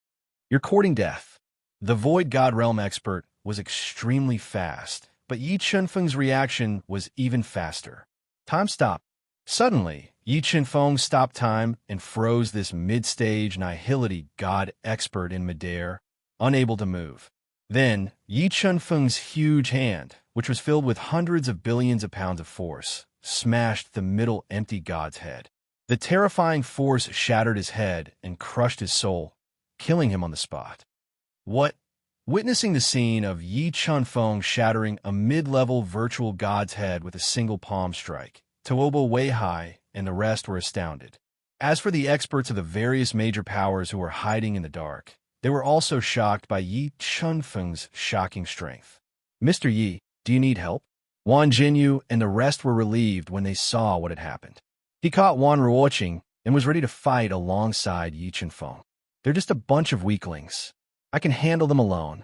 [SPEAKER 1] "You're courting death." The Void God Realm expert was extremely fast, but Yi Chen-feng's reaction was even faster. Time stopped. Suddenly, Yi Chen-feng stopped time and froze this mid-stage nihility god expert in midair, unable to move. Then, Yi Chunfeng's huge hand, which was filled with hundreds of billions of pounds of force, smashed the middle empty god's head. The terrifying force shattered his head and crushed his soul, killing him on the spot. What? Witnessing the scene of Yi Chunfeng shattering a mid-level virtual god's head with a single palm strike, Tuobo Weihai and the rest were astounded. As for the experts of the various major powers who were hiding in the dark, they were also shocked by Yi Chunfeng's shocking strength. "Mr. Yi, do you need help?" Wan Jinyu and the rest were relieved when they saw what had happened. He caught Wan Ruoqing and was ready to fight alongside Yi Chunfeng. "They're just a bunch of weaklings. I can handle them alone."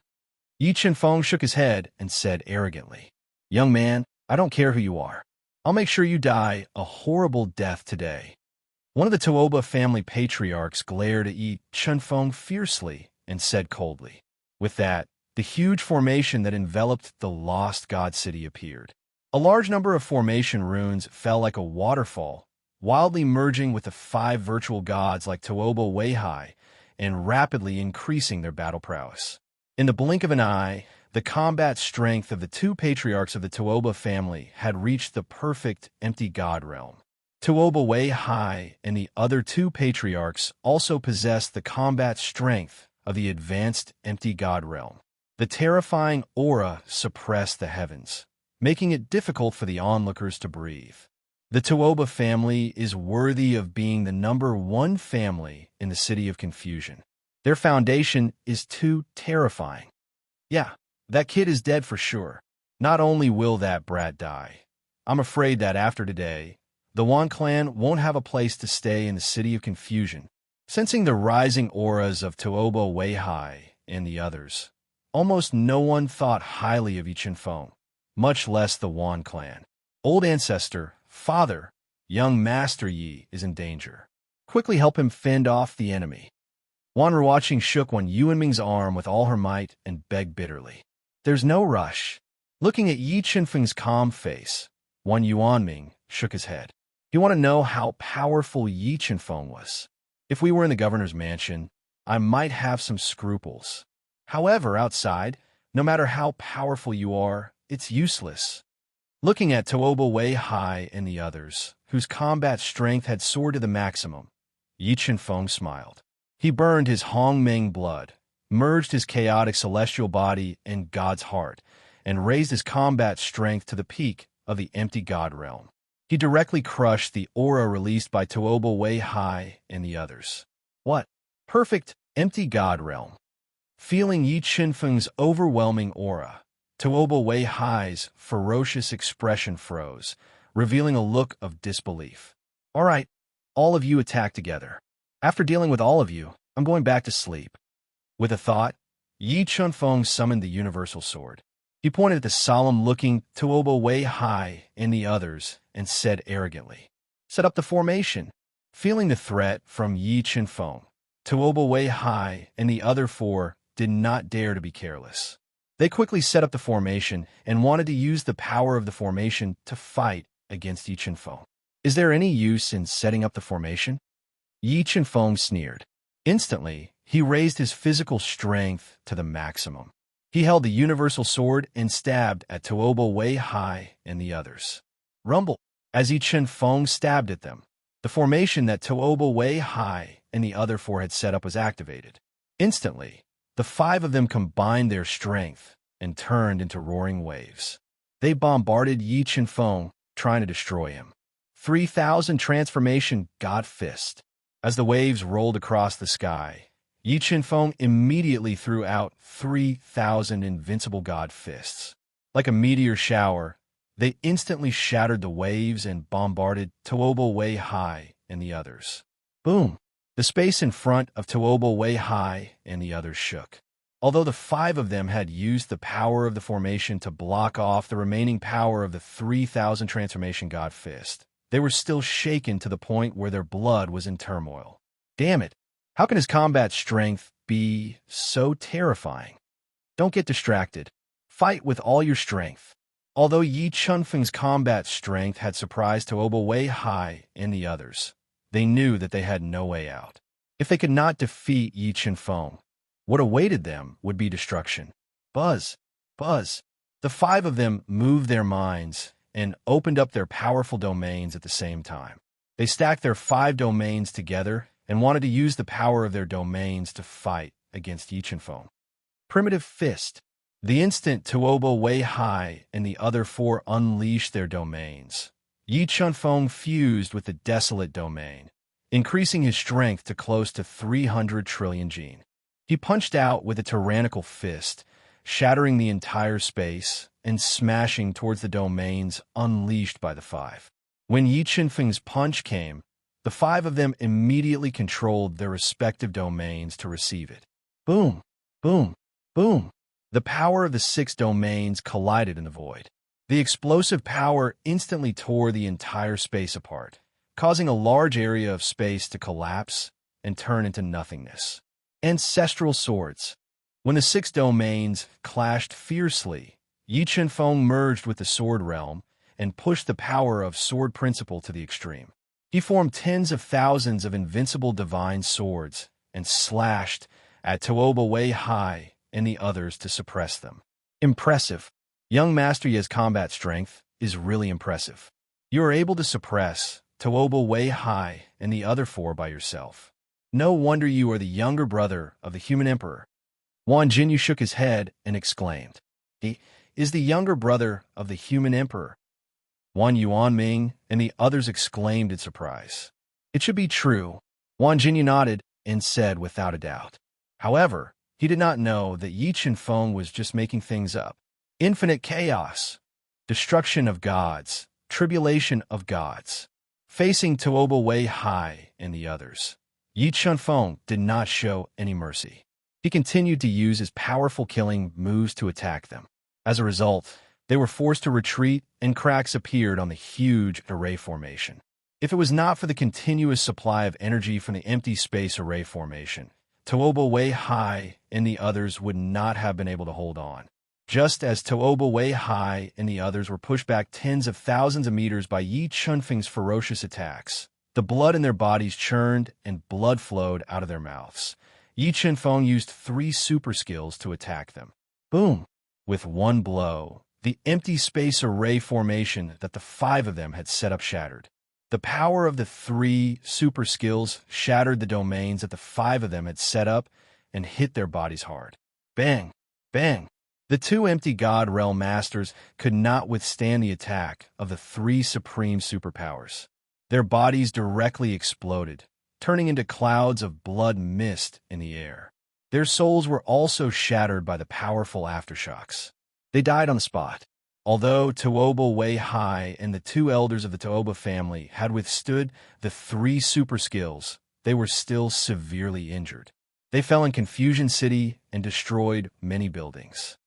[SPEAKER 1] Yi Chunfeng shook his head and said arrogantly, "Young man, I don't care who you are. I'll make sure you die a horrible death today." One of the Tuoba family patriarchs glared at Yi Chunfeng fiercely and said coldly. With that, the huge formation that enveloped the lost god city appeared. A large number of formation runes fell like a waterfall, wildly merging with the 5 virtual gods like Tuoba Weihai and rapidly increasing their battle prowess. In the blink of an eye, the combat strength of the 2 patriarchs of the Tuoba family had reached the perfect empty god realm. Tuoba Weihai and the other 2 patriarchs also possessed the combat strength of the advanced empty god realm. The terrifying aura suppressed the heavens, making it difficult for the onlookers to breathe. The Tuoba family is worthy of being the #1 family in the City of Confusion. Their foundation is too terrifying. Yeah, that kid is dead for sure. Not only will that brat die, I'm afraid that after today, the Wan clan won't have a place to stay in the City of Confusion. Sensing the rising auras of Tuoba Weihai and the others, almost no one thought highly of Yi Chunfeng, much less the Wan clan. "Old ancestor, father, young Master Yi is in danger. Quickly help him fend off the enemy." Wan Ruoqing shook Wan Yuanming's arm with all her might and begged bitterly. "There's no rush." Looking at Yi Chunfeng's calm face, Wan Yuanming shook his head. "You want to know how powerful Yi Chunfeng was? If we were in the governor's mansion, I might have some scruples. However, outside, no matter how powerful you are, it's useless." Looking at Tuoba Weihai and the others, whose combat strength had soared to the maximum, Yi Chunfeng smiled. He burned his Hongmeng blood, merged his chaotic celestial body and God's heart, and raised his combat strength to the peak of the empty God realm. He directly crushed the aura released by Tuoba Weihai and the others. What? Perfect empty God realm. Feeling Yi Chunfeng's overwhelming aura, Tuoba Weihai's ferocious expression froze, revealing a look of disbelief. "All right, all of you attack together. After dealing with all of you, I'm going back to sleep." With a thought, Yi Chunfeng summoned the universal sword. He pointed at the solemn-looking Tuoba Weihai and the others and said arrogantly, "Set up the formation." Feeling the threat from Yi Chunfeng, Tuoba Weihai and the other 4 did not dare to be careless. They quickly set up the formation and wanted to use the power of the formation to fight against Yi Chunfeng. "Is there any use in setting up the formation?" Yi Chunfeng sneered. Instantly, he raised his physical strength to the maximum. He held the universal sword and stabbed at Tuoba Weihai and the others. Rumble! As Yi Chunfeng stabbed at them, the formation that Tuoba Weihai and the other 4 had set up was activated. Instantly, the 5 of them combined their strength and turned into roaring waves. They bombarded Yi Chunfeng, trying to destroy him. 3,000 transformation God Fist. As the waves rolled across the sky, Yi Chunfeng immediately threw out 3,000 invincible God Fists. Like a meteor shower, they instantly shattered the waves and bombarded Tuoba Weihai and the others. Boom! The space in front of Tuoba Weihai and the others shook. Although the 5 of them had used the power of the formation to block off the remaining power of the 3,000 transformation God Fist, they were still shaken to the point where their blood was in turmoil. Damn it! How can his combat strength be so terrifying? Don't get distracted. Fight with all your strength. Although Yi Chunfeng's combat strength had surprised Tuoba Weihai and the others, they knew that they had no way out. If they could not defeat Yi Chunfeng, what awaited them would be destruction. Buzz, buzz. The five of them moved their minds and opened up their powerful domains at the same time. They stacked their 5 domains together and wanted to use the power of their domains to fight against Yichenfeng. Primitive Fist. The instant Tuobo Wei Hai and the other 4 unleashed their domains, Yichenfeng fused with the Desolate domain, increasing his strength to close to 300 trillion gene. He punched out with a tyrannical fist, shattering the entire space and smashing towards the domains unleashed by the 5. When Yichenfeng's punch came, the 5 of them immediately controlled their respective domains to receive it. Boom, boom, boom. The power of the 6 domains collided in the void. The explosive power instantly tore the entire space apart, causing a large area of space to collapse and turn into nothingness. Ancestral Swords. When the 6 domains clashed fiercely, Yichenfeng merged with the Sword Realm and pushed the power of Sword Principle to the extreme. He formed tens of thousands of invincible divine swords and slashed at Tuobo Wei Hai and the others to suppress them. Impressive. Young Master Ye's combat strength is really impressive. You are able to suppress Tuobo Wei Hai and the other 4 by yourself. No wonder you are the younger brother of the human emperor. Wan Jinyu shook his head and exclaimed, "He is the younger brother of the human emperor." Wan Yuanming and the others exclaimed in surprise. It should be true. Wan Jinyu nodded and said without a doubt. However, he did not know that Yichenfeng was just making things up. Infinite chaos, destruction of gods, tribulation of gods. Facing Tuobo Wei Hai and the others, Yichenfeng did not show any mercy. He continued to use his powerful killing moves to attack them. As a result, they were forced to retreat and cracks appeared on the huge array formation. If it was not for the continuous supply of energy from the empty space array formation, Tuobo Wei Hai and the others would not have been able to hold on. Just as Tuobo Wei Hai and the others were pushed back tens of thousands of meters by Yichenfeng's ferocious attacks, the blood in their bodies churned and blood flowed out of their mouths. Yichenfeng used 3 super skills to attack them. Boom! With one blow, the empty space array formation that the 5 of them had set up shattered. The power of the 3 super skills shattered the domains that the 5 of them had set up and hit their bodies hard. Bang! Bang! The 2 empty God Realm Masters could not withstand the attack of the 3 supreme superpowers. Their bodies directly exploded, turning into clouds of blood mist in the air. Their souls were also shattered by the powerful aftershocks. They died on the spot. Although Tuobo Wei Hai and the 2 elders of the Tuobo family had withstood the 3 super skills, they were still severely injured. They fell in Confusion City and destroyed many buildings.